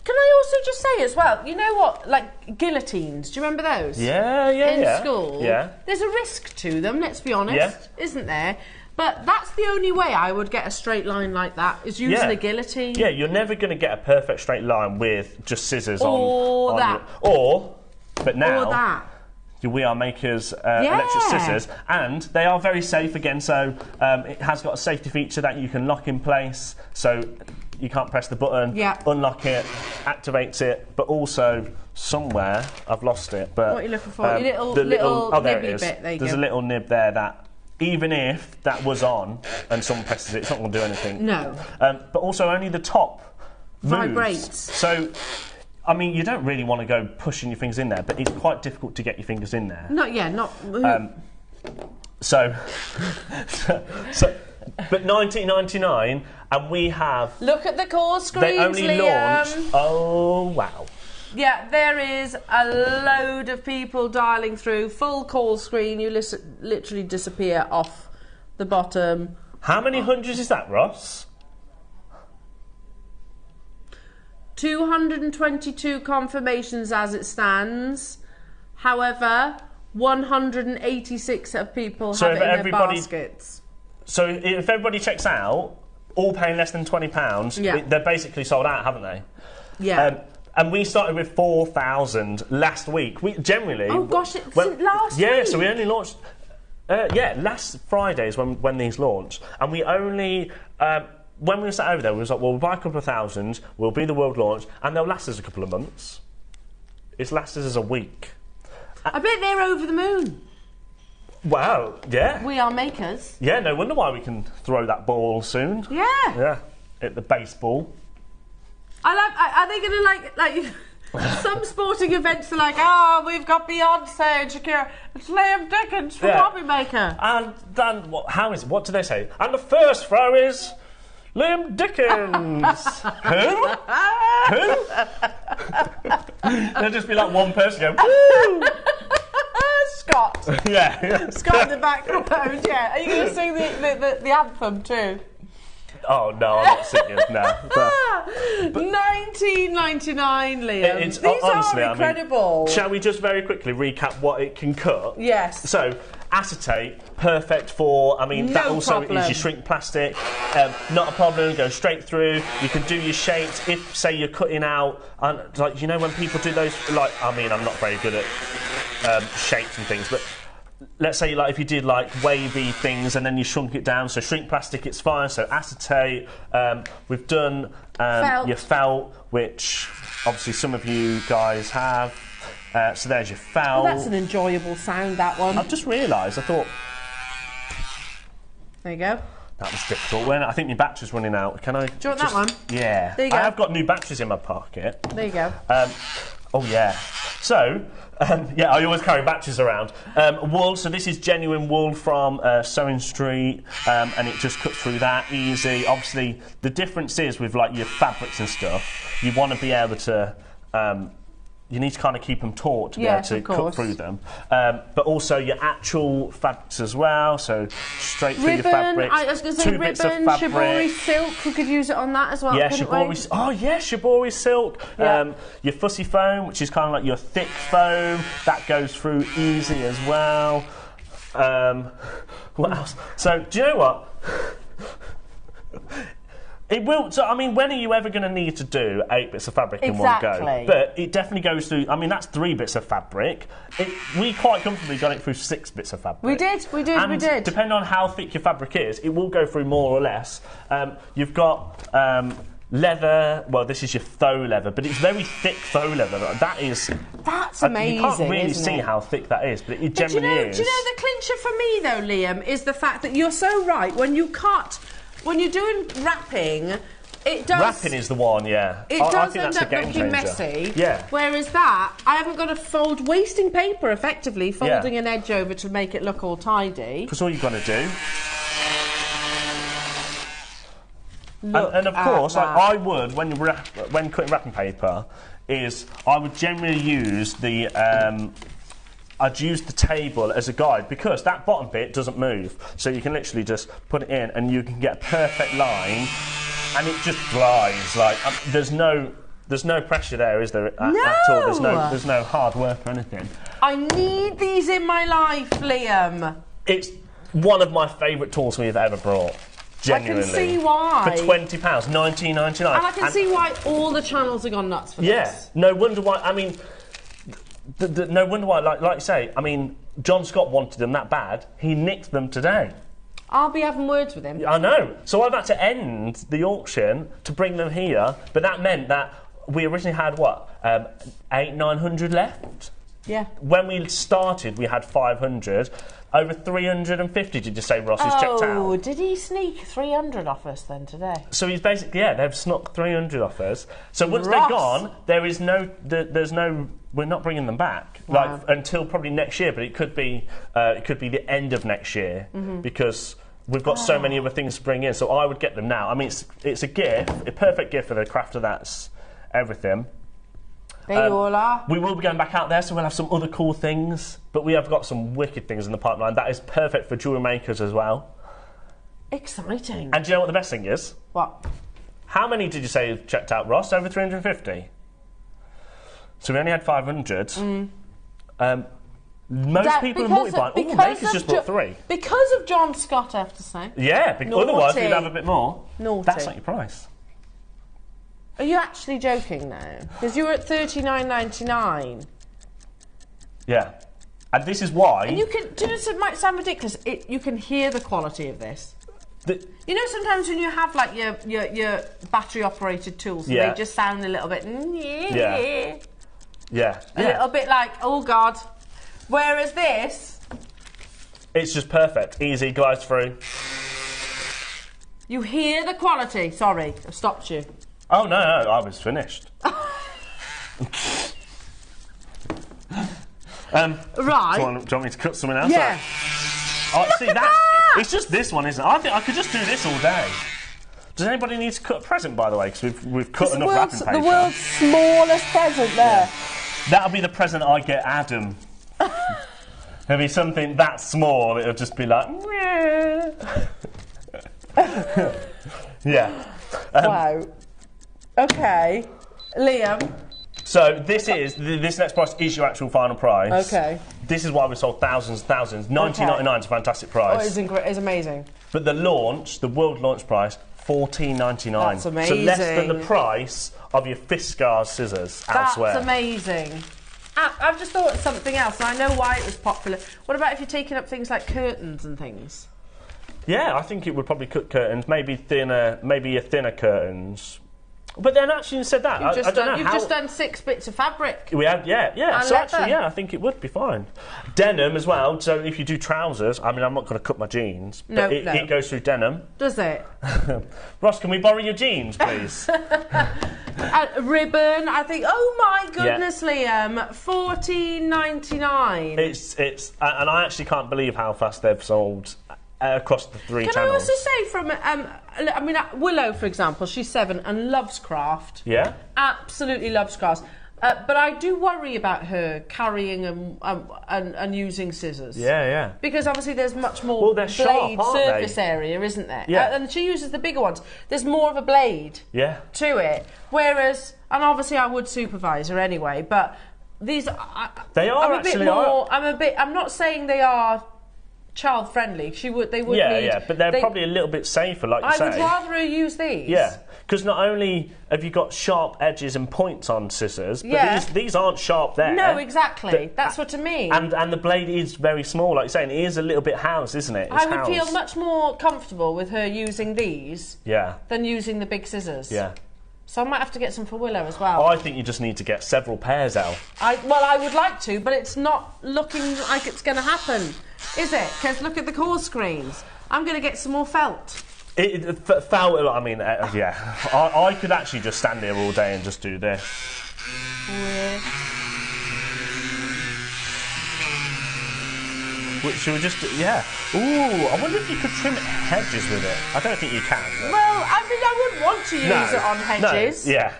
Can I also just say as well, you know what, like guillotines, do you remember those? Yeah, In school. Yeah. There's a risk to them, let's be honest, isn't there? But that's the only way I would get a straight line like that, is using a guillotine. Yeah, you're never going to get a perfect straight line with just scissors or on that. But now... Or that. We Are Maker's electric scissors, and they are very safe again, so it has got a safety feature that you can lock in place, so you can't press the button, unlock it, activates it, but also somewhere, I've lost it, but... What are you looking for? Your little oh, there it nibby is. bit, there you There's go. a little nib there that, even if that was on and someone presses it, it's not going to do anything. No. But also only the top moves. Vibrates. So... I mean, you don't really want to go pushing your fingers in there, but it's quite difficult to get your fingers in there. Not. But 1999, and we have... Look at the call screens, They only launched... Oh, wow. Yeah, there is a load of people dialing through. Full call screen, you literally disappear off the bottom. How many hundreds is that, Ross? 222 confirmations as it stands. However, 186 of people have it in their baskets. So if everybody checks out, all paying less than £20, they're basically sold out, haven't they? Yeah. And we started with 4,000 last week. We generally... Oh gosh, it's last week? Yeah, so we only launched... last Friday is when these launched. And we only... when we sat over there, we was like, well, we'll buy a couple of thousand, we'll be the world launch, and they'll last us a couple of months. It's lasted us a week. I bet they're over the moon. Wow, yeah. We Are Makers. Yeah, no wonder why we can throw that ball soon. Yeah. Yeah, at the baseball. Are they going to like some sporting events are like, we've got Beyonce and Shakira. It's Liam Dickens from JewelleryMaker. And then, what do they say? And the first throw is... Liam Dickens! Who? There'll just be like one person going, woo! Scott. Yeah. Scott in the background, yeah. Are you going to sing the anthem too? Oh, no, I'm not singing, no. But 1999, Liam. These honestly, are incredible. I mean, shall we just very quickly recap what it can cut? Yes. So, acetate, perfect for, that also is your shrink plastic. Not a problem, go straight through. You can do your shapes. If, say, you're cutting out, like, you know when people do those, like, I'm not very good at shapes and things, but let's say if you did like wavy things and then you shrunk it down, so shrink plastic, it's fine. So acetate, we've done your felt, which obviously some of you guys have. So there's your felt. Oh, that's an enjoyable sound, that one. I've just realised, I thought... There you go. That was difficult. I think my battery's running out. Can I... Do you want that one? Yeah. There you go. I have got new batteries in my pocket. There you go. Oh, yeah. So, I always carry batteries around. Wool, so this is genuine wool from Sewing Street, and it just cuts through that easy. Obviously, the difference is with like your fabrics and stuff, you want to be able to... you need to kind of keep them taut to be able to cut through them. But also your actual fabrics as well, so straight through your fabrics. I was going to say ribbon, shibori silk, we could use it on that as well, shibori silk. Yeah. Your fussy foam, which is kind of like your thick foam, that goes through easy as well. What else? So, do you know what? It will. So, when are you ever going to need to do 8 bits of fabric in one go? But it definitely goes through. That's 3 bits of fabric. We quite comfortably got it through 6 bits of fabric. We did. And depending on how thick your fabric is, it will go through more or less. You've got leather. Well, this is your faux leather, but it's very thick faux leather. That's amazing. You can't really see how thick that is, but it generally is. Do you know the clincher for me though, Liam, is the fact that you're so right. When you're doing wrapping, it does... Wrapping is the one, yeah. It does end up looking messy. Yeah. Whereas that, I haven't got to wasting paper, effectively, folding an edge over to make it look all tidy. Because all you've got to do... And of course, I would, when cutting wrapping paper, I would generally use the I'd use the table as a guide because that bottom bit doesn't move. So you can literally just put it in and you can get a perfect line and it just glides. Like, there's no pressure there, is there, at all? There's no hard work or anything. I need these in my life, Liam. It's one of my favourite tools we've ever brought. Genuinely. I can see why. For £20, $19.99. And I can see why all the channels have gone nuts for this. Yeah, no wonder why. I mean, no wonder why. Like you say, I mean, John Scott wanted them that bad. He nicked them today. I'll be having words with him. I know. So I've had to end the auction to bring them here, but that meant that we originally had what 900 left. Yeah. When we started, we had 500. Over 350, did you say, Ross, is checked out? Oh, did he sneak 300 off us then today? So he's basically, they've snuck 300 off us. So once they're gone, there's no, we're not bringing them back, like until probably next year. But it could be the end of next year because we've got so many other things to bring in. So I would get them now. I mean, it's a gift, a perfect gift for the crafter. That's everything. There you all are. We will be going back out there, so we'll have some other cool things. But we have got some wicked things in the pipeline. That is perfect for jewellery makers as well. Exciting. And do you know what the best thing is? What? How many did you say you checked out, Ross? Over 350? So we only had 500. Most people are mortified. Oh, Maker's just bought 3. Because of John Scott, I have to say. Yeah, otherwise we'd have a bit more. Naughty. That's not your price. Are you actually joking now? Because you were at $39.99. Yeah. And this is why... And you can... Do you know, it might sound ridiculous. You can hear the quality of this. You know, sometimes when you have, like, your battery-operated tools, they just sound a little bit... Yeah. A little bit like, oh, God. Whereas this... It's just perfect. Easy, glides through. You hear the quality. Sorry, I've stopped you. Oh, no, I was finished. Right. Do you want me to cut something else? Yeah. See, it's just this one, isn't it? I think I could just do this all day. Does anybody need to cut a present, by the way? Because we've cut enough wrapping paper. The world's smallest present there. Yeah. That'll be the present I get Adam. It'll be something that small, it'll just be like... Yeah. Wow. Okay. Liam. So this next price is your actual final price. Okay. This is why we sold thousands and thousands. $19.99 is a fantastic price. Oh, it's amazing. But the world launch price, $14.99. That's amazing. So less than the price of your Fiskars scissors elsewhere. That's amazing. I've just thought of something else, and I know why it was popular. What about if you're taking up things like curtains and things? Yeah, I think it would probably cut curtains, maybe your thinner curtains. But then actually instead that, I don't know You've just done 6 bits of fabric. We had, yeah. So actually, I think it would be fine. Denim as well. So if you do trousers, I mean, I'm not going to cut my jeans, but it goes through denim. Does it? Ross, can we borrow your jeans, please? Ribbon, I think. Oh my goodness, Liam, $14.99. It's and I actually can't believe how fast they've sold. Across the 3 channels. Can I also say from, I mean, Willow, for example, she's 7 and loves craft. Yeah? Absolutely loves crafts. But I do worry about her carrying and using scissors. Yeah. Because obviously there's much more blade surface area, isn't there? Yeah. And she uses the bigger ones. There's more of a blade to it. Whereas, and obviously I would supervise her anyway, but these... I'm not saying they are... child friendly. They would need. Yeah, but they're probably a little bit safer, like you say. I would rather her use these. Yeah, because not only have you got sharp edges and points on scissors, but these aren't sharp there. No, exactly. That's what I mean. And the blade is very small, like you're saying. It is a little bit housed, isn't it? I would feel much more comfortable with her using these than using the big scissors. Yeah. So I might have to get some for Willow as well. I think you just need to get several pairs out. I would like to, but it's not looking like it's going to happen, is it? Because look at the core screens. I'm going to get some more felt. Felt, I mean, I could actually just stand here all day and just do this. Should we just, Ooh, I wonder if you could trim hedges with it. I don't think you can. Well, I mean, I wouldn't want to use it on hedges. No, yeah.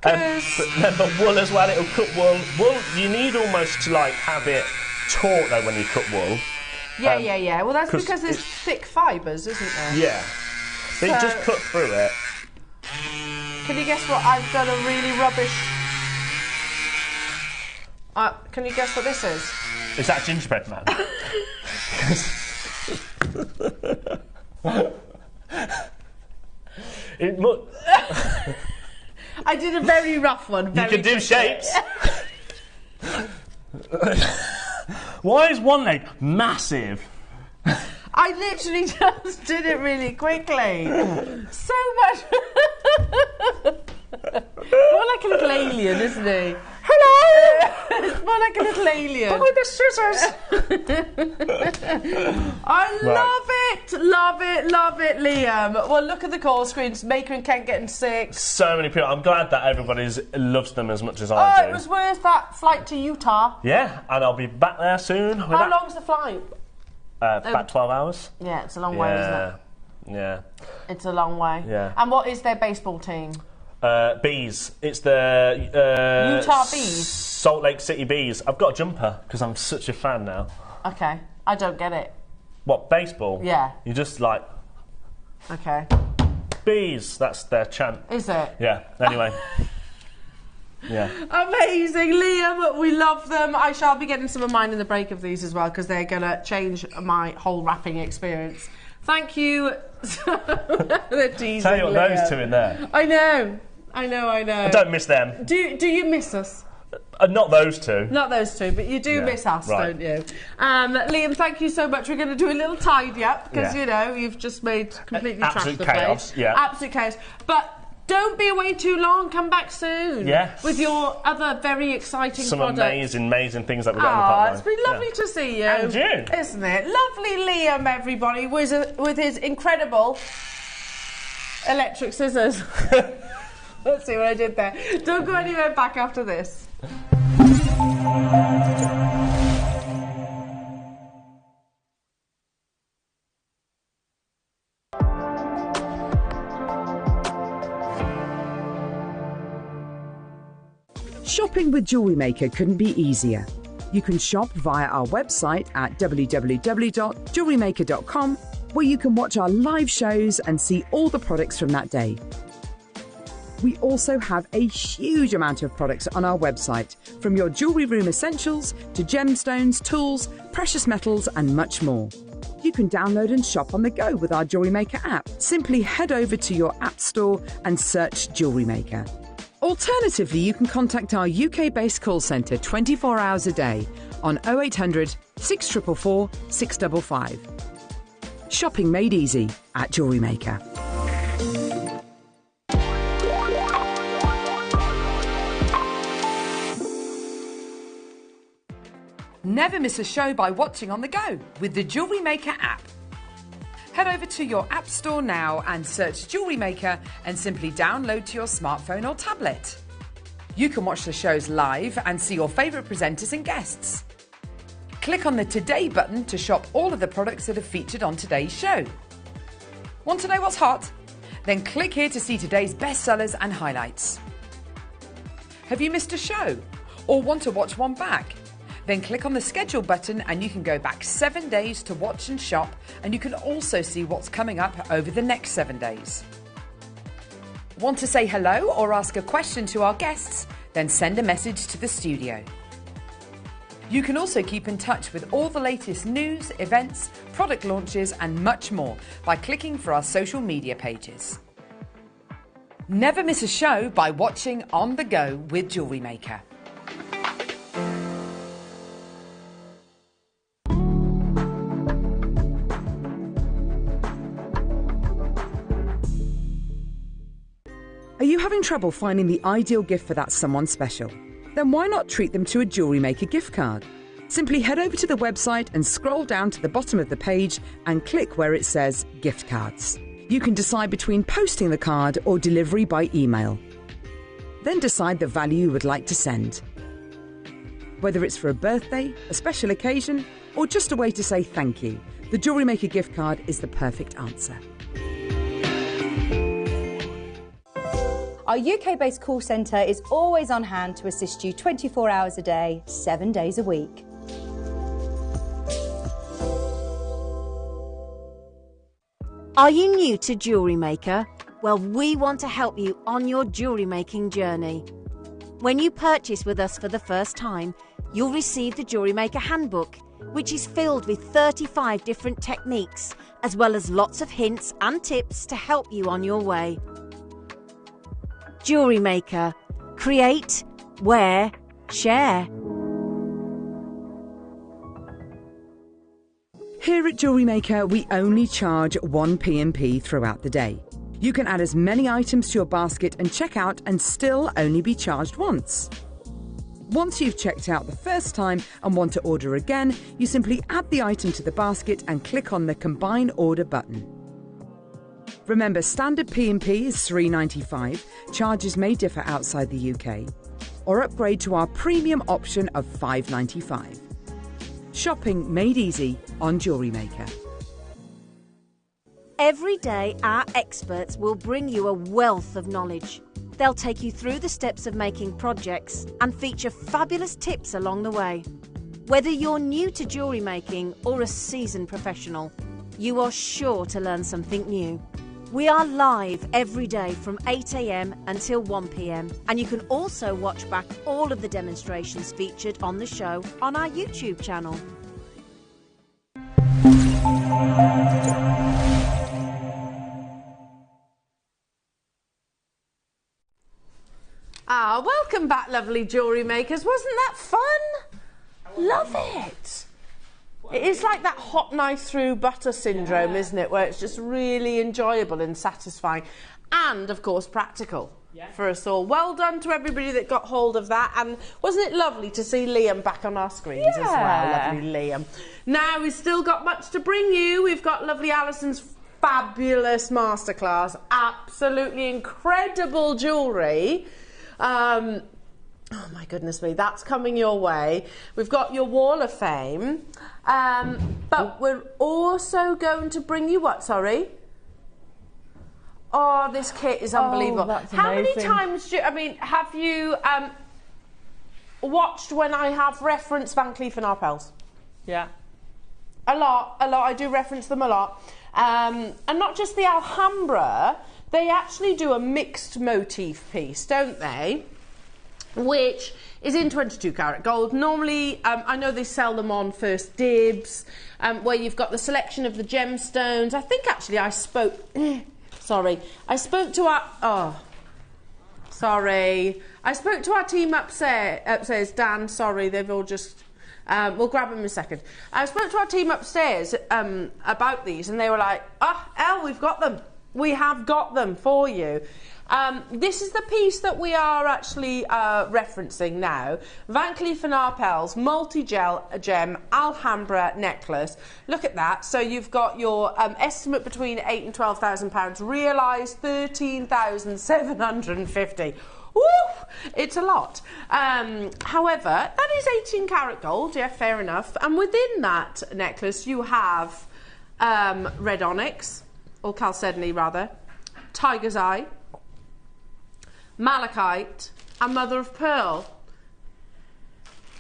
But wool as well, it'll cut wool. Wool, you need almost to, like, have it taut though when you cut wool. Yeah. Well, that's because there's thick fibres, isn't there? Yeah. But you just cut through it. Can you guess what I've done a really rubbish... can you guess what this is? Is that gingerbread man? I did a very rough one. You can do shapes. Why is one leg massive? I literally just did it really quickly. So much. More like a little alien, isn't he? Hello! It's more like a little alien. Buy the scissors! I love it, Liam. Well, look at the call screens. Maker and Kent getting sick. So many people. I'm glad that everybody loves them as much as I do. It was worth that flight to Utah. Yeah, and I'll be back there soon. How long's the flight? About 12 hours. Yeah, it's a long way, isn't it? Yeah. It's a long way. Yeah. And what is their baseball team? Bees. It's the Utah Bees? Salt Lake City Bees. I've got a jumper because I'm such a fan now. Okay. I don't get it. What, baseball? Yeah. You just like... Okay. Bees. That's their chant. Is it? Yeah. Anyway. Yeah. Amazing, Liam. We love them. I shall be getting some of mine in the break of these as well because they're going to change my whole wrapping experience. Thank you. They're teasing. Tell you what, Liam. those two in there. I know. I don't miss them. Do you miss us? Not those two. Not those two, but you do miss us, don't you? Liam, thank you so much. We're going to do a little tidy up because, you know, you've just made completely absolute trashed the chaos. place. Yeah. Absolute chaos. But don't be away too long. Come back soon. Yes. With your other very exciting products. amazing things that we've got in the pipeline. It's been lovely to see you. And you. Isn't it? Lovely Liam, everybody, with his incredible electric scissors. Let's see what I did there. Don't go anywhere back after this. Shopping with Jewellery Maker couldn't be easier. You can shop via our website at www.jewellerymaker.com, where you can watch our live shows and see all the products from that day. We also have a huge amount of products on our website, from your jewellery room essentials to gemstones, tools, precious metals and much more. You can download and shop on the go with our Jewellery Maker app. Simply head over to your app store and search Jewellery Maker. Alternatively, you can contact our UK-based call centre 24 hours a day on 0800 644 655. Shopping made easy at Jewellery Maker. Never miss a show by watching on the go with the Jewellery Maker app. Head over to your app store now and search Jewellery Maker and simply download to your smartphone or tablet. You can watch the shows live and see your favourite presenters and guests. Click on the Today button to shop all of the products that are featured on today's show. Want to know what's hot? Then click here to see today's bestsellers and highlights. Have you missed a show or want to watch one back? Then click on the schedule button and you can go back 7 days to watch and shop, and you can also see what's coming up over the next 7 days. Want to say hello or ask a question to our guests? Then send a message to the studio. You can also keep in touch with all the latest news, events, product launches and much more by clicking for our social media pages. Never miss a show by watching On The Go with Jewellery Maker. Are you having trouble finding the ideal gift for that someone special? Then why not treat them to a Jewellery Maker gift card? Simply head over to the website and scroll down to the bottom of the page and click where it says Gift Cards. You can decide between posting the card or delivery by email. Then decide the value you would like to send. Whether it's for a birthday, a special occasion, or just a way to say thank you, the Jewellery Maker gift card is the perfect answer. Our UK-based call centre is always on hand to assist you 24 hours a day, 7 days a week. Are you new to JewelleryMaker? Well, we want to help you on your jewellery making journey. When you purchase with us for the first time, you'll receive the JewelleryMaker Handbook, which is filled with 35 different techniques, as well as lots of hints and tips to help you on your way. JewelleryMaker. Create, wear, share. Here at JewelleryMaker, we only charge 1 P&P throughout the day. You can add as many items to your basket and check out and still only be charged once. Once you've checked out the first time and want to order again, you simply add the item to the basket and click on the Combine Order button. Remember, standard P&P is $3.95. Charges may differ outside the UK. Or upgrade to our premium option of $5.95. Shopping made easy on JewelleryMaker. Every day, our experts will bring you a wealth of knowledge. They'll take you through the steps of making projects and feature fabulous tips along the way. Whether you're new to jewellery making or a seasoned professional, you are sure to learn something new. We are live every day from 8 AM until 1 PM, and you can also watch back all of the demonstrations featured on the show on our YouTube channel. Welcome back, lovely jewellery makers. Wasn't that fun? Love it. It is like that hot knife through butter syndrome, isn't it? Where it's just really enjoyable and satisfying. And, of course, practical for us all. Well done to everybody that got hold of that. And wasn't it lovely to see Liam back on our screens as well? Lovely Liam. Now, we've still got much to bring you. We've got lovely Alison's fabulous masterclass. Absolutely incredible jewellery. Oh my goodness me, that's coming your way. We've got your Wall of Fame, but we're also going to bring you what, sorry? Oh, this kit is unbelievable. Oh, that's How many amazing. times have you watched when I have referenced Van Cleef & Arpels? Yeah. A lot. I do reference them a lot. And not just the Alhambra, they actually do a mixed motif piece, don't they? Which is in 22 karat gold. Normally, I know they sell them on First Dibs, where you've got the selection of the gemstones. I think actually I spoke to our, I spoke to our team upstairs. Dan, sorry, they've all just, we'll grab them in a second. I spoke to our team upstairs about these, and they were like, Elle, we've got them. We have got them for you. This is the piece that we are actually referencing now. Van Cleef & Arpels multi-gel gem Alhambra necklace. Look at that. So you've got your estimate between £8,000 and £12,000, realised 13,750. Woo! It's a lot. However, that is 18 karat gold. Yeah, fair enough. And within that necklace, you have red onyx, or chalcedony rather, tiger's eye, malachite and mother of pearl.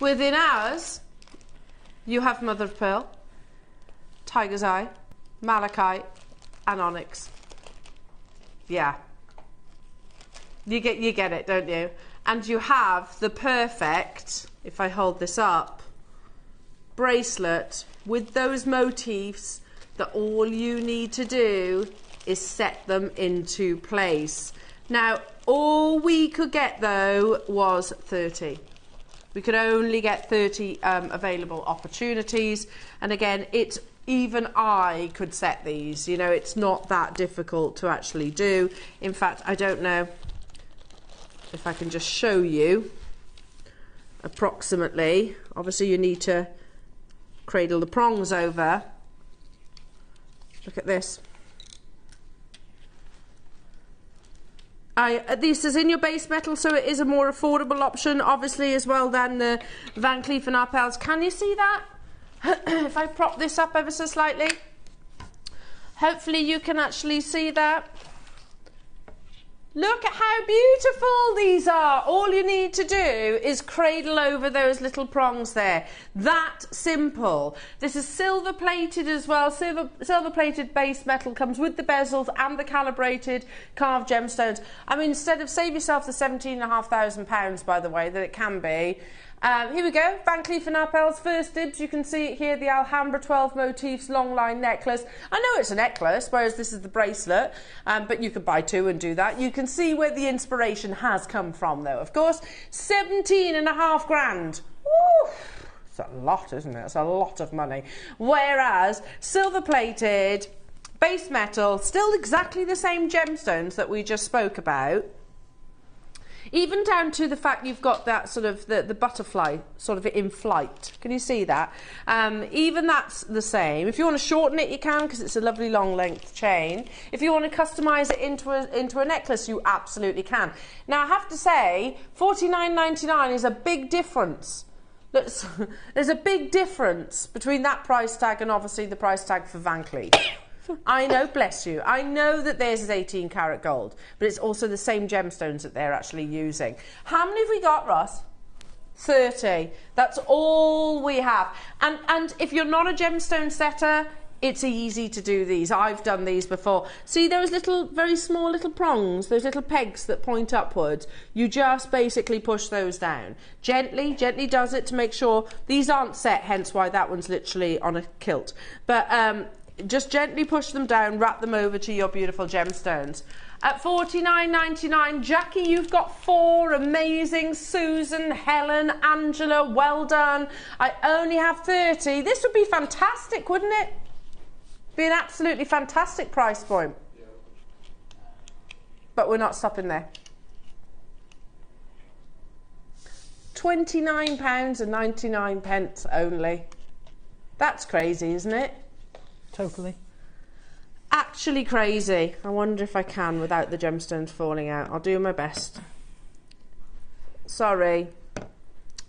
Within ours, you have mother of pearl, tiger's eye, malachite and onyx. Yeah. You get it, don't you? And you have the perfect, if I hold this up, bracelet with those motifs that all you need to do is set them into place. Now, all we could get, though, was 30. We could only get 30 available opportunities. And again, it's even I could set these. You know, it's not that difficult to actually do. In fact, I don't know if I can just show you approximately. Obviously, you need to cradle the prongs over. Look at this. This is in your base metal, so it is a more affordable option, obviously, as well than the Van Cleef & Arpels. Can you see that? If I prop this up ever so slightly. Hopefully you can actually see that. Look at how beautiful these are. All you need to do is cradle over those little prongs there. That simple. This is silver plated as well. Silver plated base metal, comes with the bezels and the calibrated carved gemstones. I mean, instead of, save yourself the £17,500, by the way, that it can be. Here we go, Van Cleef & Arpels, first dibs. You can see it here, the Alhambra 12 motifs long line necklace. I know it's a necklace, whereas this is the bracelet, but you could buy two and do that. You can see where the inspiration has come from, though, of course. 17.5 grand. Woo! It's a lot, isn't it? It's a lot of money. Whereas silver plated, base metal, still exactly the same gemstones that we just spoke about. Even down to the fact you've got that sort of the butterfly sort of in flight. Can you see that? Even that's the same. If you want to shorten it, you can, because it's a lovely long length chain. If you want to customise it into a necklace, you absolutely can. Now, I have to say, $49.99 is a big difference. There's a big difference between that price tag and obviously the price tag for Van Cleef. I know, bless you. I know that theirs is 18 karat gold, but it's also the same gemstones that they're actually using. How many have we got, Ross? 30. That's all we have. And if you're not a gemstone setter, it's easy to do these. I've done these before. See those little, very small little prongs, those little pegs that point upwards? You just basically push those down. Gently does it to make sure these aren't set, hence why that one's literally on a kilt. But just gently push them down, wrap them over to your beautiful gemstones. At $49.99, Jackie, you've got 4 amazing. Susan, Helen, Angela, well done. I only have 30. This would be fantastic, wouldn't it? Be an absolutely fantastic price point. But we're not stopping there. £29.99 only. That's crazy, isn't it? Totally. Actually crazy. I wonder if I can without the gemstones falling out. I'll do my best. Sorry.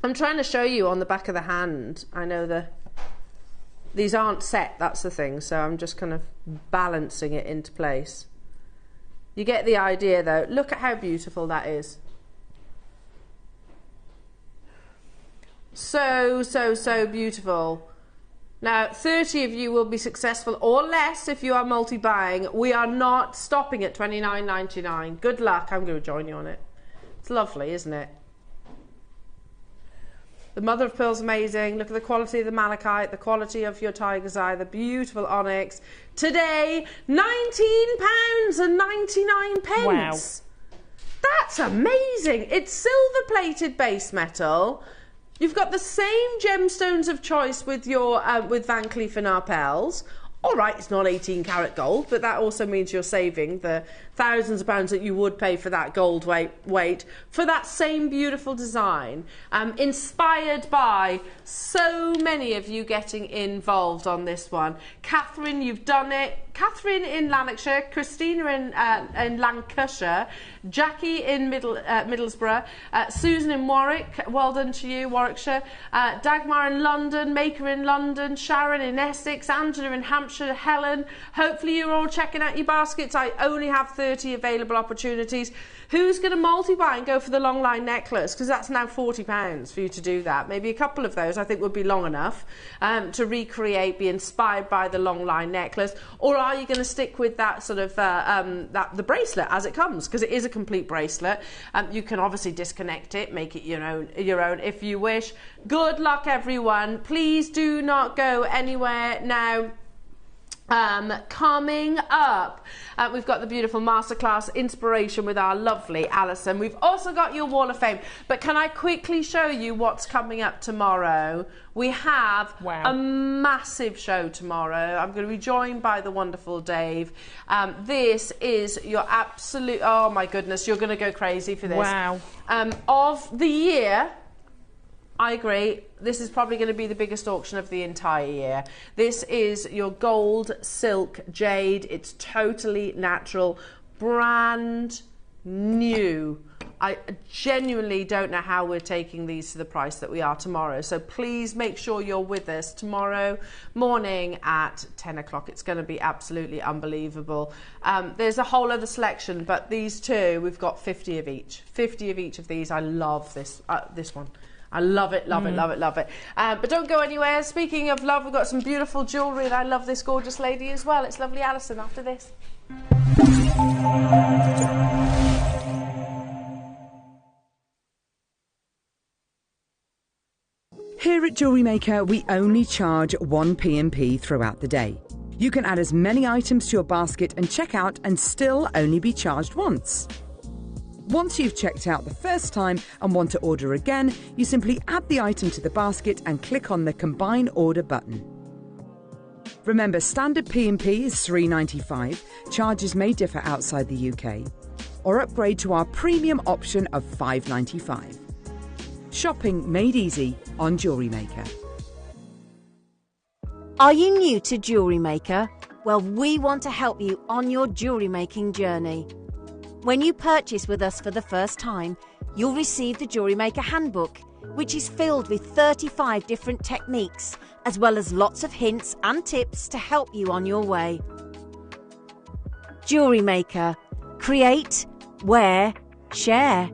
I'm trying to show you on the back of the hand. I know these aren't set, that's the thing, so I'm just kind of balancing it into place. You get the idea though. Look at how beautiful that is. So beautiful. Now, 30 of you will be successful, or less if you are multi-buying. We are not stopping at $29.99. Good luck. I'm going to join you on it. It's lovely, isn't it? The mother of pearl's amazing. Look at the quality of the malachite, the quality of your tiger's eye, the beautiful onyx. Today, £19.99. Wow. That's amazing. It's silver-plated base metal. You've got the same gemstones of choice with your with Van Cleef & Arpels. All right, it's not 18 karat gold, but that also means you're saving the thousands of pounds that you would pay for that gold weight for that same beautiful design. Inspired by so many of you getting involved on this one. Catherine, you've done it. Catherine in Lanarkshire, Christina in Lancashire, Jackie in Middlesbrough, Susan in Warwick, well done to you, Warwickshire, Dagmar in London, Maker in London, Sharon in Essex, Angela in Hampshire, Helen. Hopefully you're all checking out your baskets. I only have 30 available opportunities. Who's going to multi-buy and go for the long line necklace? Because that's now £40 for you to do that. Maybe a couple of those I think would be long enough to recreate, be inspired by the long line necklace. Or are you going to stick with that sort of the bracelet as it comes? Because it is a complete bracelet. You can obviously disconnect it, make it your own if you wish. Good luck, everyone. Please do not go anywhere now. Coming up, we've got the beautiful masterclass inspiration with our lovely Alison. We've also got your wall of fame, but can I quickly show you what's coming up tomorrow? We have a massive show tomorrow. I'm going to be joined by the wonderful Dave. This is your absolute, oh my goodness, you're going to go crazy for this. Wow. Of the year, I agree. This is probably going to be the biggest auction of the entire year. This is your gold, silk, jade. It's totally natural, brand new I genuinely don't know how we're taking these to the price that we are tomorrow. So please make sure you're with us tomorrow morning at 10 o'clock. It's going to be absolutely unbelievable. There's a whole other selection, but these two, we've got 50 of each. 50 of each of these. I love this one. I love it, love it, love it, love it. But don't go anywhere. Speaking of love, we've got some beautiful jewellery, and I love this gorgeous lady as well. It's lovely Alison after this. Here at JewelleryMaker, we only charge 1 P&P throughout the day. You can add as many items to your basket and check out and still only be charged once. Once you've checked out the first time and want to order again, you simply add the item to the basket and click on the Combine Order button. Remember, standard P&P is $3.95, charges may differ outside the UK, or upgrade to our premium option of $5.95. Shopping made easy on JewelleryMaker. Are you new to JewelleryMaker? Well, we want to help you on your jewellery making journey. When you purchase with us for the first time, you'll receive the JewelleryMaker Handbook, which is filled with 35 different techniques, as well as lots of hints and tips to help you on your way. JewelleryMaker. Create, wear, share.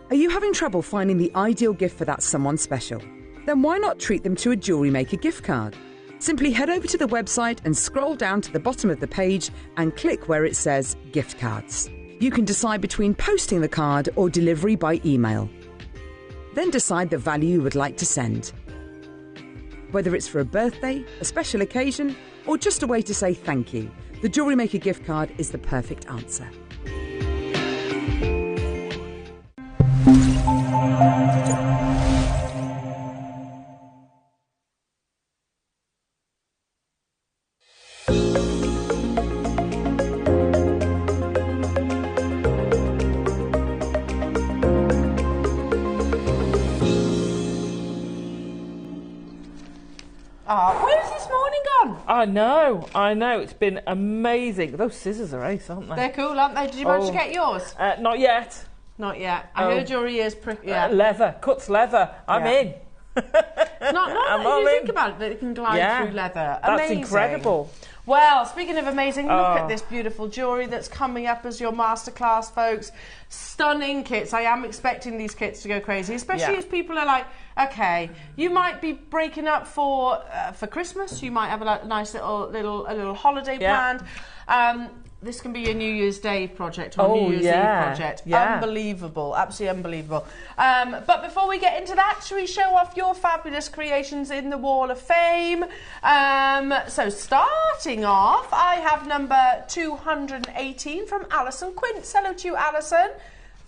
Are you having trouble finding the ideal gift for that someone special? Then why not treat them to a JewelleryMaker gift card? Simply head over to the website and scroll down to the bottom of the page and click where it says Gift Cards. You can decide between posting the card or delivery by email. Then decide the value you would like to send. Whether it's for a birthday, a special occasion, or just a way to say thank you, the JewelleryMaker gift card is the perfect answer. Where's this morning gone? I know. It's been amazing. Those scissors are ace, aren't they? They're cool, aren't they? Did you manage to get yours? Not yet. Not yet. I heard your ears prick. Yeah. Leather. Cuts leather. I'm in. It's not I'm you think about it, that it can glide through leather. That's amazing. incredible. Well, speaking of amazing, look at this beautiful jewellery that's coming up as your masterclass, folks. Stunning kits. I am expecting these kits to go crazy, especially as people are like, okay, you might be breaking up for Christmas. You might have a nice little holiday planned. This can be a New Year's Day project or New Year's Eve project. Unbelievable, absolutely unbelievable. But before we get into that, shall we show off your fabulous creations in the Wall of Fame? So starting off, I have number 218 from Alison Quince. Hello to you, Alison.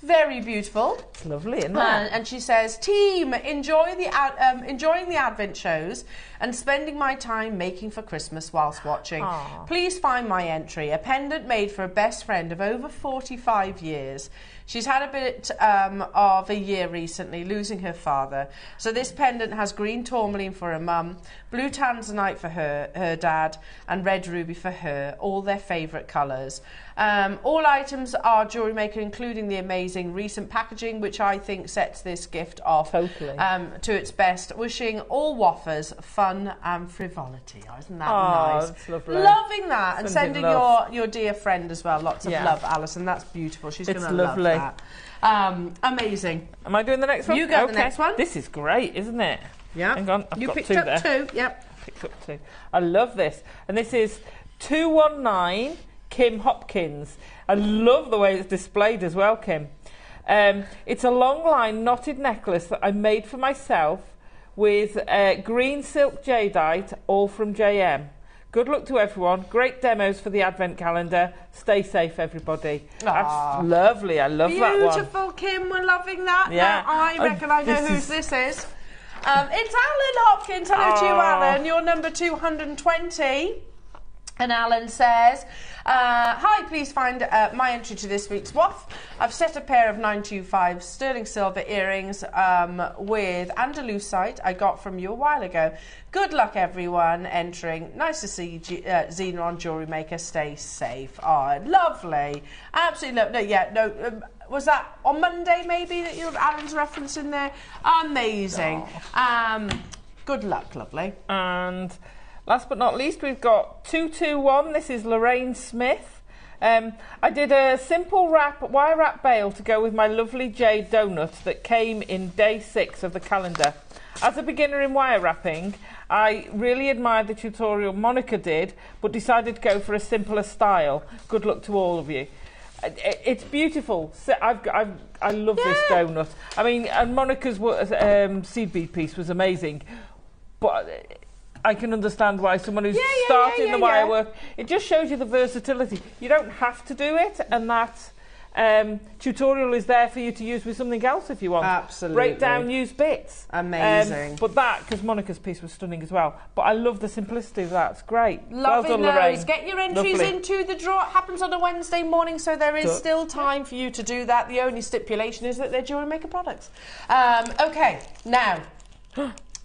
Very beautiful. It's lovely, isn't it? And she says, team, enjoying the Advent shows and spending my time making for Christmas whilst watching. Aww. Please find my entry, a pendant made for a best friend of over 45 years. She's had a bit of a year recently, losing her father. So this pendant has green tourmaline for her mum, blue tanzanite for her dad, and red ruby for her, all their favourite colours. All items are JewelleryMaker, including the amazing recent packaging, which I think sets this gift off to its best. Wishing all waffers fun and frivolity. Isn't that nice? That's lovely. Loving that. And sending your dear friend as well. Lots of love, Alison. That's beautiful. She's going to love that. Amazing. Am I doing the next one? You go the next one. This is great, isn't it? Yeah. Hang on, I've you got picked two up there. two. Yep. Picked up two. I love this. And this is 219 Kim Hopkins. I love the way it's displayed as well, Kim. It's a long line knotted necklace that I made for myself with green silk jadeite, all from JM. Good luck to everyone. Great demos for the Advent calendar. Stay safe, everybody. That's lovely. I love that one. Beautiful, Kim. We're loving that. Yeah. Now, I reckon I know whose this is. It's Alan Hopkins. Hello to you, Alan. You're number 220. And Alan says, hi, please find my entry to this week's WOF. I've set a pair of 925 sterling silver earrings with Andalusite I got from you a while ago. Good luck, everyone entering. Nice to see Zena on Jewellery Maker. Stay safe. Oh, lovely. Absolutely lovely. No, yeah, no. Was that on Monday, maybe, that Alan's referencing there? Amazing. Good luck, lovely. And last but not least, we've got 221. This is Lorraine Smith. I did a simple wire wrap bail to go with my lovely jade donut that came in day 6 of the calendar. As a beginner in wire wrapping, I really admired the tutorial Monica did, but decided to go for a simpler style. Good luck to all of you. It's beautiful. I love this donut. I mean, and Monica's seed bead piece was amazing, but I can understand why someone who's starting the wire work, it just shows you the versatility. You don't have to do it, and that tutorial is there for you to use with something else if you want. Absolutely. Break down, use bits. Amazing. But that, because Monica's piece was stunning as well. But I love the simplicity of that. It's great. Lovely well done, Lorraine. Get your entries into the draw. It happens on a Wednesday morning, so there is still time for you to do that. The only stipulation is that they're Jewellery Maker products. Okay, now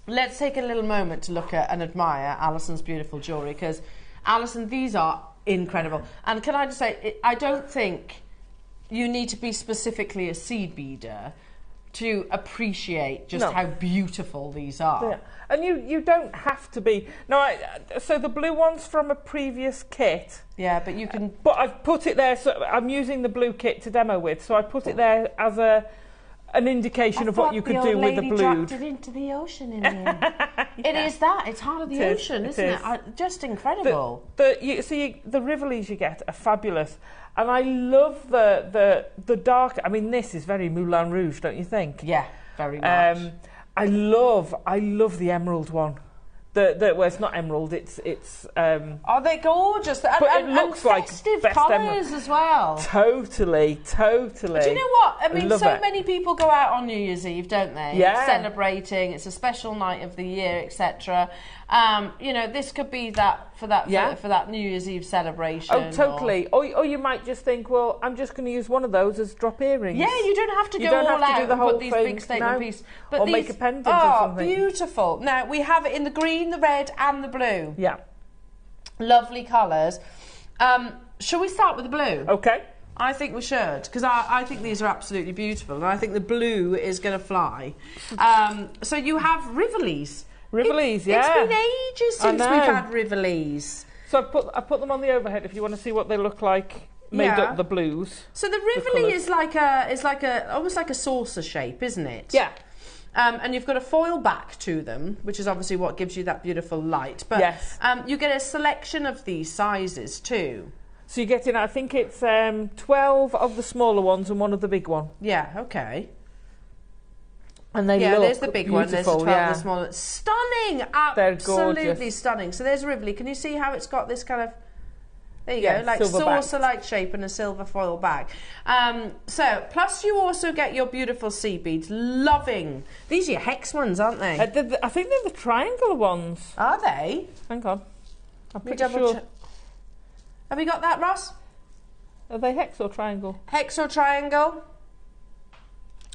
let's take a little moment to look at and admire Alison's beautiful jewellery, because Alison, these are incredible. And can I just say, I don't think you need to be specifically a seed beader to appreciate just how beautiful these are. Yeah. And you don't have to be. No, so the blue one's from a previous kit. Yeah, but you can. But I've put it there. So I'm using the blue kit to demo with. So I put it there as an indication of what you could do with the blue. Dropped it into the ocean in the end. It is that. It's heart of the ocean, isn't it? Just incredible. You see, the Rivolis you get are fabulous. And I love the dark. I mean, this is very Moulin Rouge, don't you think? Yeah, very much. I love the emerald one. Well, it's not emerald. It's. Are they gorgeous? But it looks like festive colours as well. Totally. But do you know what? I mean, so many people go out on New Year's Eve, don't they? Yeah. Celebrating. It's a special night of the year, etc. You know, this could be that for that New Year's Eve celebration. Oh, totally. Or you might just think, well, I'm just going to use one of those as drop earrings. Yeah, you don't have to go all out and put these big statement pieces. Or make a pendant or something. Beautiful. Now, we have it in the green, the red and the blue. Yeah. Lovely colours. Shall we start with the blue? Okay. I think we should, because I think these are absolutely beautiful, and I think the blue is going to fly. So you have Rivolis. Rivolis, yeah. It's been ages since we've had Rivolis. So I put them on the overhead if you want to see what they look like made up the blues. So the Rivoli is like almost like a saucer shape, isn't it? Yeah. And you've got a foil back to them, which is obviously what gives you that beautiful light. But you get a selection of these sizes too. So you're getting, I think it's 12 of the smaller ones and one of the big one. Yeah, okay. And they look there's the big one, there's the 12 of the smaller. Stunning! Absolutely stunning. So there's a Rivoli. Can you see how it's got this kind of, there you go, like saucer-like shape and a silver foil back. So, plus you also get your beautiful seed beads. Loving. These are your hex ones, aren't they? I think they're the triangle ones. Are they? Hang on. I'm pretty sure. Have we got that, Ross? Are they hex or triangle? Hex or triangle?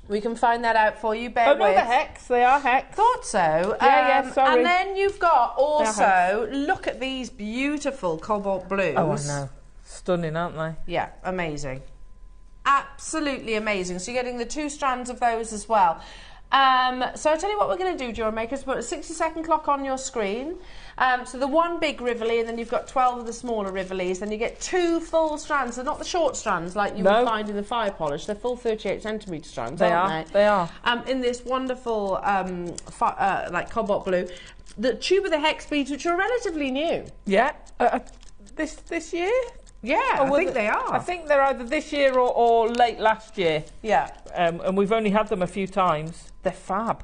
We can find that out for you. Bear with. No, they're hex. They are hex. Thought so. Yeah, sorry. And then you've got also, look at these beautiful cobalt blues. Oh, I know. Stunning, aren't they? Yeah, amazing. Absolutely amazing. So you're getting the 2 strands of those as well. So I'll tell you what we're going to do, Jewellery Makers. Put a 60-second clock on your screen. So the one big Rivoli, and then you've got 12 of the smaller Rivolis. Then you get 2 full strands. They're not the short strands like you would find in the fire polish. They're full 38cm strands, aren't they? They are. In this wonderful like cobalt blue. The tube of the hex beads, which are relatively new. Yeah. This year? Yeah, I think they are. I think they're either this year or late last year. Yeah. And we've only had them a few times. They're fab.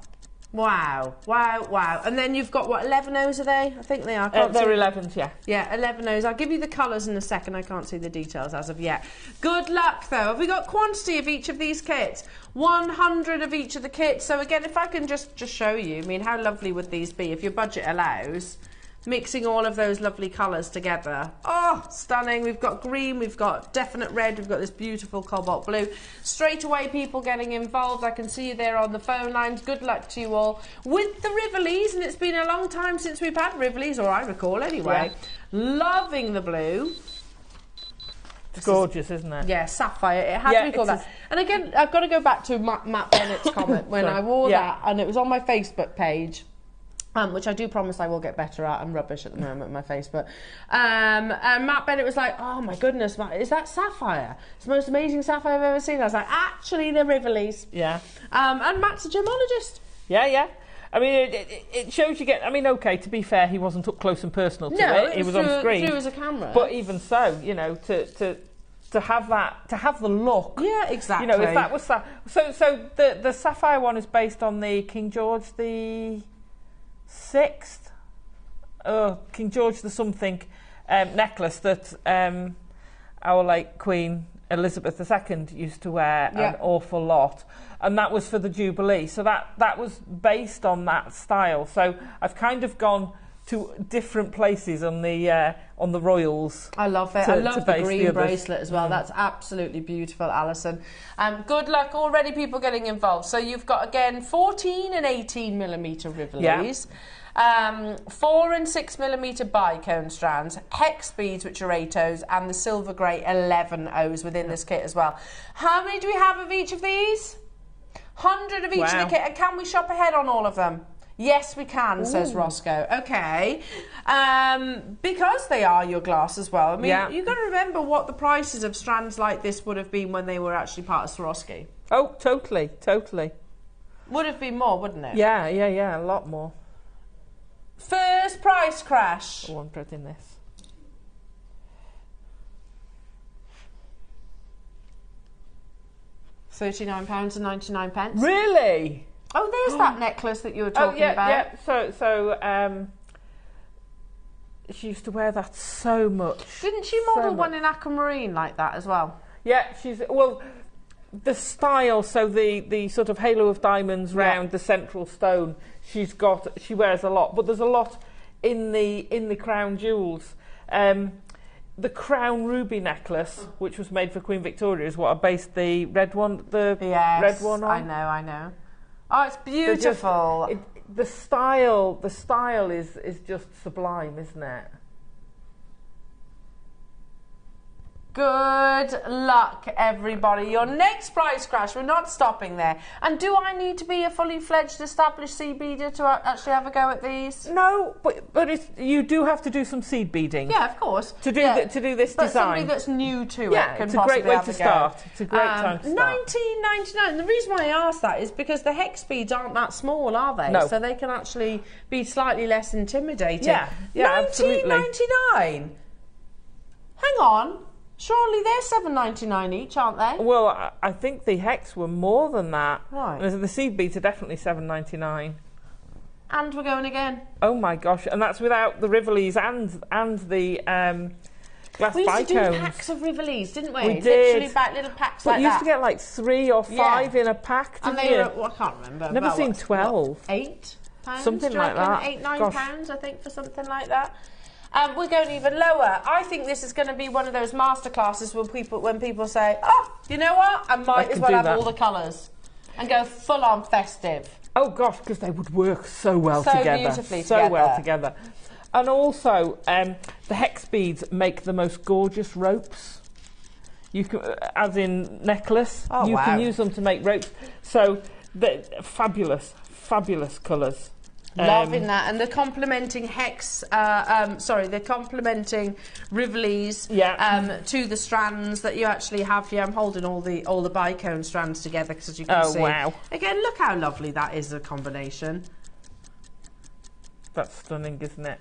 Wow, wow, wow. And then you've got, what, 11 O's are they? I think they are. They're 11s, yeah. Yeah, 11 O's. I'll give you the colours in a second. I can't see the details as of yet. Good luck, though. Have we got quantity of each of these kits? 100 of each of the kits. So, again, if I can just show you, I mean, how lovely would these be if your budget allows? mixing all of those lovely colours together. Oh, stunning. We've got green, we've got definite red, we've got this beautiful cobalt blue. Straight away, people getting involved. I can see you there on the phone lines. Good luck to you all with the Rivolis, and it's been a long time since we've had Rivolis, or I recall anyway. Yeah. Loving the blue. It's gorgeous, isn't it? Yeah, sapphire. It had to be called that. And again, I've got to go back to Matt Bennett's comment when I wore that, and it was on my Facebook page. Which I do promise I will get better at. I'm rubbish at the moment with my Facebook. And Matt Bennett was like, oh my goodness, Matt, is that sapphire? It's the most amazing sapphire I've ever seen. I was like, actually, they're Rivolis. Yeah. And Matt's a gemologist. Yeah, yeah. I mean, it shows you get... I mean, OK, to be fair, he wasn't up close and personal to it. He was on screen. Through as a camera. But even so, you know, to have that, to have the look. Yeah, exactly. You know, if that was... So the sapphire one is based on the King George the 6th, King George the something necklace that our late Queen Elizabeth II used to wear an awful lot, and that was for the Jubilee. So that was based on that style. So I've kind of gone to different places on the royals. I love it. I love the green bracelet as well. That's absolutely beautiful, Alison. Good luck. Already people getting involved. So you've got, again, 14 and 18 millimetre Rivolis. 4 and 6 millimetre bicone strands, hex beads, which are 8 O's, and the silver grey 11 O's within this kit as well. How many do we have of each of these? 100 of each of the kit. And can we shop ahead on all of them? Yes, we can, says Roscoe. Okay. Because they are your glass as well. I mean, you've got to remember what the prices of strands like this would have been when they were actually part of Swarovski. Oh, totally, totally. Would have been more, wouldn't it? Yeah, yeah, yeah, a lot more. First price crash. Oh, I'm dreading this. £39.99. Really? Oh, there's that necklace that you were talking about. Yeah. So she used to wear that so much. Didn't she model one in aquamarine like that as well? Yeah, the style, so the sort of halo of diamonds round the central stone, she wears a lot, but there's a lot in the crown jewels. The crown ruby necklace, which was made for Queen Victoria, is what I based the red one on. I know. Oh, it's beautiful. The style is just sublime, isn't it? Good luck, everybody. Your next price crash, we're not stopping there. And do I need to be a fully fledged established seed beader to actually have a go at these? No, but you do have to do some seed beading. Yeah, of course. To do this but design. Somebody that's new to it can it's a great way to start. Go. It's a great time to start. $19.99. The reason why I asked that is because the hex beads aren't that small, are they? No. So they can actually be slightly less intimidating. Yeah, absolutely. $19.99. Hang on. Surely they're $7.99 each, aren't they? Well, I think the hex were more than that. Right. The seed beads are definitely $7.99. And we're going again. Oh my gosh! And that's without the Rivolis and the glass bicones. We used to do packs of Rivolis, didn't we? We did. Literally little packs like that. But you used to get like 3 or 5 in a pack, didn't you? I can't remember. Never seen 12. £8? Something like that. £8-9, I think, for something like that. We're going even lower. I think this is going to be one of those masterclasses when people say, oh, you know what? I might as well have all the colours and go full on festive. Oh gosh, because they would work so well together. Beautifully so well together. And also, the hex beads make the most gorgeous ropes. You can, as in necklace, you can use them to make ropes. So, they're fabulous colours. Loving that, and the complementing the complementing Rivolis to the strands that you actually have here. I'm holding all the bicone strands together because, as you can see, wow! Again, look how lovely that is, a combination. That's stunning, isn't it?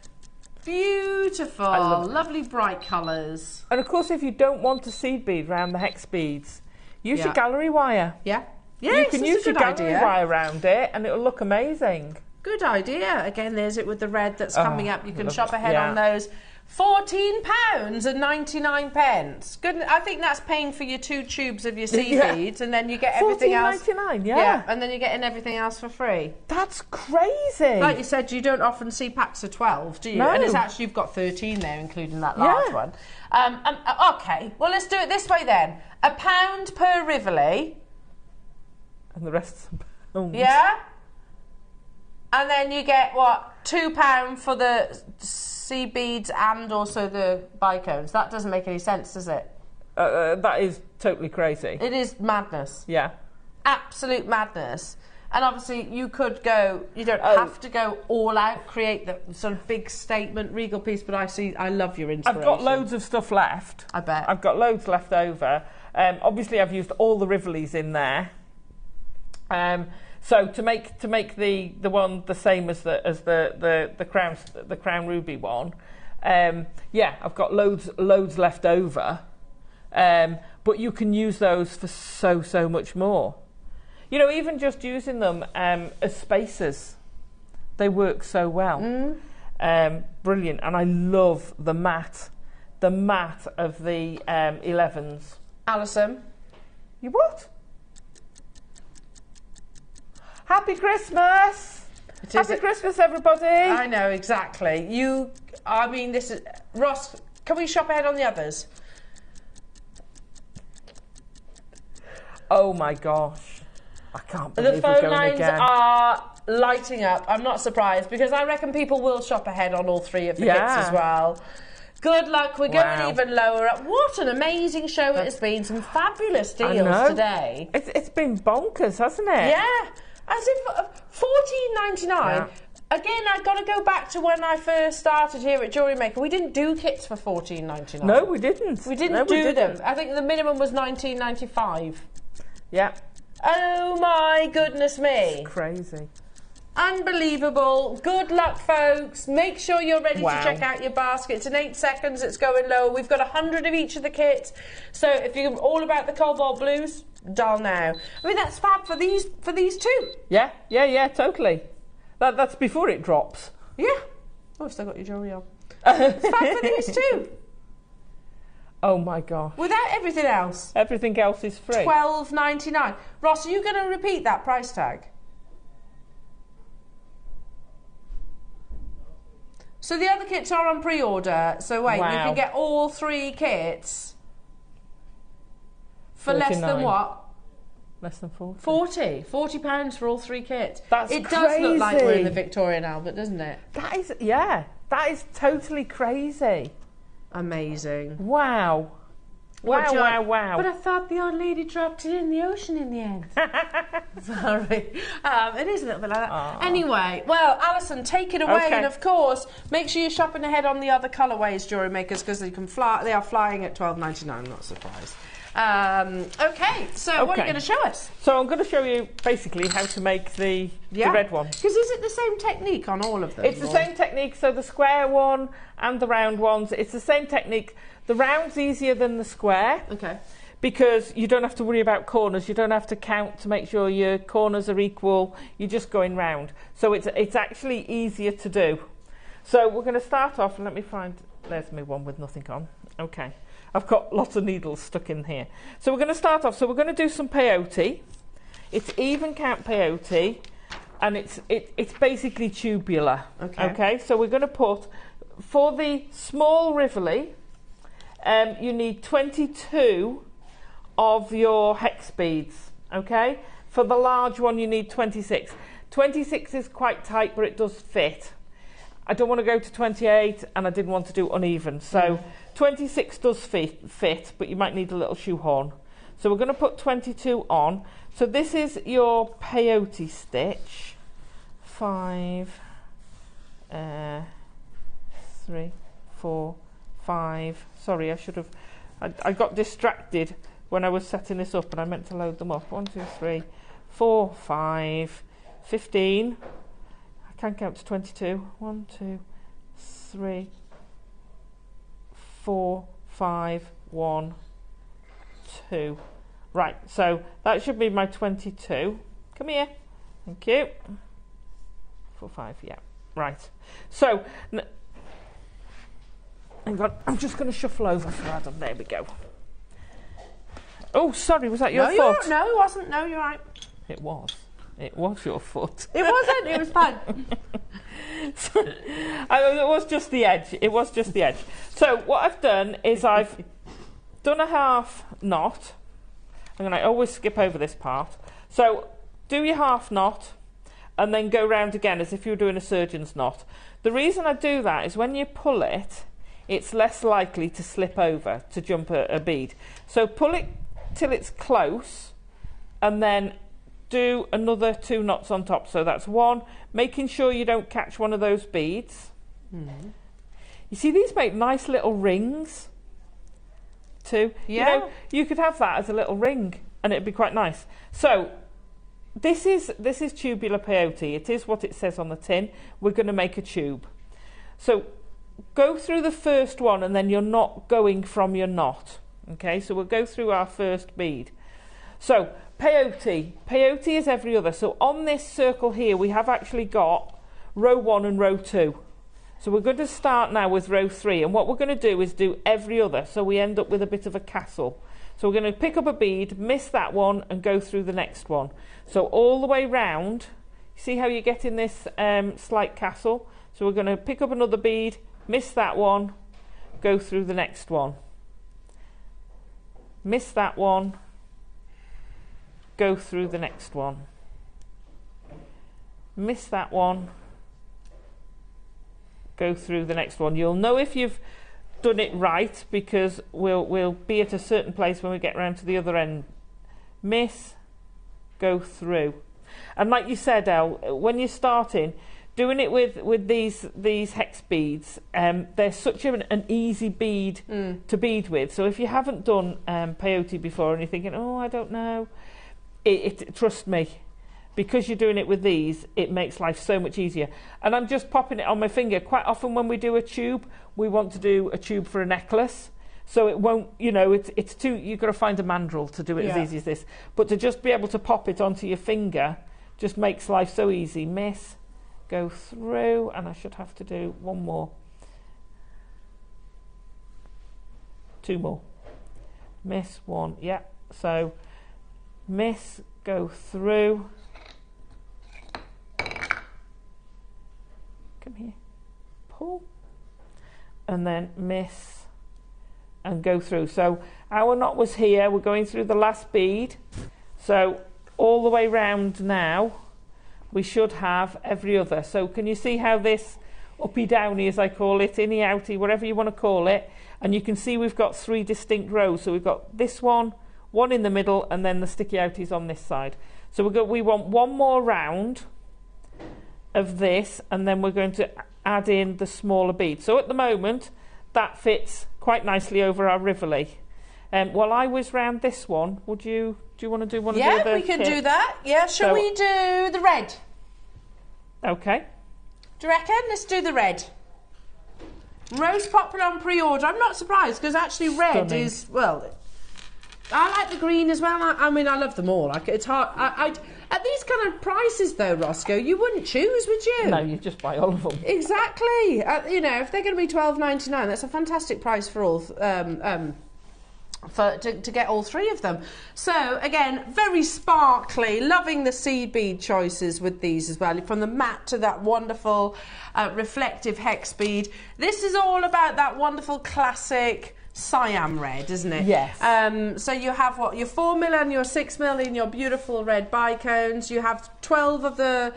Beautiful, lovely bright colours. And of course, if you don't want a seed bead around the hex beads, use your gallery wire. Yeah, you can use your gallery wire around it, and it'll look amazing. Good idea. Again, there's it with the red that's coming up. You can shop ahead on those. £14.99. Good. I think that's paying for your 2 tubes of your seaweeds, and then you get everything else. £14.99, yeah. And then you're getting everything else for free. That's crazy. Like you said, you don't often see packs of 12, do you? No. And it's actually, you've got 13 there, including that large one. Okay, well, let's do it this way then. £1 per Rivoli. And the rest £1. Yeah? And then you get, what, £2 for the sea beads and also the bicones. That doesn't make any sense, does it? That is totally crazy. It is madness. Yeah. Absolute madness. And obviously you could go, you don't have to go all out, create the sort of big statement, regal piece, but I love your inspiration. I've got loads of stuff left. I bet. I've got loads left over. Obviously I've used all the Rivolis in there. So to make the one the same as the crown ruby one, yeah, I've got loads left over. But you can use those for so much more. You know, even just using them as spacers, they work so well. Brilliant, and I love the matte of the 11s. Alison, you what? Happy Christmas! Happy Christmas, everybody! I know, exactly. I mean, this is... Ross, can we shop ahead on the others? Oh my gosh. I can't believe the phone lines again. are lighting up. I'm not surprised, because I reckon people will shop ahead on all 3 of the kits as well. Good luck. We're going even lower up. What an amazing show it has been. Some fabulous deals today. It's been bonkers, hasn't it? Yeah. As if £14.99. Yeah. Again, I've got to go back to when I first started here at JewelleryMaker. We didn't do kits for £14.99. No, we didn't. We didn't do them. I think the minimum was £19.95. Yeah. Oh my goodness me. It's crazy. Unbelievable. Good luck, folks. Make sure you're ready to check out your baskets. In 8 seconds, it's going low. We've got 100 of each of the kits. So if you're all about the cobalt blues, dial now. I mean, that's fab for these too. Yeah, totally. That's before it drops. Yeah. Oh, I've still got your jewellery on. It's fab for these too. Oh my gosh. Without everything else. Everything else is free. $12.99. Ross, are you going to repeat that price tag? So the other kits are on pre-order. So wait, you can get all 3 kits for 39. Less than what? Less than 40. £40 for all 3 kits. That's it crazy. Does look like we're in the Victorian Albert, doesn't it? That is totally crazy. Amazing. Wow. Wow. But I thought the old lady dropped it in the ocean in the end. Sorry. It is a little bit like that. Aww. Anyway, well, Alison, take it away. And of course, make sure you're shopping ahead on the other colourways, JewelleryMakers, because they are flying at $12.99. I'm not surprised. Okay, so what are you going to show us? So I'm going to show you basically how to make the red one. Because is it the same technique on all of them? It's the same technique, so the square one and the round ones, it's the same technique. The round's easier than the square. Okay. Because you don't have to worry about corners, you don't have to count to make sure your corners are equal, you're just going round. So it's actually easier to do. So we're going to start off, and let me find, there's my one with nothing on. Okay. I've got lots of needles stuck in here. So we're going to start off. So we're going to do some peyote. It's even count peyote, and it's basically tubular. Okay. So we're going to put, for the small Rivoli, you need 22 of your hex beads. Okay. For the large one, you need 26. 26 is quite tight, but it does fit. I don't want to go to 28, and I didn't want to do uneven. So 26 does fit, but you might need a little shoehorn. So we're going to put 22 on. So this is your peyote stitch. 5, 3, 4, 5. Sorry, I should have... I got distracted when I was setting this up, and I meant to load them up. 1, 2, 3, 4, 5, 15... I can count to 22. 1, 2, 3, 4, 5, 1, 2. Right, so that should be my 22. Come here. Thank you. 4, 5, yeah. Right. So Hang on, I'm just going to shuffle over for Adam. There we go. Oh, sorry, was that your foot? No, it wasn't. No, you're right. It was. It was your foot. It wasn't. It was fine. It was just the edge. It was just the edge. So what I've done is I've done a half knot. I'm going to always skip over this part. So do your half knot and then go round again as if you were doing a surgeon's knot. The reason I do that is when you pull it, it's less likely to slip over, to jump a bead. So pull it till it's close and then do another 2 knots on top. So that's 1, making sure you don't catch one of those beads. You see, these make nice little rings too. Yeah. You know, you could have that as a little ring and it'd be quite nice. So this is tubular peyote. It is what it says on the tin. We're going to make a tube. So go through the first one and then you're not going from your knot. Okay, so we'll go through our first bead. So peyote is every other. So on this circle here we have actually got row 1 and row 2. So we're going to start now with row 3, and what we're going to do is do every other, so we end up with a bit of a castle. So we're going to pick up a bead, miss that one and go through the next one. So all the way round, see how you're getting this slight castle? So we're going to pick up another bead, miss that one, go through the next one. Miss that one, go through the next one. Miss that one, go through the next one. You'll know if you've done it right because we'll be at a certain place when we get round to the other end. Miss, go through. And like you said, Elle, when you're starting, doing it with these hex beads, they're such an easy bead to bead with. So if you haven't done peyote before and you're thinking, oh, I don't know, trust me, because you're doing it with these, it makes life so much easier. And I'm just popping it on my finger. Quite often when we do a tube, we want to do a tube for a necklace. So it won't, you know, it's too, you've got to find a mandrel to do it as easy as this. But to just be able to pop it onto your finger just makes life so easy. Miss, go through, and I should have to do one more. 2 more. Miss, 1, yeah. So miss, go through. Come here, pull, and then miss and go through. So our knot was here, we're going through the last bead. So all the way round now, we should have every other. So can you see how this uppy downy, as I call it, inny outy, whatever you want to call it, and you can see we've got 3 distinct rows. So we've got this one in the middle, and then the sticky outies on this side. So we want 1 more round of this, and then we're going to add in the smaller bead. So at the moment that fits quite nicely over our Rivoli. While I was round this one, do you want to do one of the other? Yeah, we can do that. Yeah, shall we do the red? Okay. Do you reckon? Let's do the red. Rose popular on pre-order. I'm not surprised because actually red is, well, I like the green as well. I mean, I love them all. It's hard. At these kind of prices, though, Roscoe, you wouldn't choose, would you? No, you just buy all of them. Exactly. You know, if they're going to be $12.99, that's a fantastic price for all. To get all 3 of them. So again, very sparkly. Loving the seed bead choices with these as well. From the matte to that wonderful reflective hex bead. This is all about that wonderful classic Siam red, isn't it? Yes. So you have what, your 4mm and your 6mm in your beautiful red bicones. You have 12 of the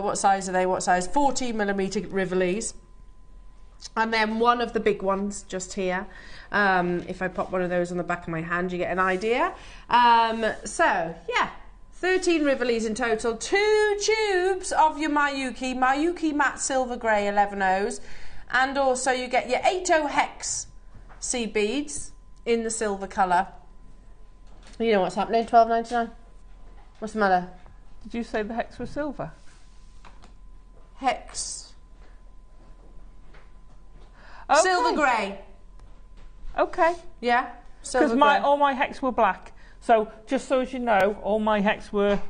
what size are they? 14mm Rivolis, and then one of the big ones just here. If I pop one of those on the back of my hand, you get an idea. So yeah, 13 Rivolis in total. 2 tubes of your Mayuki matte silver grey 11Os, and also you get your 8O hex seed beads in the silver colour. You know what's happening? $12.99. What's the matter? Did you say the hex was silver? Hex. Okay. Silver grey. Okay. Yeah. Because all my hex were black. So just so as you know, all my hex were.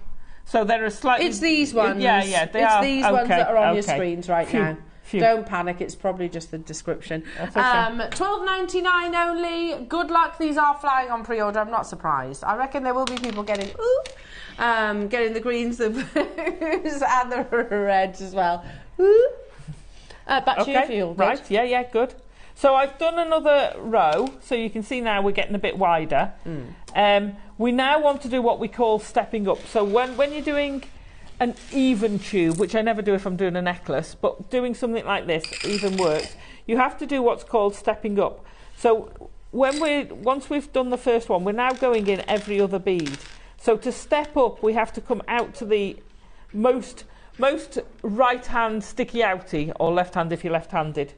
So there are slightly. It's these ones. Yeah, they are. It's these ones that are on your screens right now. Don't panic, it's probably just the description. That's okay. $12.99 only. Good luck. These are flying on pre-order. I'm not surprised. I reckon there will be people getting getting the greens, the blues, and the reds as well. Back to you, Field. Right, yeah, good. So I've done another row, so you can see now we're getting a bit wider. We now want to do what we call stepping up. So when you're doing an even tube, which I never do if I'm doing a necklace, but doing something like this even works, you have to do what's called stepping up. So once we've done the first one, we're now going in every other bead. So to step up, we have to come out to the most right hand sticky outy, or left hand if you're left-handed.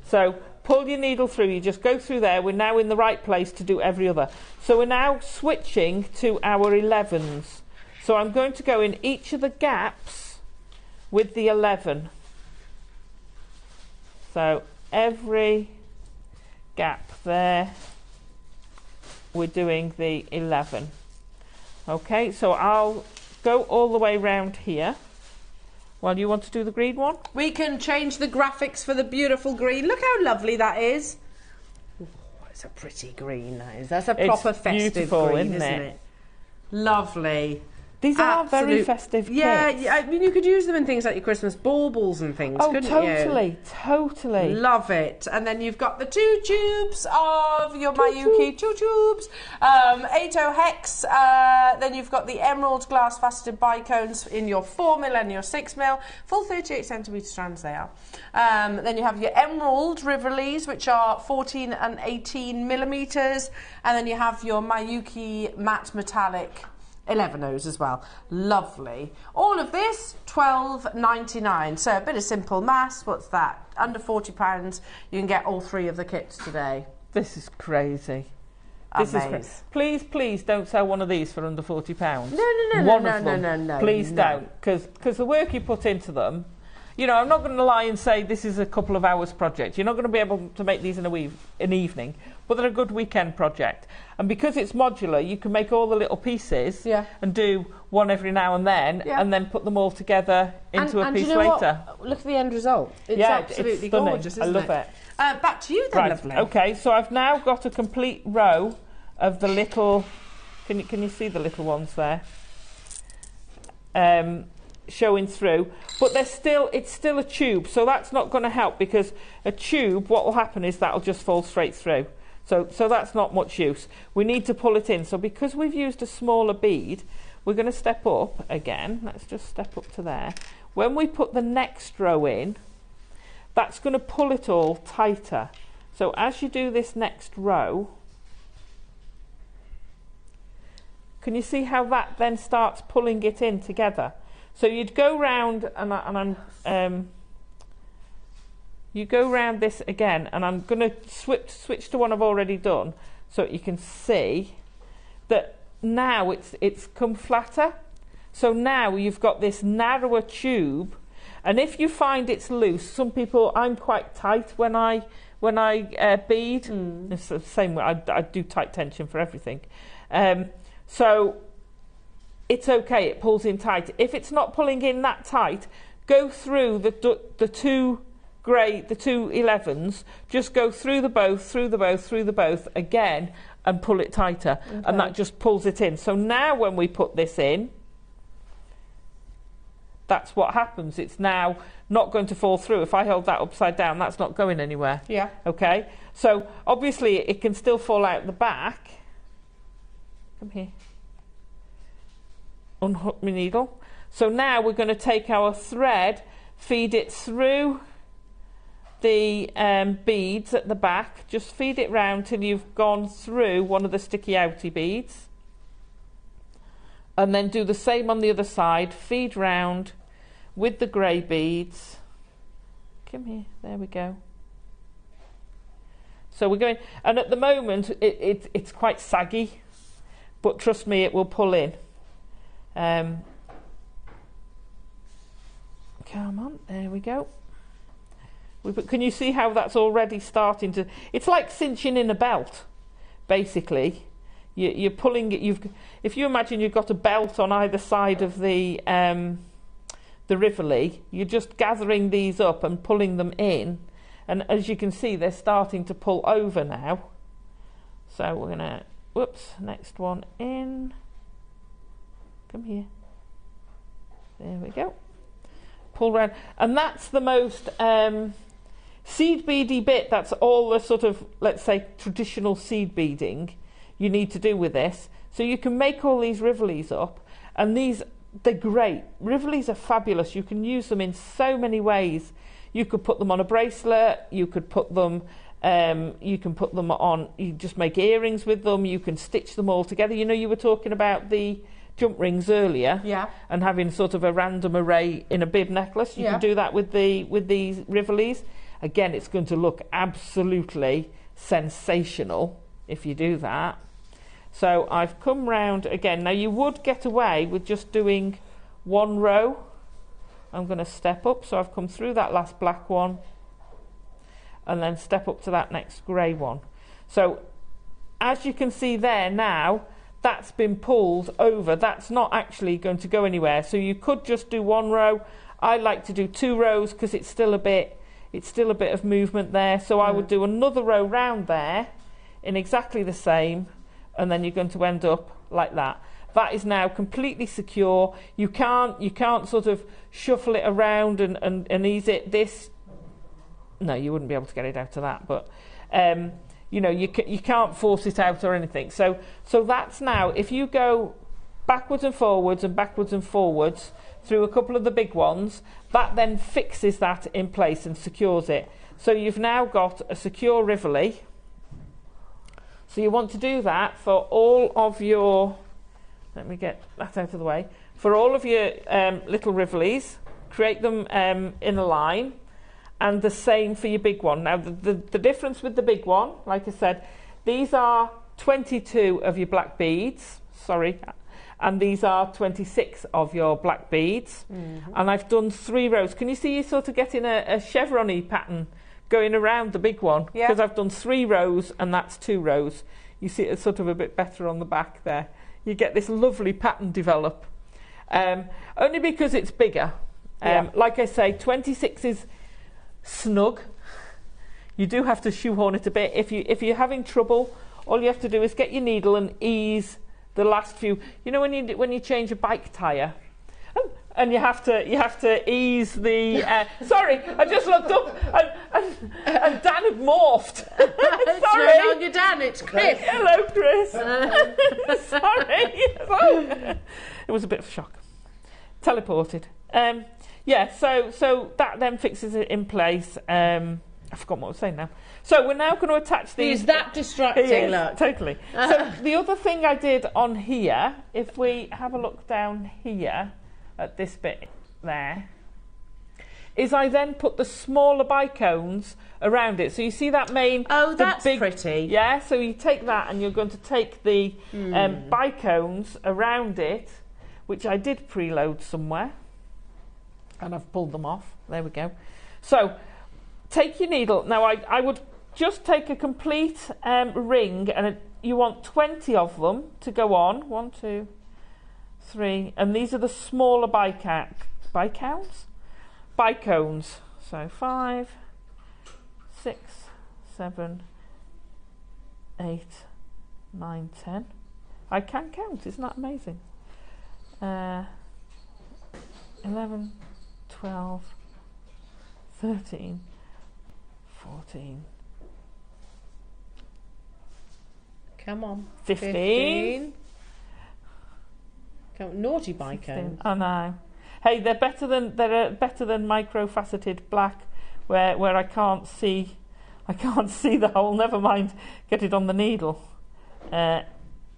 So pull your needle through, you just go through there. We're now in the right place to do every other. So we're now switching to our 11s. So I'm going to go in each of the gaps with the 11. So every gap there, we're doing the 11. Okay, so I'll go all the way round here. Well, you want to do the green one? We can change the graphics for the beautiful green. Look how lovely that is. Ooh, it's a pretty green, that is. That's a proper festive green, isn't it? Lovely. These are very festive kits. Yeah, I mean, you could use them in things like your Christmas baubles and things, couldn't you? Totally. Love it. And then you've got the 2 tubes of your Miyuki, 2 tubes, 8O hex. Then you've got the emerald glass faceted bicones in your 4mm and your 6mm, full 38cm strands they are. Then you have your emerald Rivolis, which are 14 and 18mm, and then you have your Miyuki matte metallic 11Os as well. Lovely. All of this $12.99. So a bit of simple maths. What's that? Under £40. You can get all 3 of the kits today. This is crazy. This is crazy. Please don't sell one of these for under £40. No. Please don't, because the work you put into them. You know, I'm not going to lie and say this is a couple of hours project. You're not going to be able to make these in an evening, but they're a good weekend project. And because it's modular, you can make all the little pieces and do one every now and then put them all together into a piece later. What? Look at the end result. It's absolutely gorgeous, isn't it? I love it. Back to you then, lovely. Okay, so I've now got a complete row of the little... Can you see the little ones there? Showing through, but it's still a tube, so that's not going to help, because a tube, what will happen is that'll just fall straight through. So that's not much use. We need to pull it in. So because we've used a smaller bead, we're going to step up again. Let's just step up to there. When we put the next row in, that's going to pull it all tighter. So as you do this next row, can you see how that then starts pulling it in together? So you'd go round, you go round this again, and I'm going to switch to one I've already done, so you can see that now it's come flatter. So now you've got this narrower tube, and if you find it's loose, some people, I'm quite tight when I bead. It's the same way. I do tight tension for everything. So it's okay, it pulls in tight. If it's not pulling in that tight, go through the 2 grey, the 2 11s, just go through the both again and pull it tighter, and that just pulls it in. So now when we put this in, that's what happens. It's now not going to fall through. If I hold that upside down, that's not going anywhere. Yeah. Okay? So obviously it can still fall out the back. Come here. Unhook my needle. So now we're going to take our thread, feed it through the beads at the back. Just feed it round till you've gone through one of the sticky outy beads, and then do the same on the other side. Feed round with the grey beads. Come here, there we go. So we're going, and at the moment it's quite saggy, but trust me, it will pull in. Come on, there we go. Can you see how that's already starting to... It's like cinching in a belt, basically. You're pulling it... If you imagine you've got a belt on either side of the the Rivoli, you're just gathering these up and pulling them in, and as you can see they're starting to pull over now. So we're gonna, whoops, next one in, come here, there we go, pull round, and that's the most seed beady bit. That's all the sort of, let's say, traditional seed beading you need to do with this. So you can make all these Rivolis up, and these, they're great. Rivolis are fabulous. You can use them in so many ways. You could put them on a bracelet, you could put them on, you just make earrings with them, you can stitch them all together. You know, you were talking about the jump rings earlier, yeah, and having sort of a random array in a bib necklace. You can do that with these Rivolis. Again, it's going to look absolutely sensational if you do that. So I've come round again. Now you would get away with just doing one row. I'm going to step up, so I've come through that last black one and then step up to that next grey one. So as you can see there now, that's been pulled over. That's not actually going to go anywhere. So you could just do one row. I like to do 2 rows because it's still a bit of movement there. So I would do another row round there in exactly the same, and then you're going to end up like that. That is now completely secure. You can't sort of shuffle it around and ease it. This, no, you wouldn't be able to get it out of that, but you know, you can't force it out or anything. So that's now, if you go backwards and forwards through a couple of the big ones, that then fixes that in place and secures it. So you've now got a secure Rivoli. So you want to do that for all of your, let me get that out of the way, for all of your little Rivolis, create them in a line, and the same for your big one. Now the difference with the big one, like I said, these are 22 of your black beads, sorry, and these are 26 of your black beads, and I've done 3 rows. Can you see you're sort of getting a chevron-y pattern going around the big one? Because I've done 3 rows and that's 2 rows. You see it's sort of a bit better on the back there. You get this lovely pattern develop, only because it's bigger. Like I say, 26 is snug. You do have to shoehorn it a bit. If you're having trouble, all you have to do is get your needle and ease the last few. You know when you change a bike tyre, and you have to ease the. Sorry, I just looked up and Dan had morphed. Sorry, it's no longer Dan, it's Chris. Hello, Chris. Sorry, it was a bit of a shock. Teleported. So that then fixes it in place. I forgot what I was saying now. So we're now going to attach these. He's that distracting, look. Totally. So the other thing I did on here, if we have a look down here at this bit there, is I then put the smaller bicones around it. So you see that main... Oh, that's big, pretty. Yeah, so you take that and you're going to take the bicones around it, which I did preload somewhere. And I've pulled them off. There we go. So take your needle. Now I would just take a complete ring, and you want 20 of them to go on. 1, 2, 3, and these are the smaller bicones. So 5, 6, 7, 8, 9, 10. I can count. Isn't that amazing? 11, 12, 13, 14. Come on. 15. Come on, naughty bicones. I know. Hey, they're better than micro faceted black, where I can't see the hole. Never mind, get it on the needle. The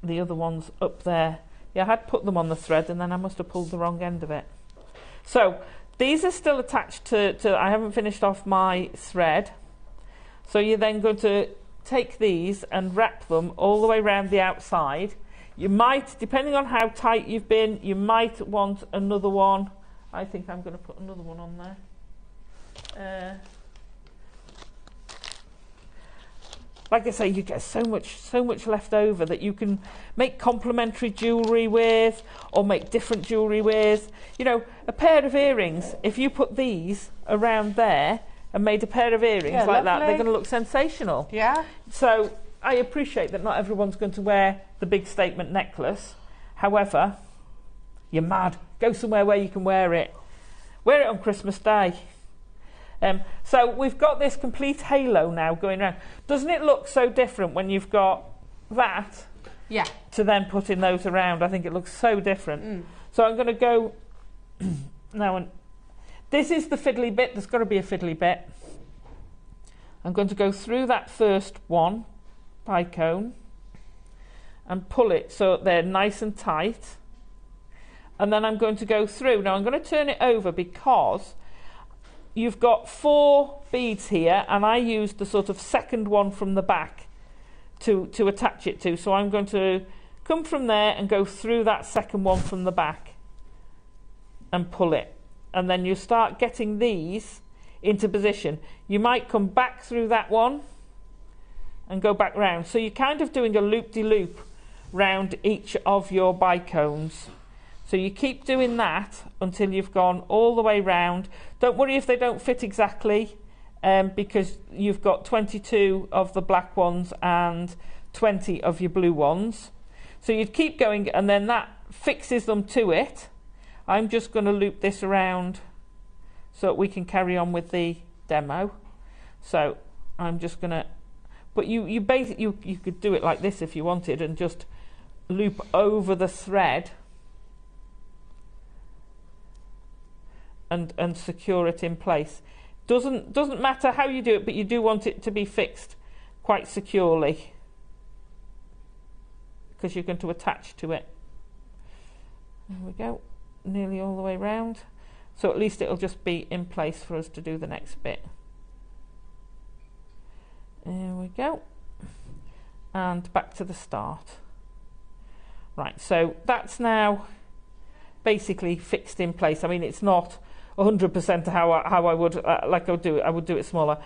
other one's up there. Yeah, I had put them on the thread, and then I must have pulled the wrong end of it. So these are still attached to I haven't finished off my thread. So you're then going to take these and wrap them all the way around the outside. You might, depending on how tight you've been, you might want another one. I think I'm going to put another one on there. like I say, you get so much left over that you can make complementary jewellery with, or make different jewellery with. You know, a pair of earrings, if you put these around there and made a pair of earrings like that, they're going to look sensational. Yeah. So I appreciate that not everyone's going to wear the big statement necklace. However, you're mad. Go somewhere where you can wear it. Wear it on Christmas Day. So we've got this complete halo now going around. Doesn't it look so different when you've got that to then putting those around? I think it looks so different. So I'm going to go now, and this is the fiddly bit. There's got to be a fiddly bit. I'm going to go through that first one, bicone, and pull it so they're nice and tight. And then I'm going to go through. Now I'm going to turn it over because you've got 4 beads here, and I used the sort of second one from the back to attach it to. So I'm going to come from there and go through that second one from the back and pull it. And then you start getting these into position. You might come back through that one and go back round. So you're kind of doing a loop-de-loop round each of your bicones. So you keep doing that until you've gone all the way round. Don't worry if they don't fit exactly, because you've got 22 of the black ones and 20 of your blue ones. So you'd keep going, and then that fixes them to it. I'm just going to loop this around so that we can carry on with the demo. So I'm just going to, but you could do it like this if you wanted, and just loop over the thread and secure it in place. Doesn't matter how you do it, but you do want it to be fixed quite securely, because you're going to attach to it. There we go, nearly all the way round. So at least it'll just be in place for us to do the next bit. There we go. And back to the start. Right, so that's now basically fixed in place. I mean, it's not 100% how I would like I would do it. I would do it smaller,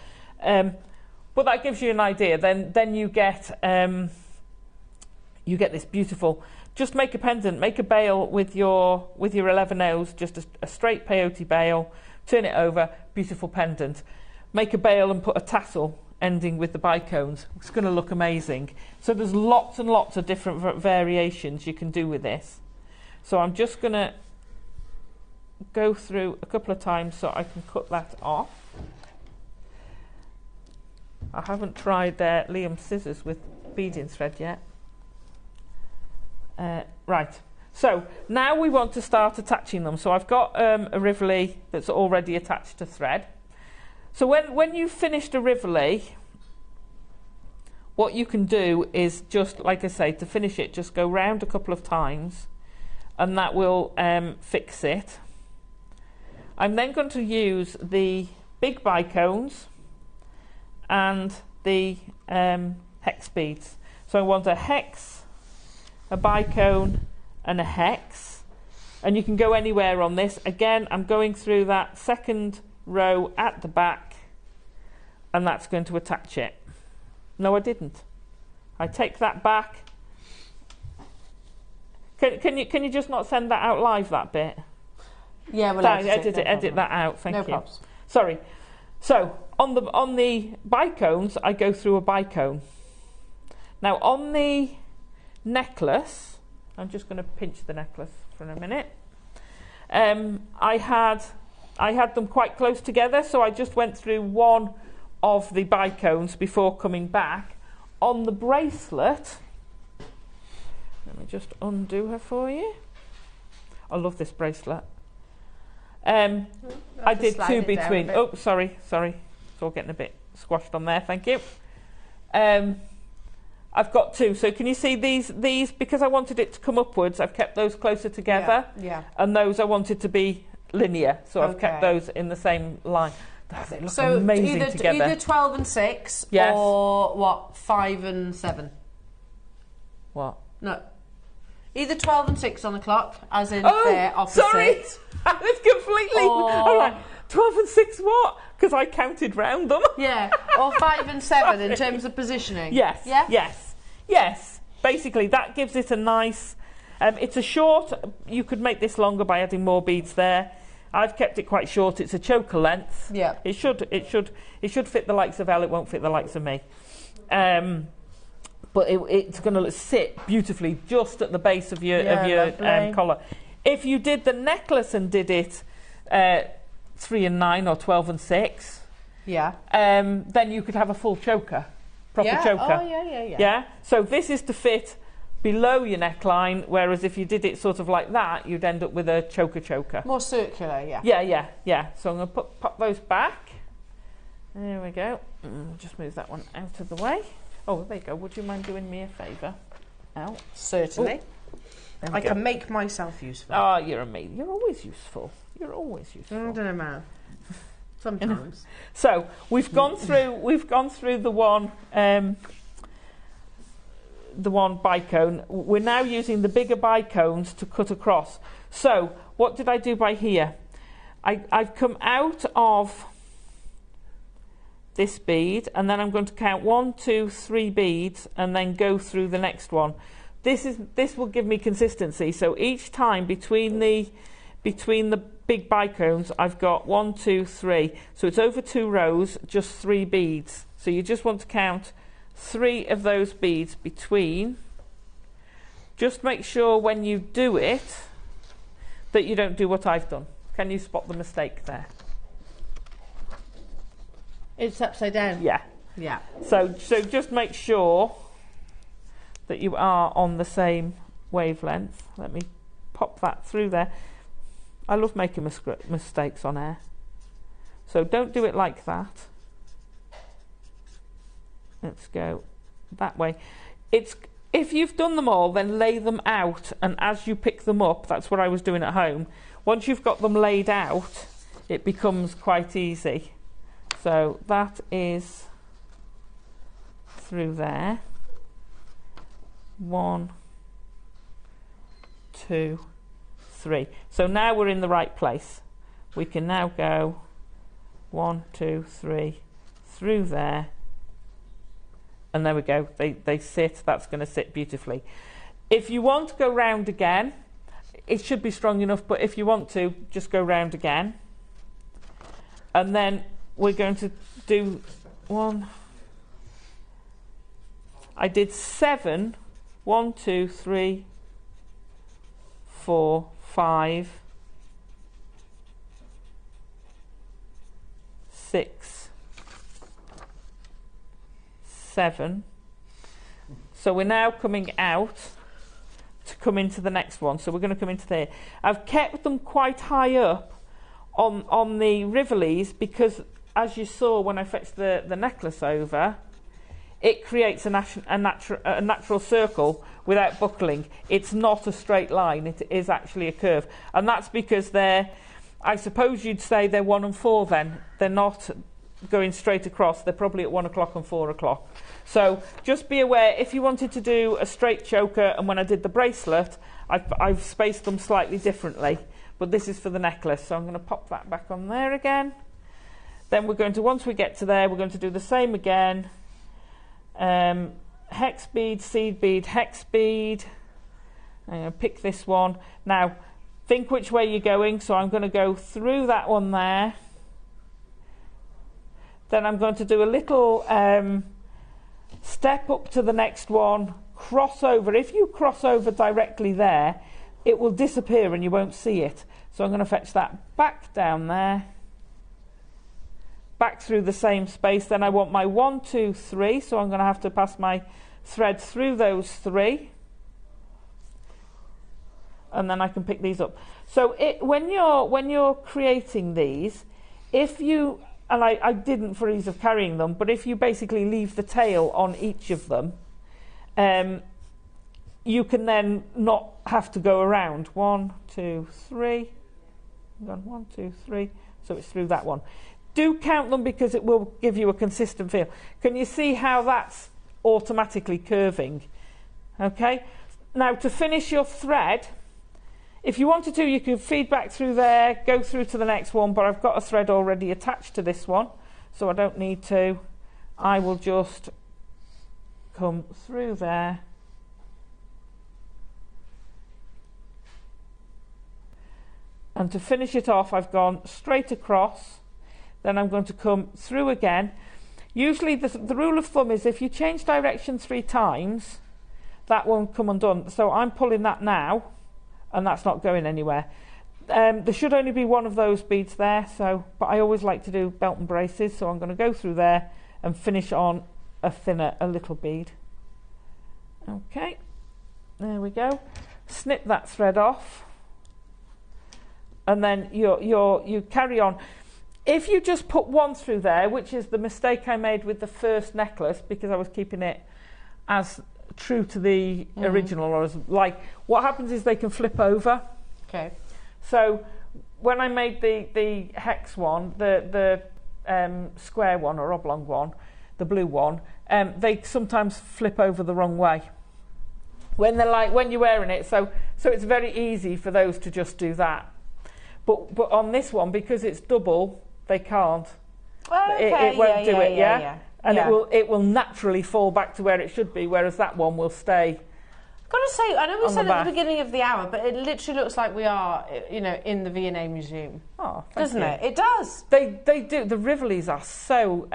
but that gives you an idea. Then you get this beautiful. Just make a pendant, make a bail with your 11 O's, just a straight peyote bail. Turn it over, beautiful pendant. Make a bail and put a tassel ending with the bicones. It's going to look amazing. So there's lots and lots of different variations you can do with this. So I'm just going to go through a couple of times so I can cut that off. I haven't tried Liam's scissors with beading thread yet. Right, so now we want to start attaching them. So I've got a Rivoli that's already attached to thread. So when you've finished a Rivoli, what you can do is just, like I say, to finish it, just go round a couple of times, and that will fix it. I'm then going to use the big bicones and the hex beads. So I want a hex, a bicone and a hex, and you can go anywhere on this. Again, I'm going through that second row at the back, and that's going to attach it. No, I didn't. I take that back. Can you just not send that out live, that bit? Yeah, we'll edit that out. Thank you. Problems. Sorry. So on the bicones, I go through a bicone. Now on the necklace, I'm just going to pinch the necklace for a minute. I had them quite close together, so I just went through one of the bicones before coming back. On the bracelet, let me just undo her for you. I love this bracelet. I did 2 between. Oh, sorry. It's all getting a bit squashed on there. Thank you. I've got 2. So can you see these? Because I wanted it to come upwards, I've kept those closer together. Yeah. And those I wanted to be linear, so I've kept those in the same line. Oh, they look so amazing together. Either 12 and 6, yes. Or what? 5 and 7. What? No. Either 12 and 6 on the clock, as in they're opposite. Sorry. It's completely. All right. 12 and 6 what? Because I counted round them. Yeah, or 5 and 7 in terms of positioning. Yes, yeah? yes. Basically, that gives it a nice... it's a short... You could make this longer by adding more beads there. I've kept it quite short. It's a choker length. Yeah. It should fit the likes of Elle. It won't fit the likes of me. But it's going to sit beautifully just at the base of your collar. If you did the necklace and did it 3 and 9 or 12 and 6, then you could have a full choker, proper choker. Oh, yeah. Yeah. So this is to fit below your neckline, whereas if you did it sort of like that, you'd end up with a choker. More circular, yeah. Yeah. So I'm going to pop those back. There we go. Just move that one out of the way. Oh, there you go. Would you mind doing me a favour? Out. Certainly. I can make myself useful. Oh, you're amazing. You're always useful. I don't know, man. Sometimes. So we've gone through the one bicone. We're now using the bigger bicones to cut across. So what did I do by here? I've come out of this bead, and then I'm going to count 1, 2, 3 beads, and then go through the next one. This will give me consistency. So each time between the big bicones, I've got 1, 2, 3. So it's over 2 rows, just 3 beads. So you just want to count 3 of those beads between. Just make sure when you do it that you don't do what I've done. Can you spot the mistake there? It's upside down. Yeah. So just make sure that you are on the same wavelength. Let me pop that through there. I love making mistakes on air. So don't do it like that. Let's go that way. If you've done them all, then lay them out, and as you pick them up, that's what I was doing at home. Once you've got them laid out, it becomes quite easy. So that is through there. 1, 2, 3. So now we're in the right place. We can now go 1, 2, 3 through there. And there we go. They sit. That's going to sit beautifully. If you want to go round again, it should be strong enough, but if you want to, just go round again. And then we're going to do 1. I did 7. 1, 2, 3, 4, 5, 6, 7. So we're now coming out to come into the next one. So we're going to come into there. I've kept them quite high up on the Rivolis because, as you saw when I fetched the necklace over, it creates a natural circle without buckling. It's not a straight line, it is actually a curve. And that's because I suppose you'd say they're 1 and 4 then. They're not going straight across, they're probably at 1 o'clock and 4 o'clock. So just be aware, if you wanted to do a straight choker, and when I did the bracelet, I've spaced them slightly differently. But this is for the necklace, so I'm going to pop that back on there again. Then we're going to, once we get to there, we're going to do the same again. Hex bead, seed bead, hex bead. I'm going to pick this one. Now, think which way you're going, so I'm going to go through that one there. Then I'm going to do a little step up to the next one, cross over. If you cross over directly there, it will disappear and you won't see it. So I'm going to fetch that back down there. Back through the same space. Then I want my 1, 2, 3, so I'm going to have to pass my thread through those 3, and then I can pick these up. So when you're creating these, if you, and I didn't for ease of carrying them, but if you basically leave the tail on each of them, you can then not have to go around. 1, 2, 3. 1, 2, 3. So it's through that one. Do count them because it will give you a consistent feel. Can you see how that's automatically curving? Okay. Now to finish your thread, If you wanted to, you could feed back through there, go through to the next one, but I've got a thread already attached to this one, so I don't need to. I will just come through there. And to finish it off, I've gone straight across, then I'm going to come through again. Usually the rule of thumb is if you change direction 3 times, that won't come undone. So I'm pulling that now, and that's not going anywhere. There should only be one of those beads there, but I always like to do belt and braces, so I'm going to go through there and finish on a little bead. Okay, there we go. Snip that thread off, and then you carry on. If you just put one through there, which is the mistake I made with the first necklace, because I was keeping it as true to the original, or as what happens is they can flip over. Okay. So when I made the hex one, the square one or oblong one, the blue one, they sometimes flip over the wrong way when you're wearing it. So it's very easy for those to just do that. But on this one, because it's double, they can't. Okay, it won't do it. yeah. And it will naturally fall back to where it should be, whereas that one will stay. I've got to say, I know we said at the beginning of the hour, but it literally looks like we are, in the V&A Museum. Oh, doesn't it? It does. They do. The Rivolis are so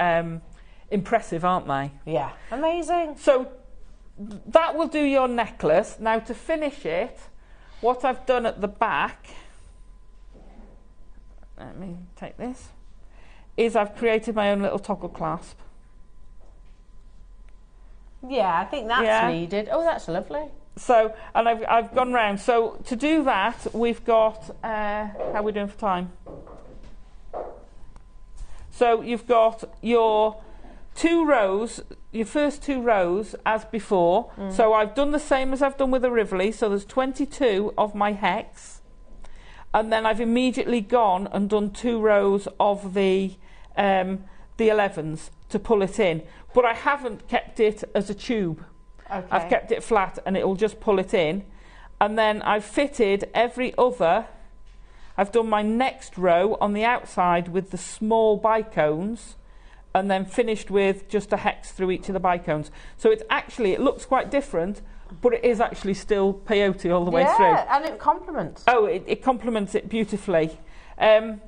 impressive, aren't they? Yeah. Amazing. So that will do your necklace. Now to finish it, what I've done at the back, let me take this, is I've created my own little toggle clasp. Yeah, I think that's needed. Oh, that's lovely. So, and I've gone round. So to do that, we've got, how are we doing for time? So you've got your 2 rows, your first 2 rows as before. So I've done the same as I've done with the Rivoli. So there's 22 of my hex. And then I've immediately gone and done 2 rows of the 11s to pull it in. But I haven't kept it as a tube. Okay. I've kept it flat and it will just pull it in. And then I've fitted every other. I've done my next row on the outside with the small bicones, and then finished with just a hex through each of the bicones. So it looks quite different, but it is actually still peyote all the way through. Yeah, and it complements. Oh, it complements it beautifully. Have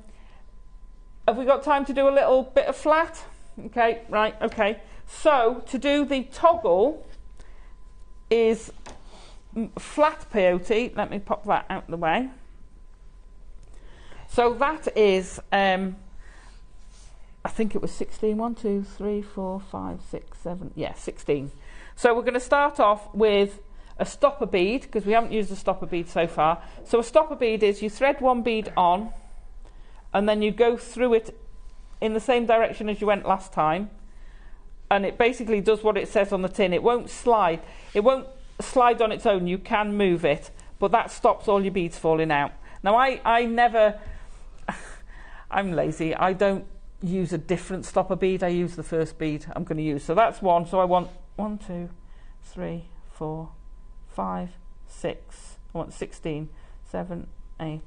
we got time to do a little bit of flat? Okay, right, okay. So to do the toggle is flat peyote. Let me pop that out of the way. So that is, I think it was 16. 1, 2, 3, 4, 5, 6, 7. Yeah, 16. So we're going to start off with a stopper bead, because we haven't used a stopper bead so far. So a stopper bead is you thread one bead on, and then you go through it in the same direction as you went last time, and it basically does what it says on the tin. It won't slide. It won't slide on its own. You can move it, but that stops all your beads falling out. Now I never, I'm lazy. I don't use a different stopper bead. I use the first bead I'm going to use. So that's one. So I want 1, 2, 3, 4, 5, 6. I want 16, 7, 8.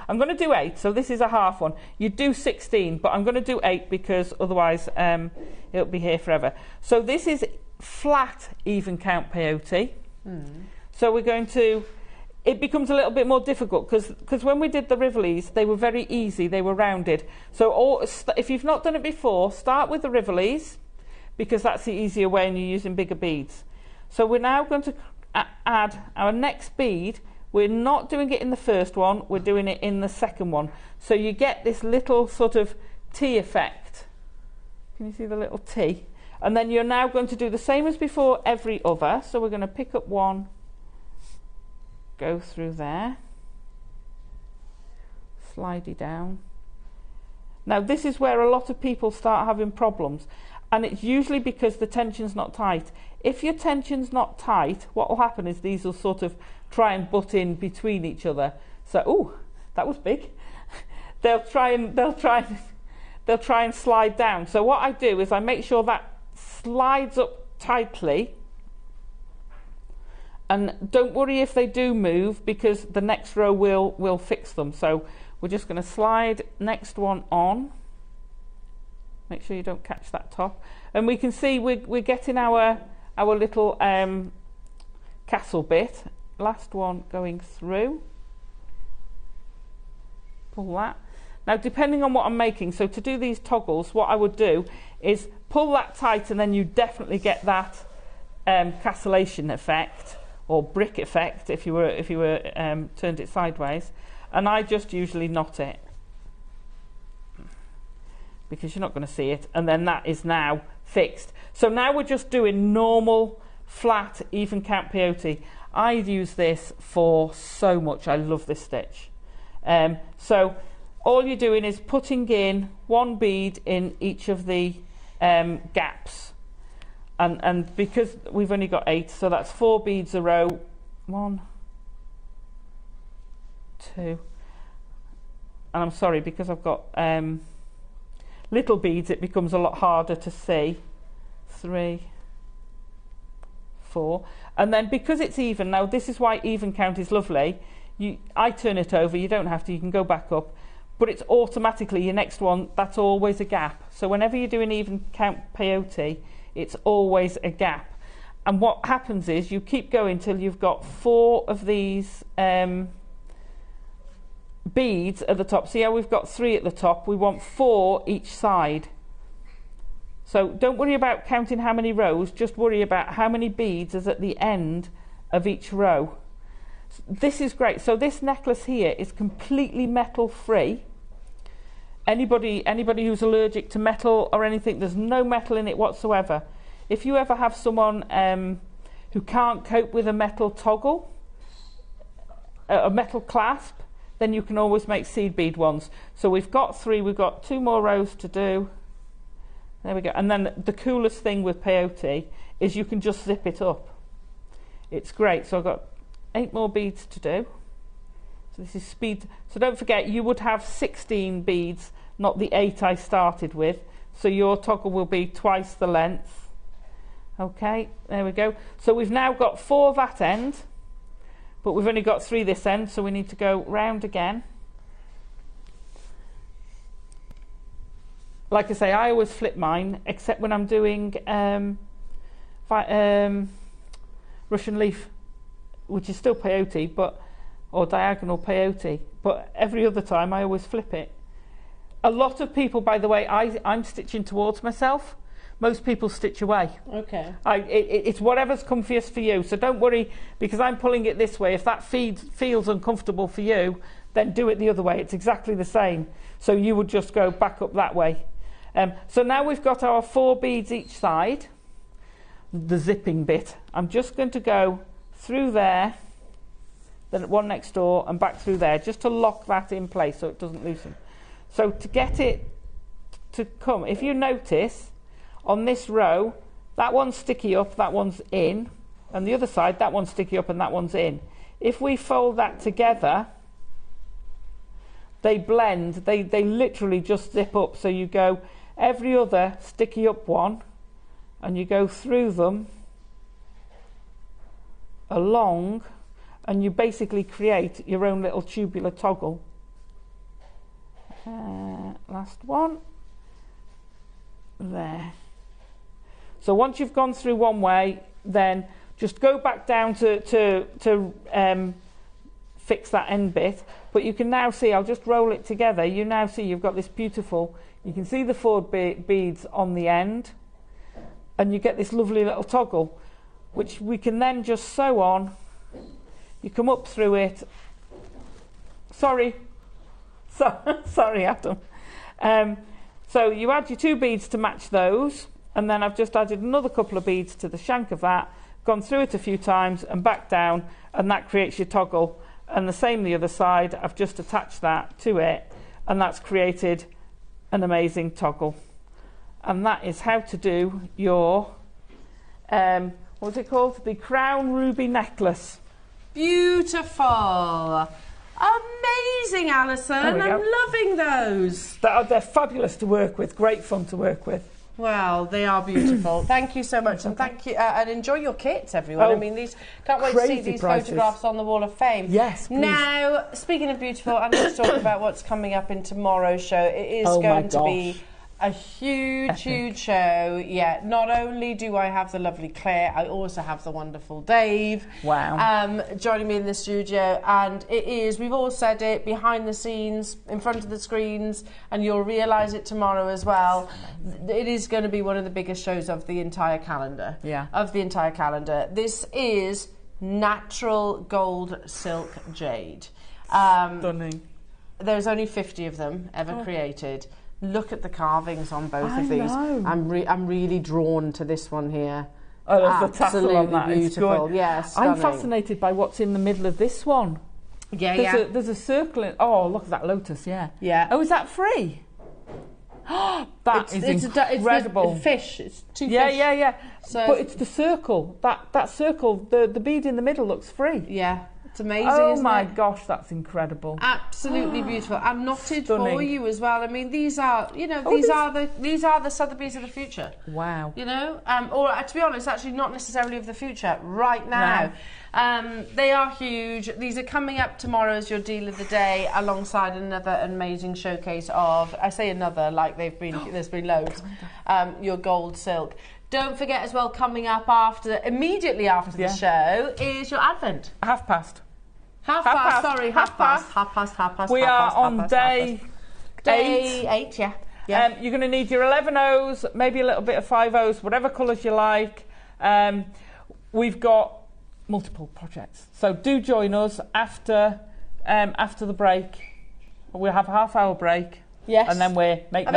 I'm going to do 8, so this is a half one. You do 16, but I'm going to do 8 because otherwise it'll be here forever. So this is flat even count peyote. So we're going to, it becomes a little bit more difficult because when we did the Rivolis, they were very easy, they were rounded. So if you've not done it before, start with the Rivolis, because that's the easier way and you're using bigger beads. So we're now going to add our next bead. We're not doing it in the first one, we're doing it in the second one. So you get this little sort of T effect. Can you see the little T? And then you're now going to do the same as before every other. So we're going to pick up one, go through there, slide it down. Now this is where a lot of people start having problems, and it's usually because the tension's not tight. If your tension's not tight, what will happen is these will sort of try and butt in between each other. So, ooh, that was big. They'll try and slide down. So what I do is I make sure that slides up tightly, And don't worry if they do move, because the next row will fix them. So we're just going to slide next one on. Make sure you don't catch that top. And we can see we're getting our little castle bit. Last one going through. Pull that. Now, depending on what I'm making, so to do these toggles, what I would do is pull that tight, and then you definitely get that castellation effect, or brick effect if you were turned it sideways. And I just usually knot it, because you're not going to see it, and then that is now fixed. So now we're just doing normal, flat, even count peyote. I'd use this for so much. I love this stitch. So all you're doing is putting in one bead in each of the gaps. And because we've only got 8, so that's 4 beads a row. 1, 2, and I'm sorry, because I've got little beads, it becomes a lot harder to see. 3, 4, and then because it's even, now this is why even count is lovely. I turn it over, you don't have to, you can go back up, but it's automatically your next one, that's always a gap. So whenever you're doing even count peyote, it's always a gap. And what happens is you keep going till you've got 4 of these beads at the top. See how we've got 3 at the top? We want 4 each side. So don't worry about counting how many rows, just worry about how many beads is at the end of each row. This is great. So this necklace here is completely metal free. Anybody who's allergic to metal or anything, there's no metal in it whatsoever. If you ever have someone who can't cope with a metal toggle, a metal clasp, then you can always make seed bead ones. So we've got 3, we've got 2 more rows to do. There we go. And then the coolest thing with peyote is you can just zip it up. It's great. So I've got 8 more beads to do. So this is speed. So don't forget, you would have 16 beads, not the 8 I started with. So your toggle will be twice the length. Okay, there we go. So we've now got 4 that end, but we've only got 3 this end, so we need to go round again. Like I say, I always flip mine, except when I'm doing Russian leaf, which is still peyote, or diagonal peyote, but every other time I always flip it. A lot of people, by the way, I'm stitching towards myself. Most people stitch away. Okay. It's whatever's comfiest for you. So don't worry, because I'm pulling it this way. If that feels uncomfortable for you, then do it the other way. It's exactly the same. So you would just go back up that way. So now we've got our 4 beads each side. The zipping bit. I'm just going to go through there, then one next door, and back through there, just to lock that in place so it doesn't loosen. So to get it to come, if you notice, on this row, that one's sticky up, that one's in, and the other side, that one's sticky up and that one's in. If we fold that together, they blend, they literally just zip up. So you go every other sticky up one, and you go through them along, and you basically create your own little tubular toggle. Last one. There. So once you've gone through one way, then just go back down to fix that end bit. But you can now see, I'll just roll it together, you now see you've got this beautiful, you can see the 4 beads on the end, and you get this lovely little toggle, which we can then just sew on. You come up through it. Sorry, Adam. So you add your 2 beads to match those, and then I've just added another couple of beads to the shank of that, gone through it a few times and back down, and that creates your toggle. And the same the other side, I've just attached that to it, and that's created an amazing toggle. And that is how to do your what's it called? The crown ruby necklace. Beautiful. Amazing, Alison. I'm loving those. They're fabulous to work with. Great fun to work with. Well, they are beautiful. Thank you so much, and thank you, and enjoy your kits, everyone. Oh, I mean, can't wait to see these prices. photographs on the Wall of Fame. Yes, please. Now, speaking of beautiful, I'm going to talk about what's coming up in tomorrow's show. It is going to be a huge show. Yeah, not only do I have the lovely Claire, I also have the wonderful Dave. Wow. Joining me in the studio, and it is, we've all said it, behind the scenes, in front of the screens, and you'll realise it tomorrow as well. It is going to be one of the biggest shows of the entire calendar. Yeah. Of the entire calendar. This is natural gold silk jade. Stunning. There's only 50 of them ever created. Look at the carvings on both of these. know. I'm really drawn to this one here. Oh, there's the tassel on that. Beautiful. It's good. Yes, I'm fascinated by what's in the middle of this one. Yeah, There's a circle in... Oh, look at that lotus, yeah. Yeah. Oh, is that free? That is incredible. It's fish. It's two fish. Yeah. So, but it's the circle. That circle, the bead in the middle looks free. yeah, it's amazing, Oh isn't my it? gosh, that's incredible. Absolutely beautiful, and knotted for Stunning. you as well. I mean, these are, you know, these are the Sotheby's of the future. Wow. You know, or to be honest, actually not necessarily of the future, right now. They are huge. These are coming up tomorrow as your deal of the day, alongside another amazing showcase of, I say another, like there's been loads, your gold silk. Don't forget as well, coming up immediately after the show is your Advent. Half past. Half past. We are on day 8, yeah. You're going to need your 11 O's, maybe a little bit of 5 O's, whatever colours you like. We've got multiple projects, so do join us after the break. We'll have a half-hour break. Yes. And then we're make.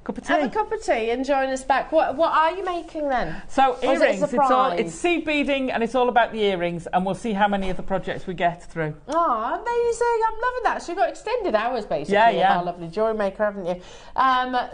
Cup of tea. Have a cup of tea and join us back. What are you making then? So Or is it a earrings. surprise? It's seed beading, and it's all about the earrings. And we'll see how many of the projects we get through. Oh, amazing! I'm loving that. So you've got extended hours basically. Yeah. With our lovely jewellery maker, haven't you?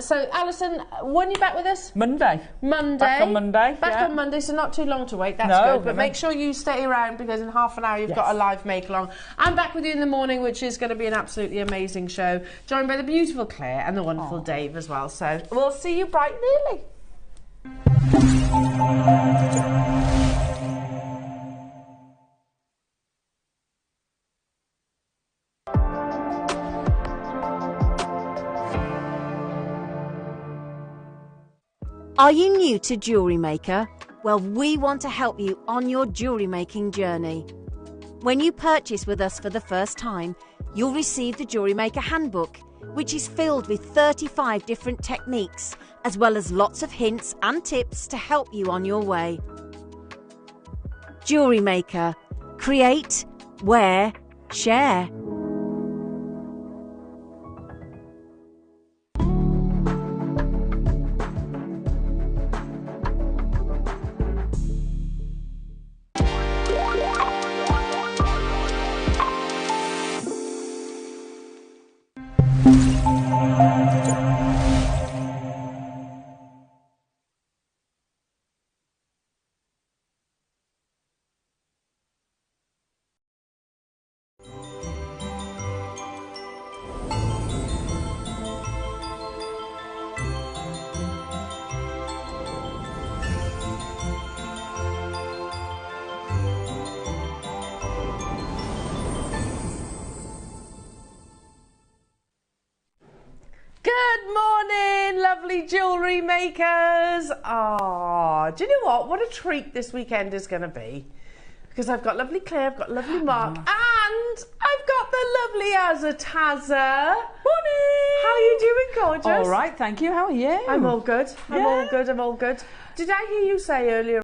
So Alison, when are you back with us? Monday. Back on Monday. Back on Monday, so not too long to wait. That's good. But make sure you stay around, because in half an hour you've got a live make along. I'm back with you in the morning, which is going to be an absolutely amazing show, joined by the beautiful Claire and the wonderful Dave as well. So we'll see you bright and early. Are you new to JewelleryMaker? Well, we want to help you on your jewellery making journey. When you purchase with us for the first time, you'll receive the JewelleryMaker Handbook, which is filled with 35 different techniques, as well as lots of hints and tips to help you on your way. JewelleryMaker. Create, wear, share. Good morning, lovely jewellery makers. Oh, do you know what? What a treat this weekend is going to be. Because I've got lovely Claire, I've got lovely Mark, and I've got the lovely Azataza. Morning! How are you doing, gorgeous? All right, thank you. How are you? I'm all good. I'm all good. Did I hear you say earlier